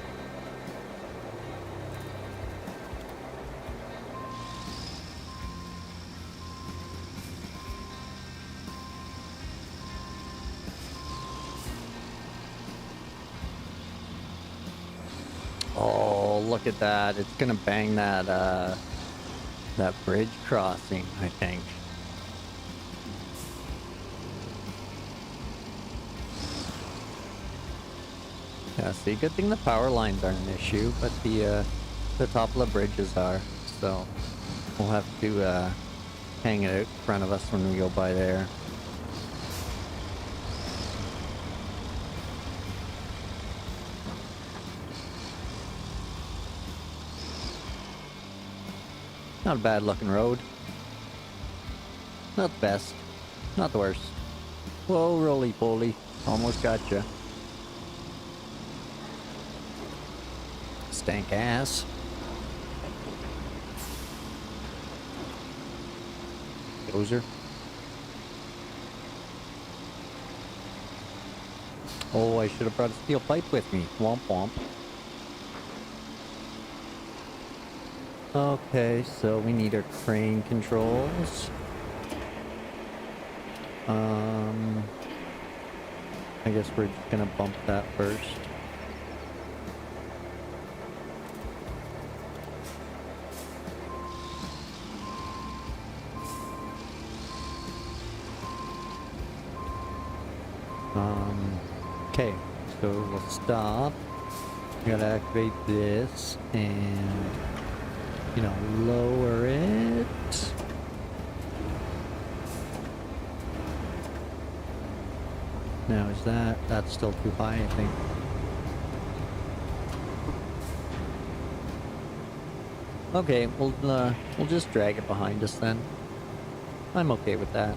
Oh, look at that. It's gonna bang that that bridge crossing, I think. Yeah, see, good thing the power lines aren't an issue, but the top of the bridges are. So we'll have to hang it out in front of us when we go by there. Not a bad looking road. Not the best. Not the worst. Whoa, roly-poly. Almost gotcha. Stank ass. Dozer. Oh, I should have brought a steel pipe with me. Womp womp. Okay, so we need our crane controls. I guess we're just gonna bump that first. Okay, so we'll stop. We gotta activate this and, you know, lower it. Now is that's still too high, I think. Okay, we'll just drag it behind us then. I'm okay with that.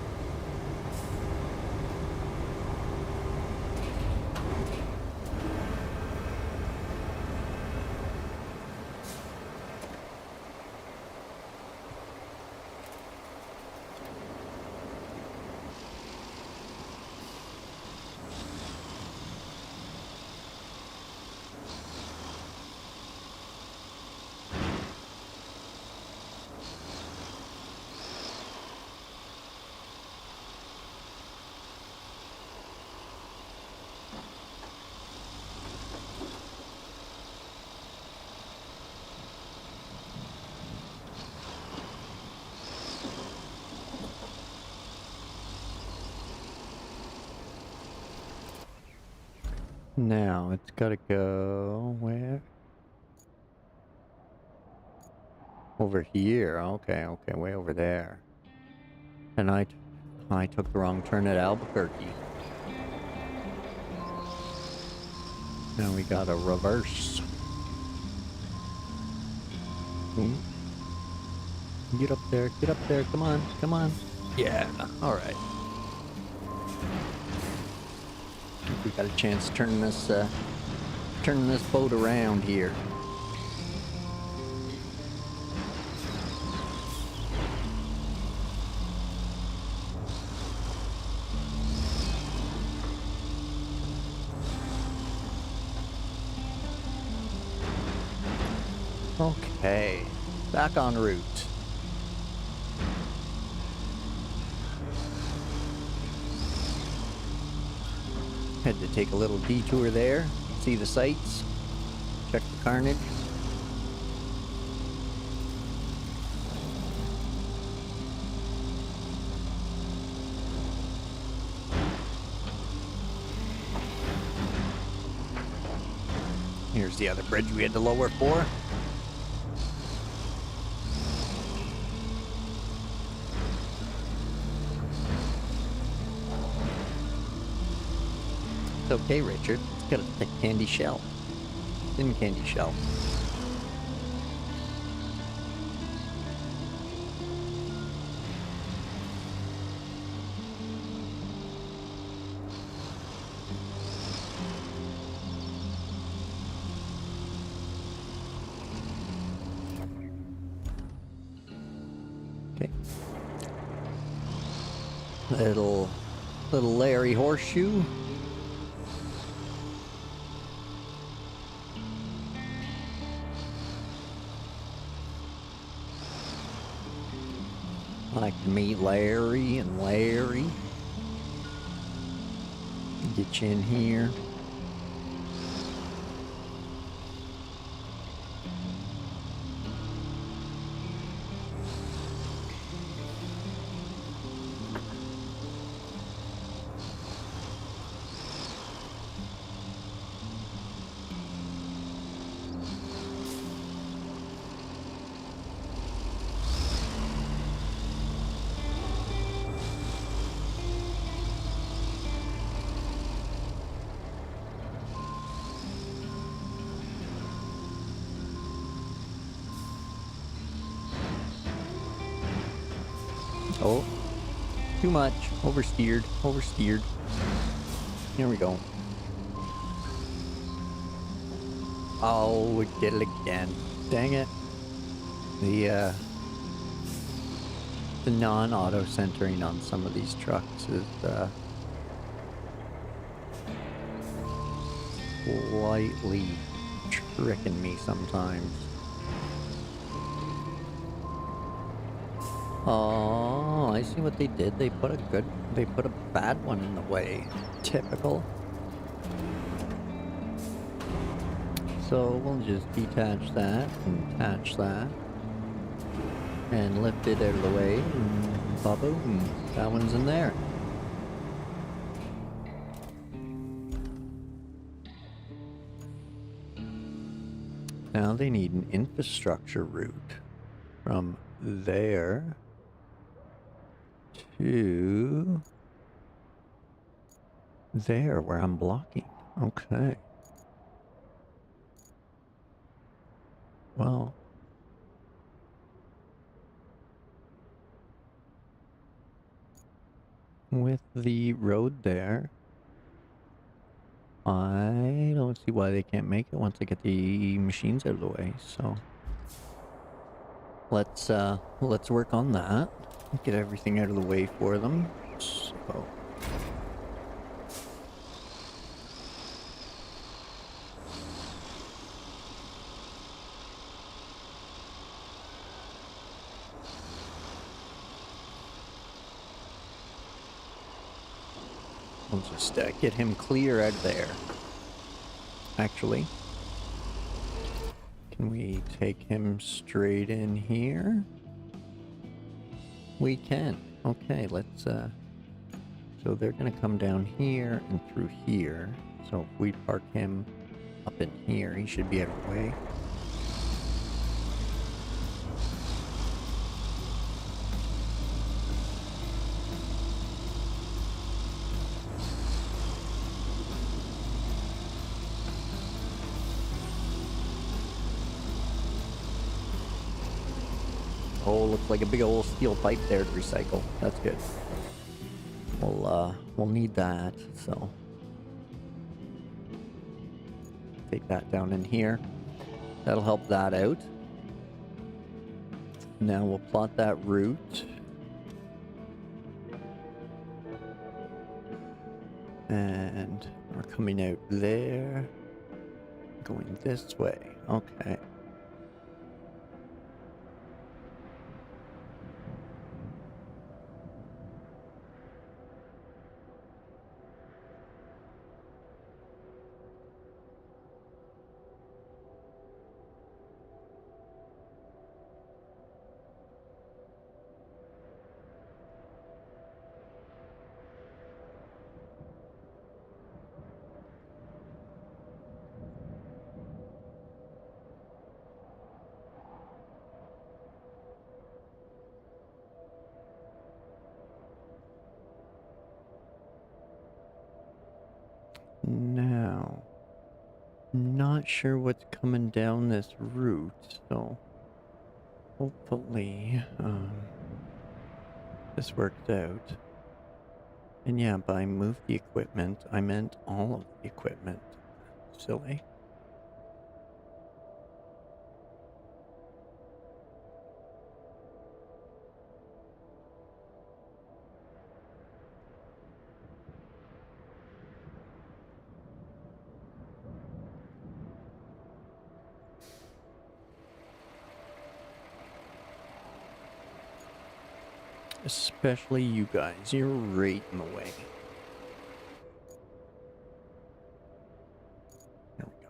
Now, it's gotta go where? Over here. Okay, way over there. And I took the wrong turn at Albuquerque. Now we gotta reverse. Ooh. Get up there, come on. Yeah, alright. We got a chance turning this boat around here. Okay, back en route. Had to take a little detour there, see the sights, check the carnage. Here's the other bridge we had to lower for. It's okay, Richard. It's got a thick candy shell. Thin candy shell. Okay. Little Larry horseshoe. I like to meet Larry and Larry. Get you in here. Oh, too much. Oversteered. Oversteered. Here we go. Oh, we did it again. Dang it. The non-auto centering on some of these trucks is slightly tricking me sometimes. Oh, I see what they did. They put a bad one in the way. Typical. So we'll just detach that and attach that and lift it out of the way and ba-boom, that one's in there. Now they need an infrastructure route from there to there where I'm blocking. Okay. Well, with the road there, I don't see why they can't make it once I get the machines out of the way, so let's work on that. Get everything out of the way for them. So we'll just get him clear out of there. Actually, can we take him straight in here? We can. Okay, let's so they're gonna come down here and through here. So if we park him up in here, he should be out of the way. Oh, looks like a big old steel pipe there to recycle. That's good. We'll need that, so take that down in here. That'll help that out. Now we'll plot that route. And we're coming out there, going this way. Okay. Now, not sure what's coming down this route, so hopefully this worked out. And yeah, by move the equipment, I meant all of the equipment. Silly. Especially you guys. You're right in the way. There we go.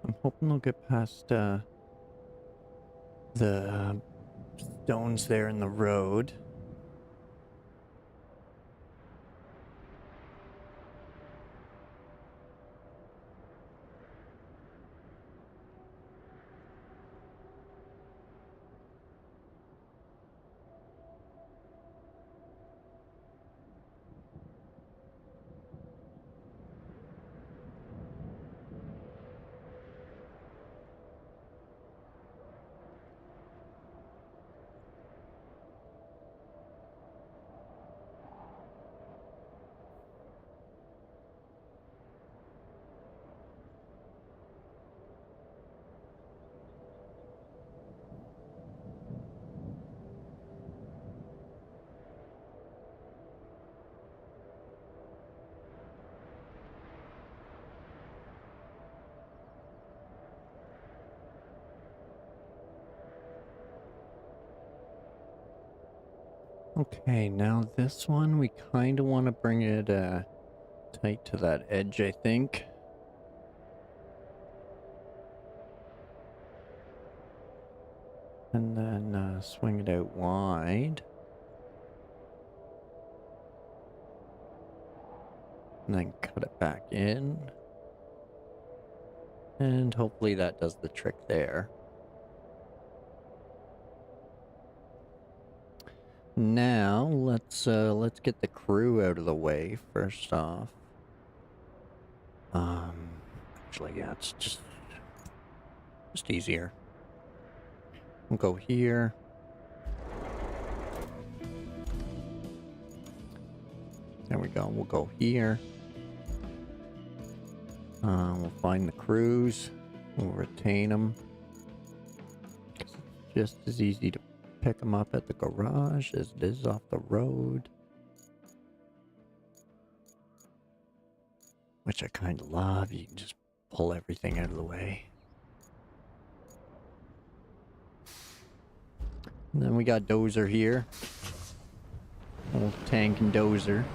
I'm hoping they'll get past the stones there in the road. Okay, now this one, we kind of want to bring it tight to that edge, I think. And then swing it out wide. And then cut it back in. And hopefully that does the trick there. Now, let's get the crew out of the way first off. Actually, yeah, it's just easier. We'll go here. There we go. We'll go here. We'll find the crews. We'll retain them. It's just as easy to pick them up at the garage as it is off the road. Which I kind of love. You can just pull everything out of the way. And then we got Dozer here. Old tank and Dozer.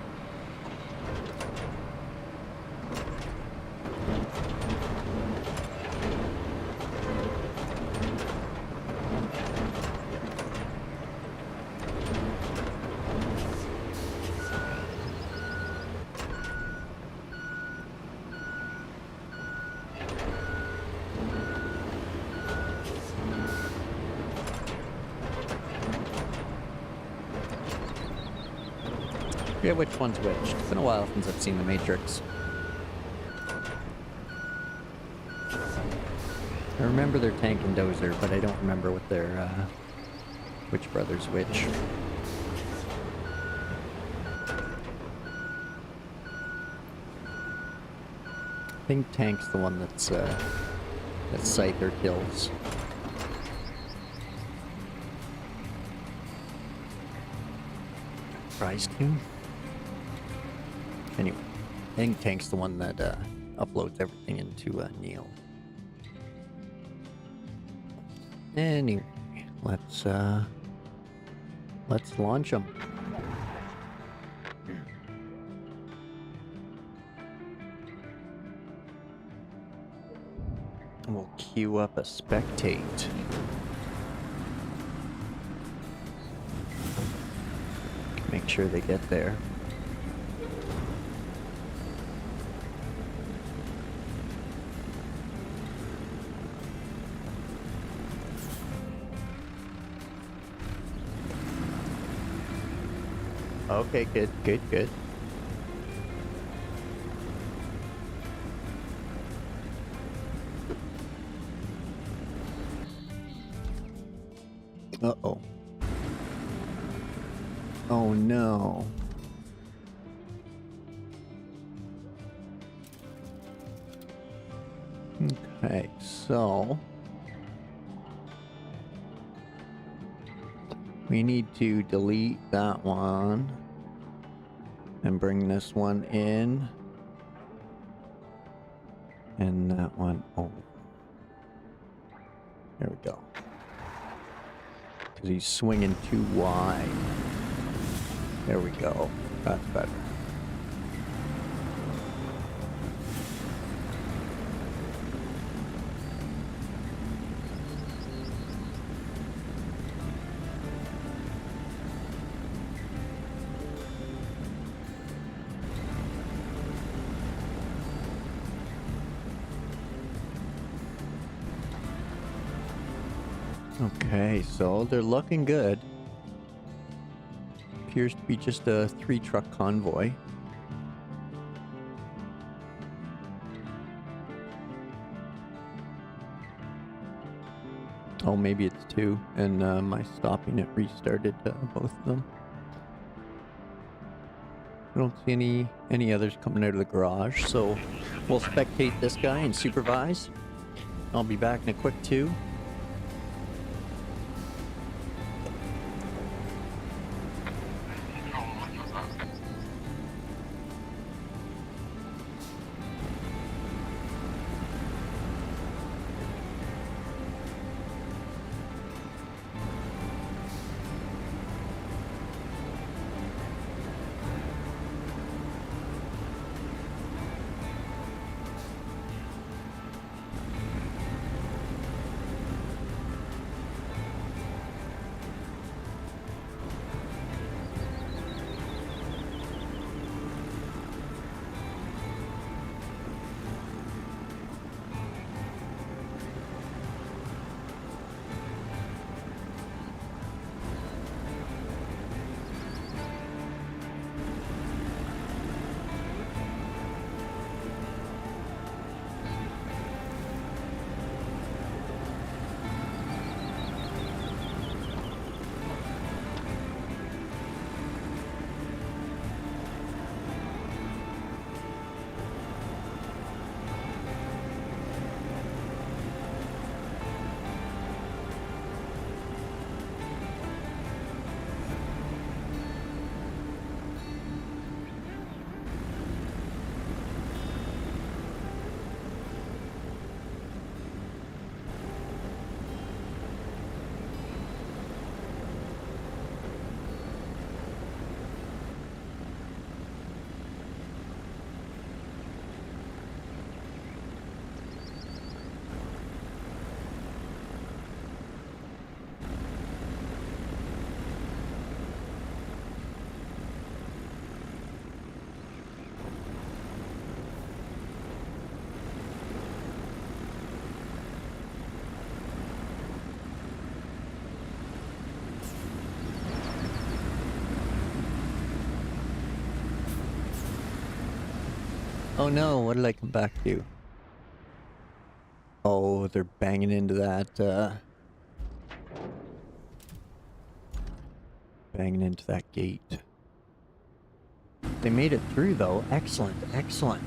Yeah, which one's which? It's been a while since I've seen The Matrix. I remember their tank and Dozer, but I don't remember what their, which brother's which. I think Tank's the one that's, that Scyther kills. Prize Q? Anyway, I think Tank's the one that uploads everything into Neil. Anyway, let's launch them. And we'll queue up a spectate. Make sure they get there. Okay, good, good, good. Uh-oh. Oh no. Okay, so we need to delete that one and bring this one in and that one over. There we go. Because he's swinging too wide. There we go. That's better. Okay, so they're looking good. Appears to be just a 3-truck convoy. Oh, maybe it's 2, and my stopping it restarted both of them. I don't see any others coming out of the garage, so we'll spectate this guy and supervise. I'll be back in a quick 2. Oh no, what did I come back to? Oh, they're banging into that, banging into that gate. They made it through though. Excellent, excellent.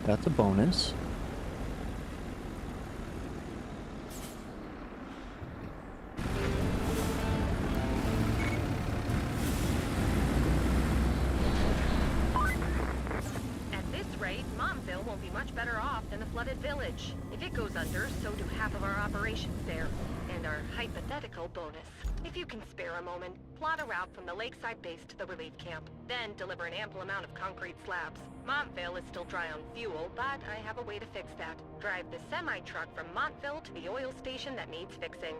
That's a bonus. Won't be much better off than the flooded village. If it goes under, so do half of our operations there, and our hypothetical bonus. If you can spare a moment, plot a route from the lakeside base to the relief camp. Then deliver an ample amount of concrete slabs. Montville is still dry on fuel, but I have a way to fix that. Drive the semi-truck from Montville to the oil station that needs fixing.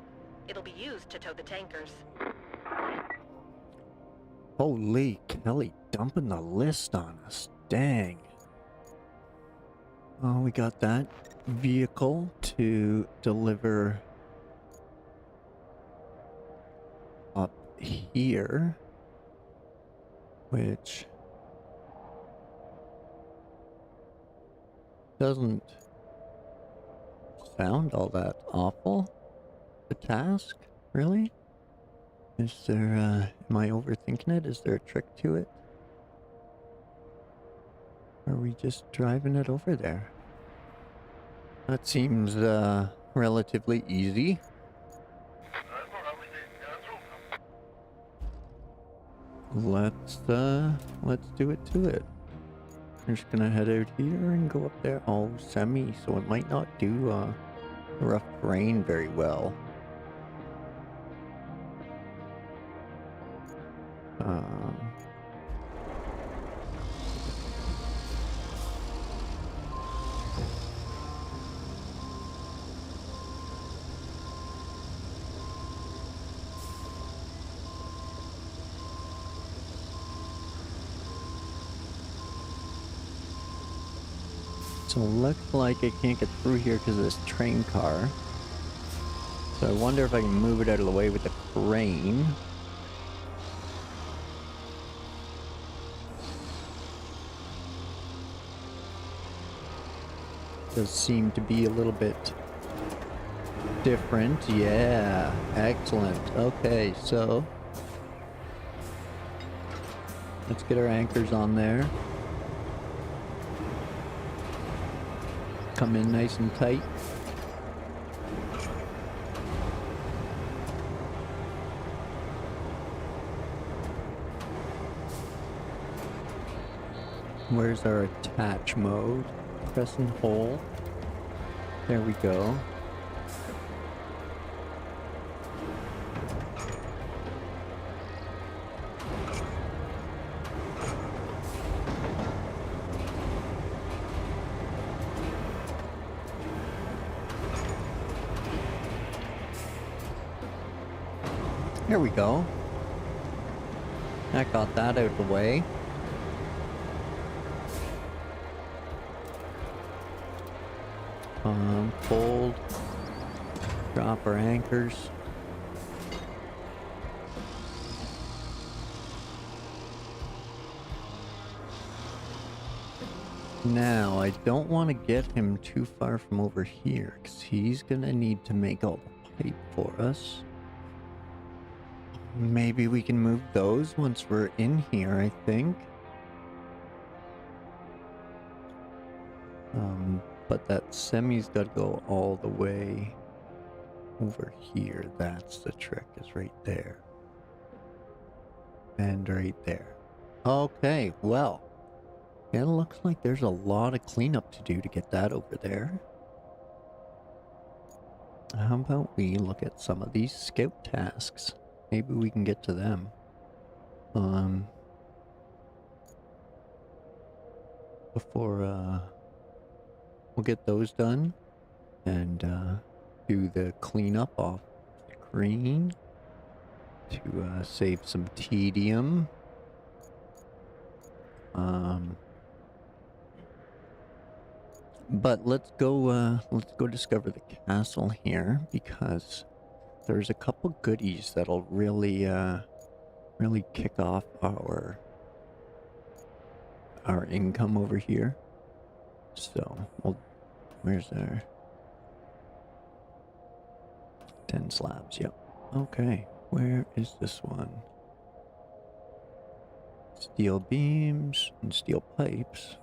It'll be used to tow the tankers. Holy, Kelly dumping the list on us. Dang. Oh, we got that vehicle to deliver here, which doesn't sound all that awful. The task, really? Is there, am I overthinking it? Is there a trick to it? Or are we just driving it over there? That seems, relatively easy. Let's do it to it. I'm just gonna head out here and go up there. Oh, semi, so it might not do, rough terrain very well. So it looks like I can't get through here because of this train car. So I wonder if I can move it out of the way with the crane. Does seem to be a little bit different. Yeah, excellent. Okay, so let's get our anchors on there. Come in nice and tight. Where's our attach mode? Press and hold. There we go. There we go. That got that out of the way. Fold. Drop our anchors. Now, I don't want to get him too far from over here, because he's going to need to make all the pipe for us. Maybe we can move those once we're in here, I think. But that semi's got to go all the way over here. That's the trick, is right there. And right there. Okay, well. It looks like there's a lot of cleanup to do to get that over there. How about we look at some of these scout tasks? Maybe we can get to them. Before, we'll get those done. And, do the cleanup off the screen. To, save some tedium. But let's go discover the castle here, because there's a couple goodies that'll really, really kick off our income over here. So, well, where's our 10 slabs? Yep. Okay, where is this one? Steel beams and steel pipes.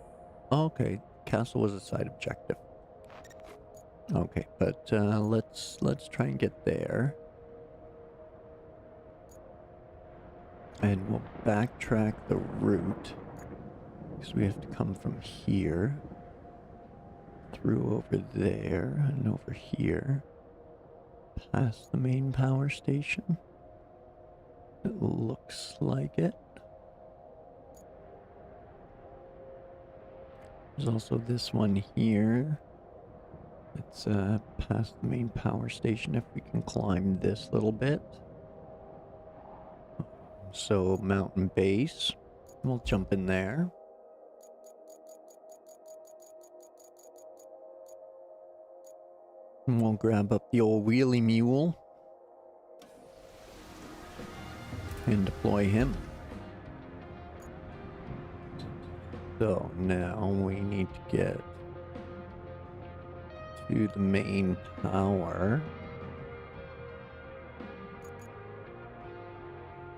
Okay, castle was a side objective. Okay, but let's try and get there. And we'll backtrack the route, because we have to come from here through over there and over here past the main power station. It looks like it. There's also this one here. It's past the main power station if we can climb this little bit. So, mountain base. We'll jump in there. And we'll grab up the old wheelie mule. and deploy him. So now we need to get to the main tower,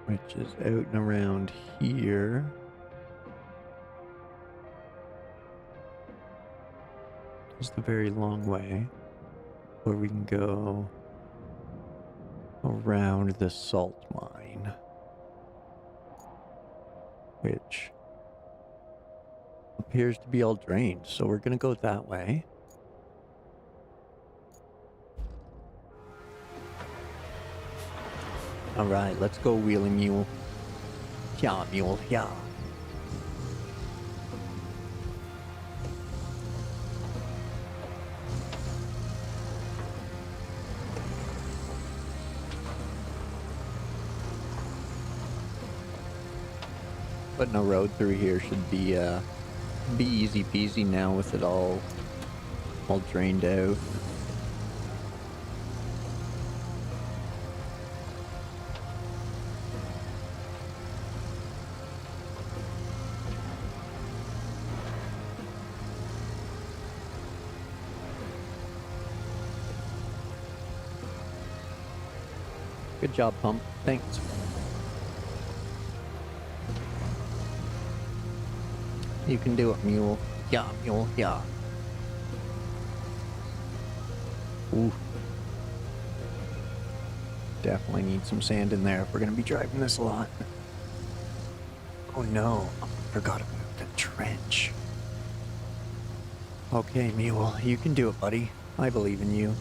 which is out and around here. It's the very long way where we can go around the salt mine, which appears to be all drained, so we're gonna go that way. All right, let's go, wheeling mule. Yeah, mule, yeah. Putting a road through here should be easy peasy now with it all drained out. Good job, Pump. Thanks. You can do it, mule. Yeah, mule, yeah. Ooh. Definitely need some sand in there if we're gonna be driving this a lot. Oh no, forgot about the trench. Okay, mule, you can do it, buddy. I believe in you.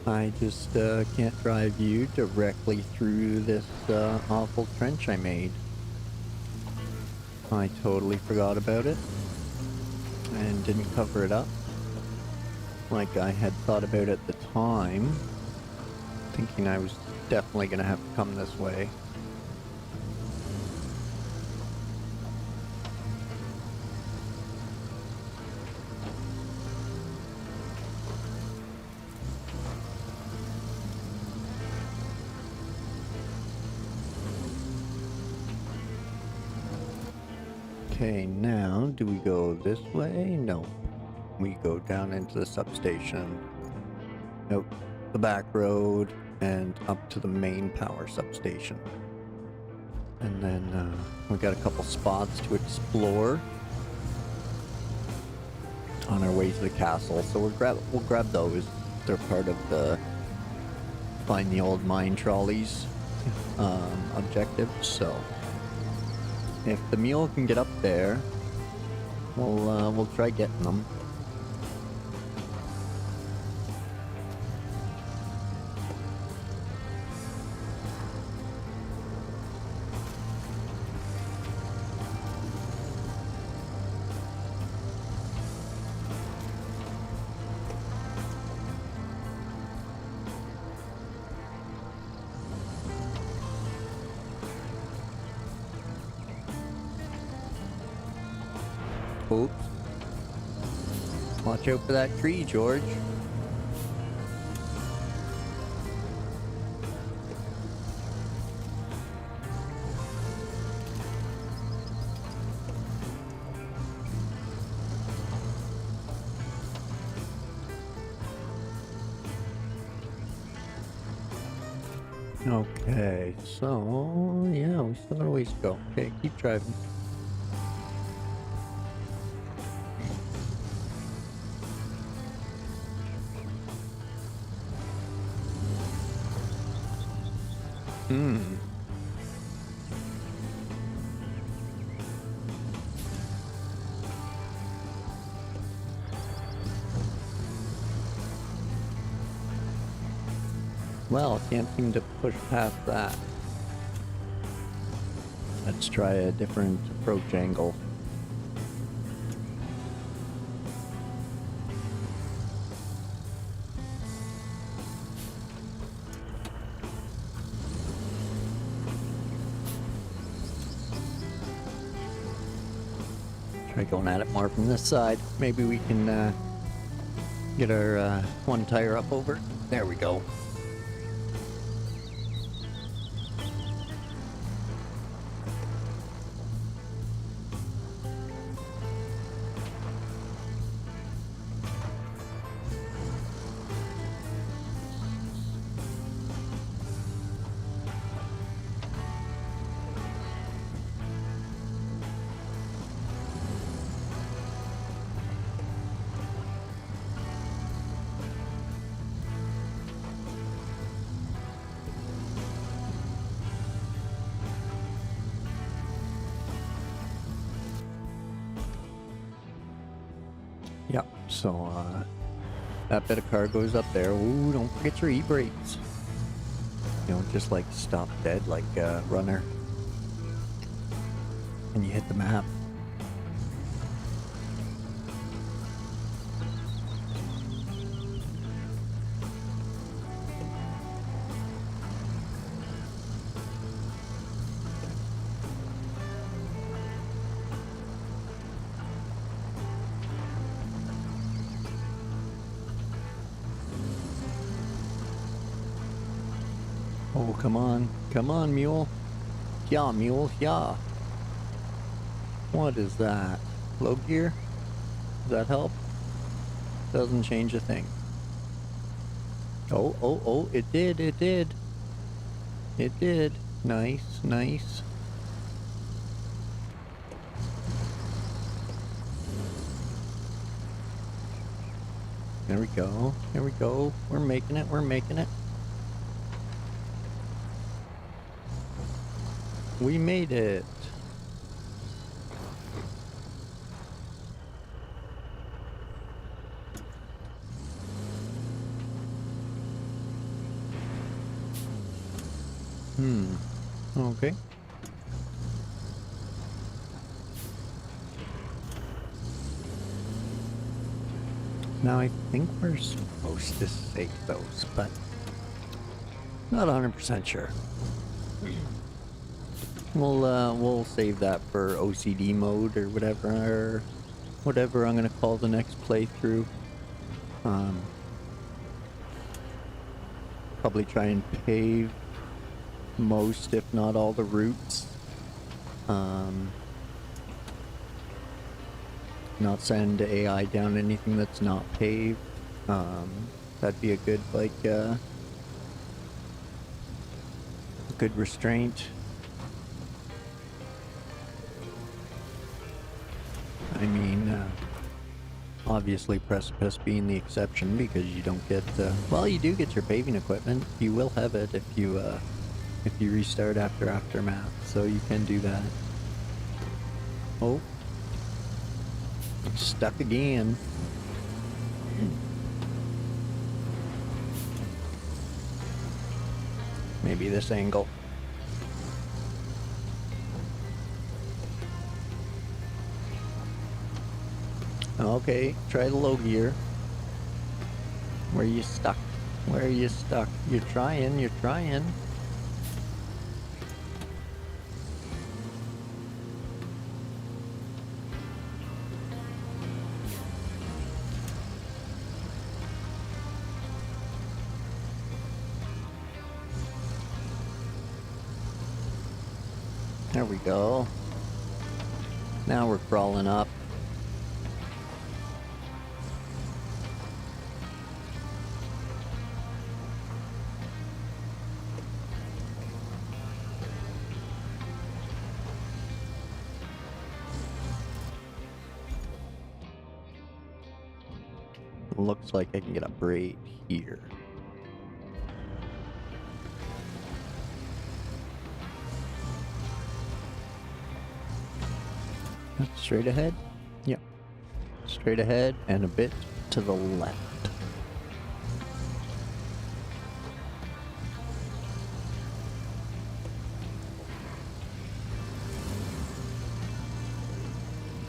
I just can't drive you directly through this awful trench I made. I totally forgot about it and didn't cover it up like I had thought about at the time, thinking I was definitely going to have to come this way. Okay, now, do we go this way? No. We go down into the substation. Nope. The back road and up to the main power substation. And then we got a couple spots to explore on our way to the castle. So we'll grab those. They're part of the find the old mine trolleys objective. So if the mule can get up there, we'll try getting them. Oops. Watch out for that tree, George. Okay, so yeah, we still got a ways to go. Okay, keep driving. Well, can't seem to push past that. Let's try a different approach angle. Try going at it more from this side. Maybe we can get our one tire up over. There we go. So, that bit of cargo is up there. Ooh, don't forget your e-brakes. You don't just like stop dead like runner. And you hit the map. Oh, come on. Come on, mule. Yeah, mule, yeah. What is that? Low gear? Does that help? Doesn't change a thing. Oh, oh, oh, it did, it did. It did. Nice, nice. There we go. There we go. We're making it, we're making it. We made it. Okay. Now I think we're supposed to save those, but not 100% sure. We'll save that for OCD mode or whatever I'm gonna call the next playthrough. Probably try and pave most, if not all, the routes. Not send AI down anything that's not paved. That'd be a good, like, good restraint. I mean, obviously Precipice being the exception because you don't get, well, you do get your paving equipment. You will have it if you restart after Aftermath, so you can do that. Oh. Stuck again. Maybe this angle. Okay, try the low gear. Where you stuck? Where are you stuck? You're trying, you're trying. There we go. Now we're crawling up. Looks like I can get up right here. Straight ahead? Yep. Straight ahead and a bit to the left.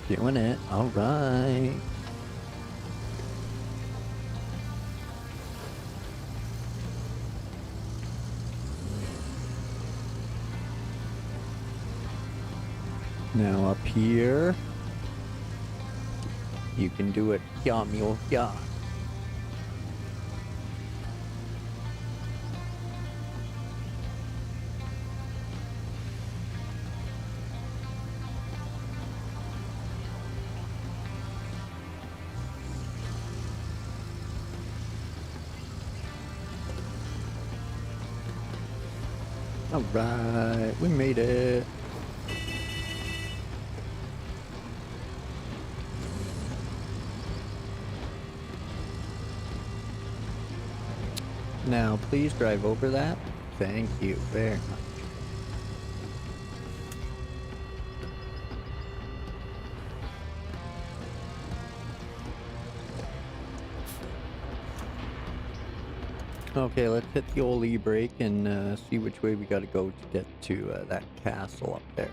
Doing it. All right. Now up here, you can do it. Yeah, mule. Yeah. All right, we made it. Now, please drive over that. Thank you very much. Okay, let's hit the old e-brake and see which way we gotta go to get to that castle up there.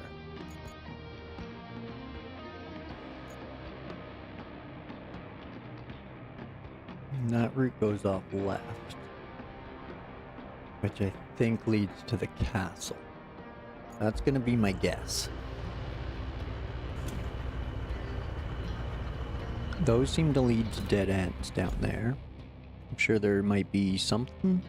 And that route goes off left, which I think leads to the castle. That's gonna be my guess. Those seem to lead to dead ends down there. I'm sure there might be something.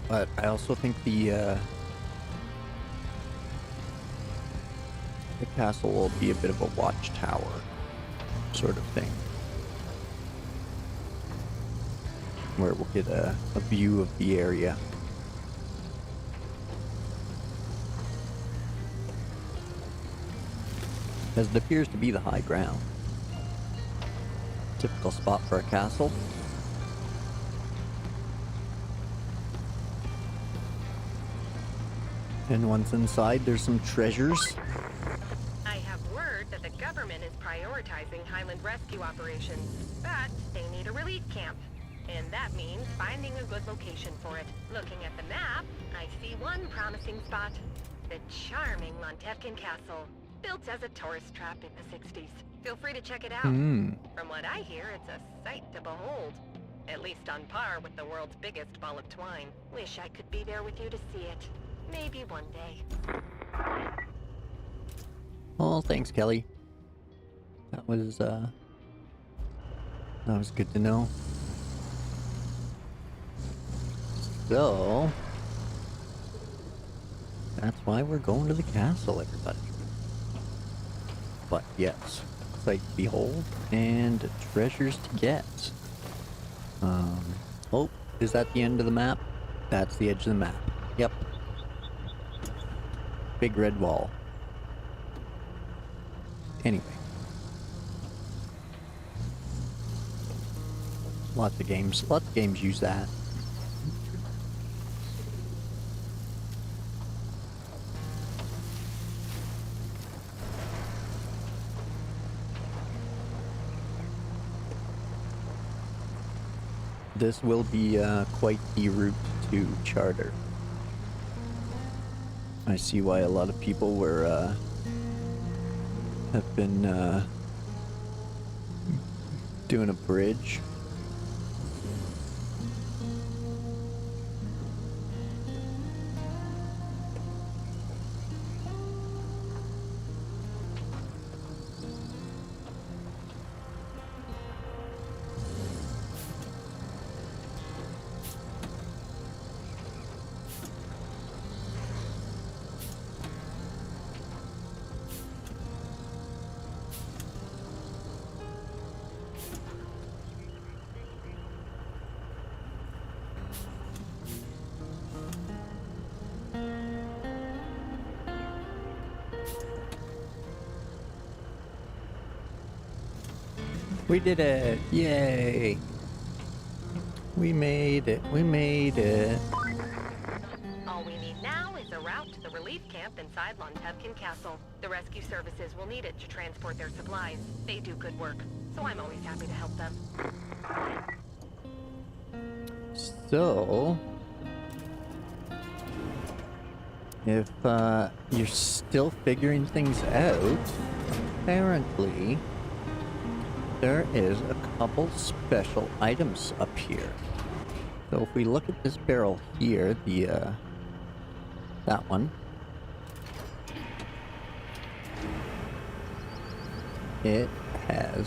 But I also think the castle will be a bit of a watchtower sort of thing, where we'll get a view of the area. As it appears to be the high ground. Typical spot for a castle. And once inside, there's some treasures. I have word that the government is prioritizing Highland rescue operations, but they need a relief camp. And that means finding a good location for it. Looking at the map, I see one promising spot. The charming Lontevkin Castle, built as a tourist trap in the 60s. Feel free to check it out. From what I hear, it's a sight to behold. At least on par with the world's biggest ball of twine. Wish I could be there with you to see it. Maybe one day. Oh, thanks, Kelly. That was good to know. So, that's why we're going to the castle, everybody. But yes, sight to behold and treasures to get. Oh, is that the end of the map? That's the edge of the map. Yep. Big red wall. Anyway. Lots of games use that. This will be quite the route to Charter. I see why a lot of people have been doing a bridge. We did it! Yay! We made it! We made it! All we need now is a route to the relief camp inside Lontevkin Castle. The rescue services will need it to transport their supplies. They do good work, so I'm always happy to help them. So, if you're still figuring things out, apparently there is a couple special items up here. So if we look at this barrel here, that one, it has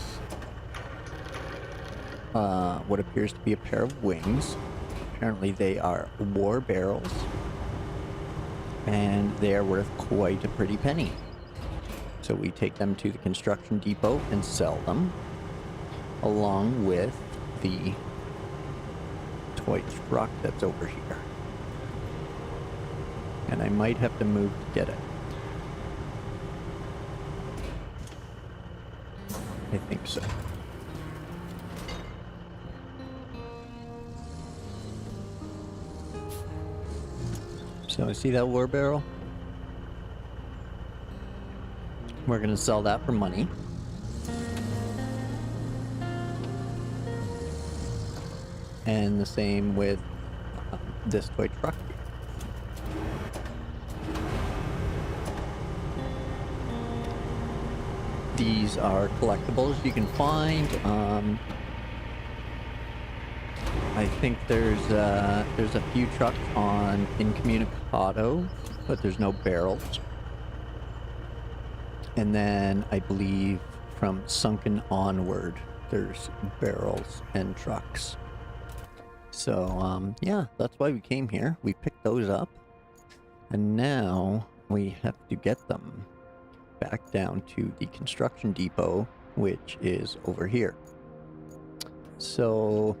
what appears to be a pair of wings. Apparently they are war barrels, and they are worth quite a pretty penny. So we take them to the construction depot and sell them, along with the toy truck that's over here. And I might have to move to get it. I think so. So see that war barrel? We're gonna sell that for money. and the same with this toy truck. These are collectibles you can find. I think there's a few trucks on Incommunicado, but there's no barrels. And then I believe from Sunken onward, there's barrels and trucks. So yeah, that's why we came here. We picked those up, and now we have to get them back down to the construction depot, which is over here. So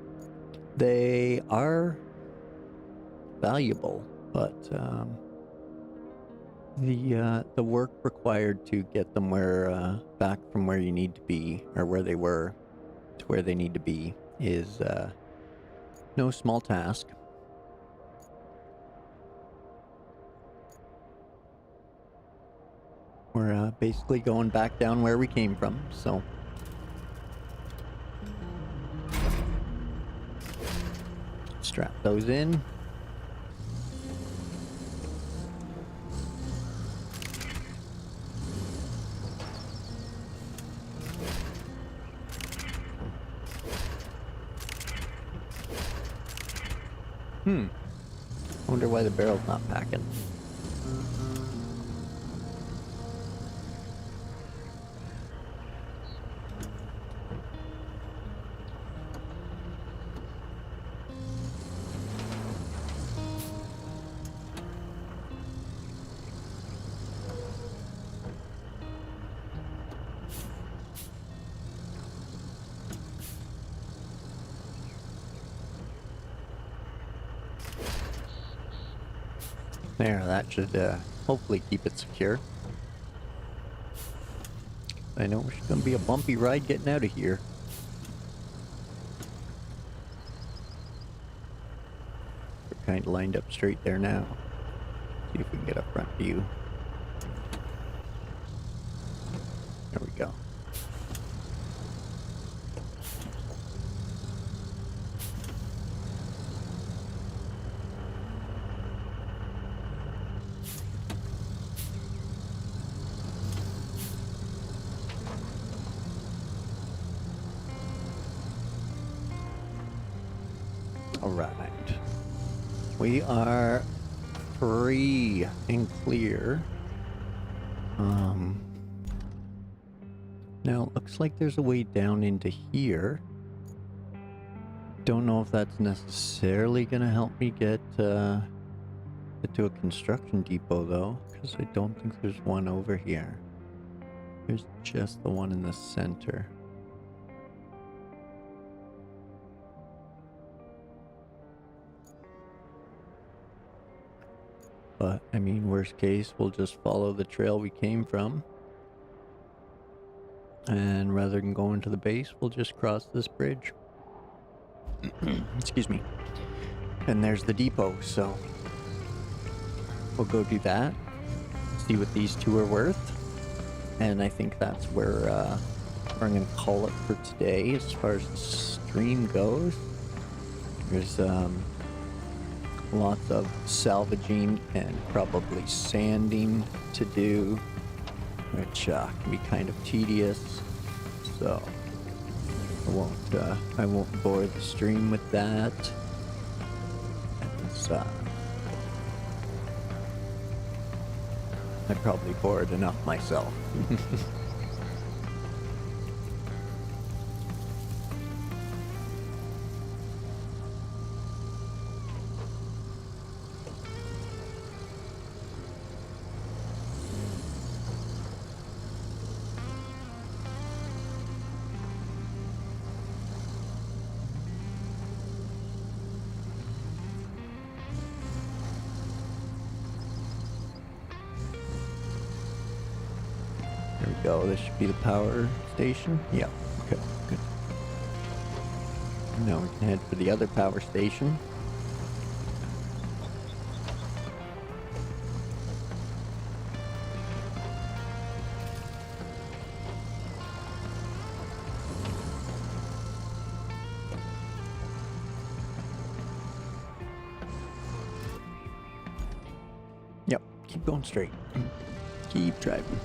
they are valuable, but the work required to get them back from where you need to be, or where they were to where they need to be, is no small task. We're basically going back down where we came from, so strap those in. I wonder why the barrel's not packing. There, that should hopefully keep it secure. I know it's going to be a bumpy ride getting out of here. We're kind of lined up straight there now. See if we can get a front view. There we go. Alright. We are free and clear. Now it looks like there's a way down into here. Don't know if that's necessarily gonna help me get to a construction depot though, because I don't think there's one over here. There's just the one in the center. But, I mean, worst case, we'll just follow the trail we came from. And rather than going to the base, we'll just cross this bridge. Excuse me. And there's the depot, so we'll go do that. See what these two are worth. And I think that's where I'm going to call it for today as far as the stream goes. There's lots of salvaging and probably sanding to do, which can be kind of tedious, so I won't bore the stream with that. It's, I probably bored enough myself. There we go. This should be the power station. Yeah. Okay. Good. Now we can head for the other power station. Keep going straight. Keep driving.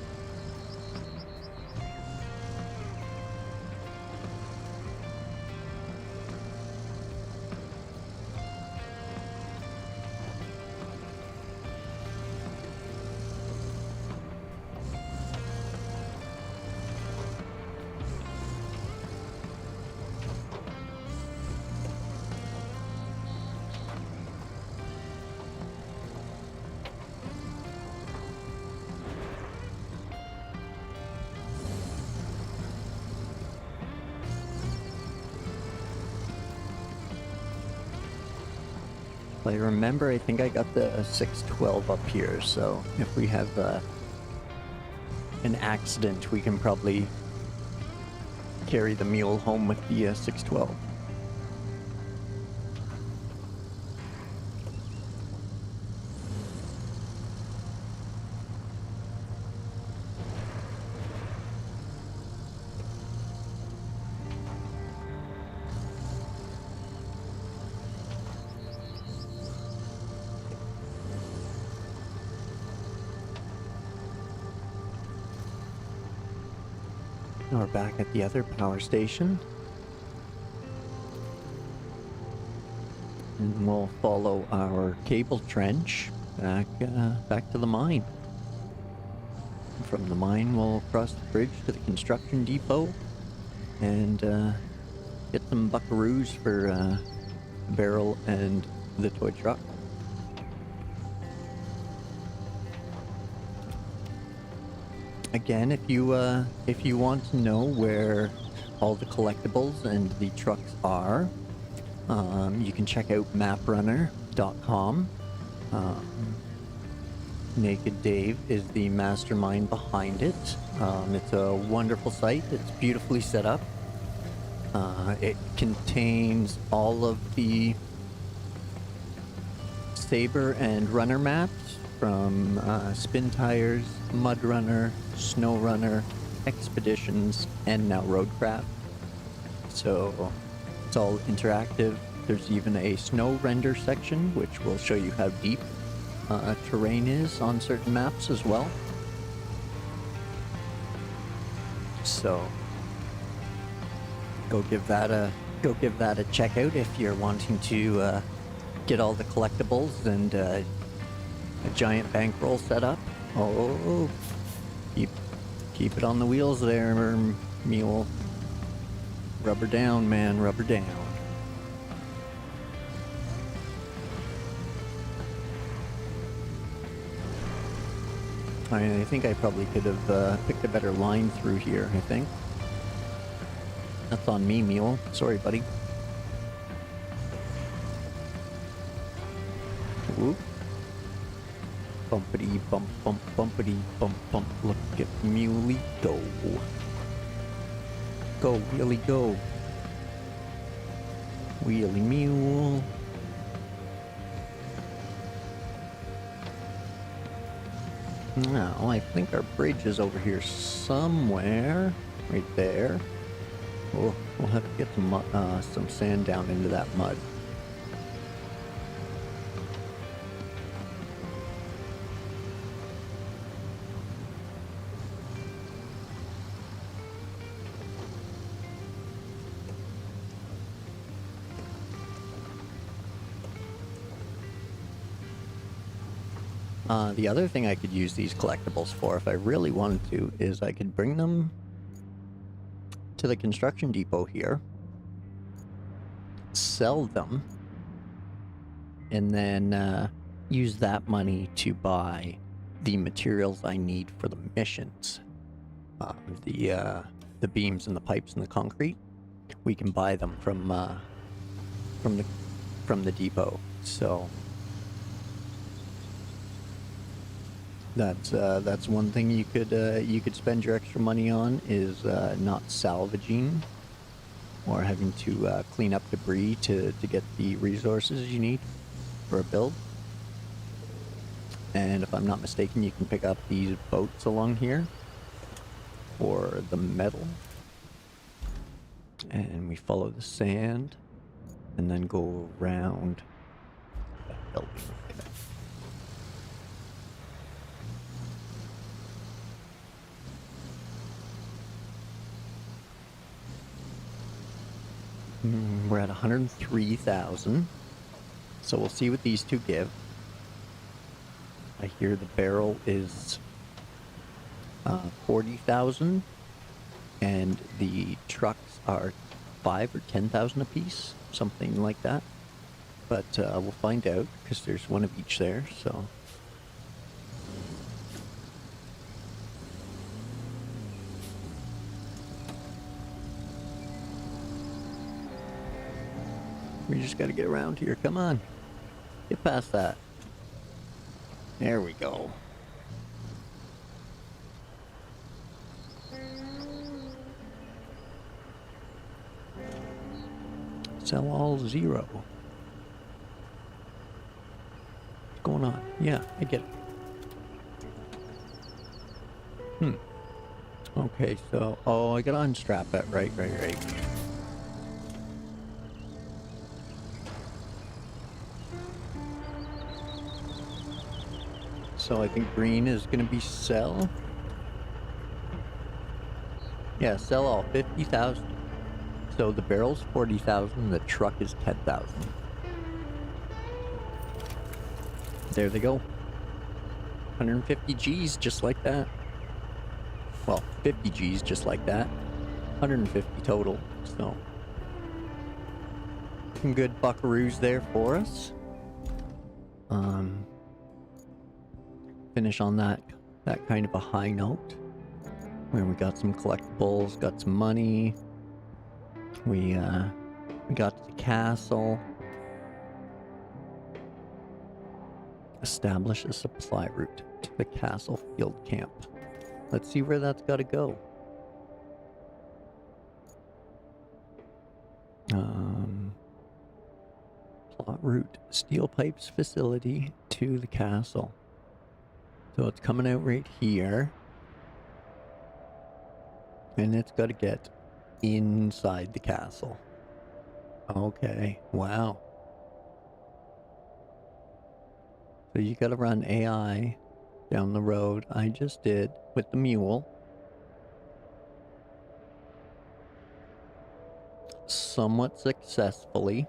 I remember, I think I got the 612 up here, so if we have an accident, we can probably carry the mule home with the 612. We're back at the other power station. And we'll follow our cable trench back to the mine. From the mine, we'll cross the bridge to the construction depot and get some buckaroos for the barrel and the toy truck. Again, if you want to know where all the collectibles and the trucks are, you can check out maprunner.com. Naked Dave is the mastermind behind it. It's a wonderful site. It's beautifully set up. It contains all of the Saber and Runner maps from Spin Tires, Mud Runner, Snow Runner, Expeditions, and now Roadcraft. So it's all interactive. There's even a snow render section, which will show you how deep terrain is on certain maps as well. So go give that a check out if you're wanting to get all the collectibles and a giant bankroll set up. Oh, keep it on the wheels there, mule. Rubber down, man, rubber down. I think I probably could have picked a better line through here, I think. That's on me, mule. Sorry, buddy. Whoop. Bumpity bump bump bumpity bump bump. Look at Muley go. Go, wheelie go. Wheelie mule. Now, I think our bridge is over here somewhere. Right there. We'll have to get some sand down into that mud. The other thing I could use these collectibles for, if I really wanted to, is I could bring them to the construction depot here, sell them, and then use that money to buy the materials I need for the missions. The beams and the pipes and the concrete, we can buy them from the depot. So that's one thing you could spend your extra money on, is not salvaging or having to clean up debris to get the resources you need for a build. And if I'm not mistaken, you can pick up these boats along here for the metal. And we follow the sand and then go around that building. We're at 103,000. So we'll see what these two give. I hear the barrel is 40,000, and the trucks are 5 or 10,000 a piece, something like that. But we'll find out because there's one of each there. So. We just got to get around here. Come on. Get past that. There we go. Sell all 0. What's going on? Yeah, I get it. Okay, so... Oh, I gotta unstrap that. Right. So I think green is going to be sell. Yeah, sell all 50,000. So the barrel's 40,000, the truck is 10,000. There they go. 150 G's just like that. Well, 50 G's just like that. 150 total, so. Some good buckaroos there for us. Finish on that kind of a high note, where we got some collectibles, got some money. We got to the castle. Establish a supply route to the castle field camp. Let's see where that's got to go. Plot route, steel pipes facility to the castle. So it's coming out right here. And it's got to get inside the castle. Okay, wow. So you got to run AI down the road. I just did with the mule. Somewhat successfully.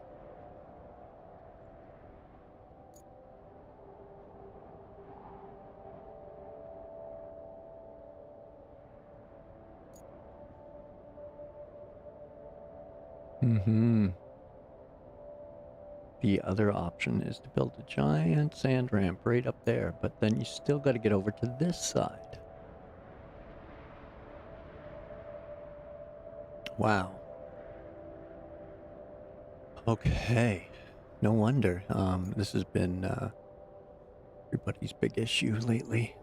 The other option is to build a giant sand ramp right up there, but then you still got to get over to this side. Wow. Okay. No wonder. This has been everybody's big issue lately.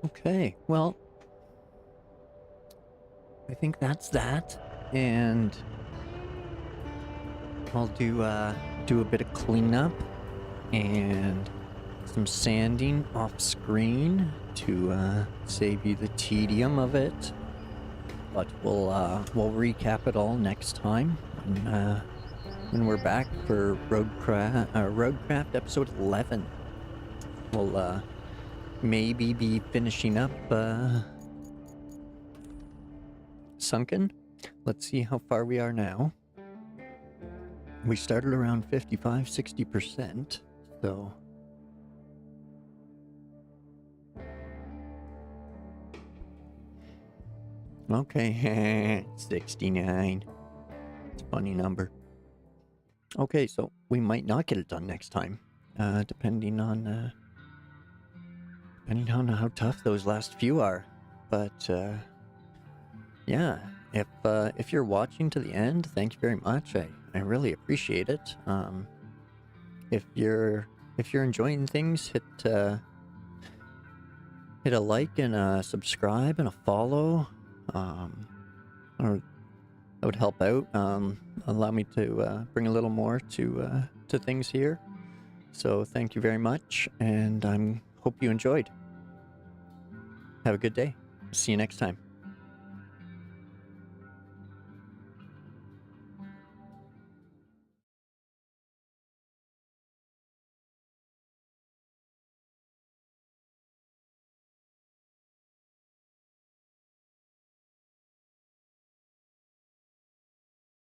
Okay, well, I think that's that, and I'll do a bit of cleanup and some sanding off screen to save you the tedium of it. But we'll recap it all next time when we're back for Roadcraft episode 11. We'll maybe be finishing up Sunken. Let's see how far we are now. We started around 55-60%, so... Okay, 69. It's a funny number. Okay, so we might not get it done next time, depending on how tough those last few are. But yeah, if you're watching to the end, thank you very much. I really appreciate it. If you're enjoying things, hit a like and a subscribe and a follow. Or that would help out. Allow me to bring a little more to things here. So thank you very much, and hope you enjoyed. Have a good day. See you next time.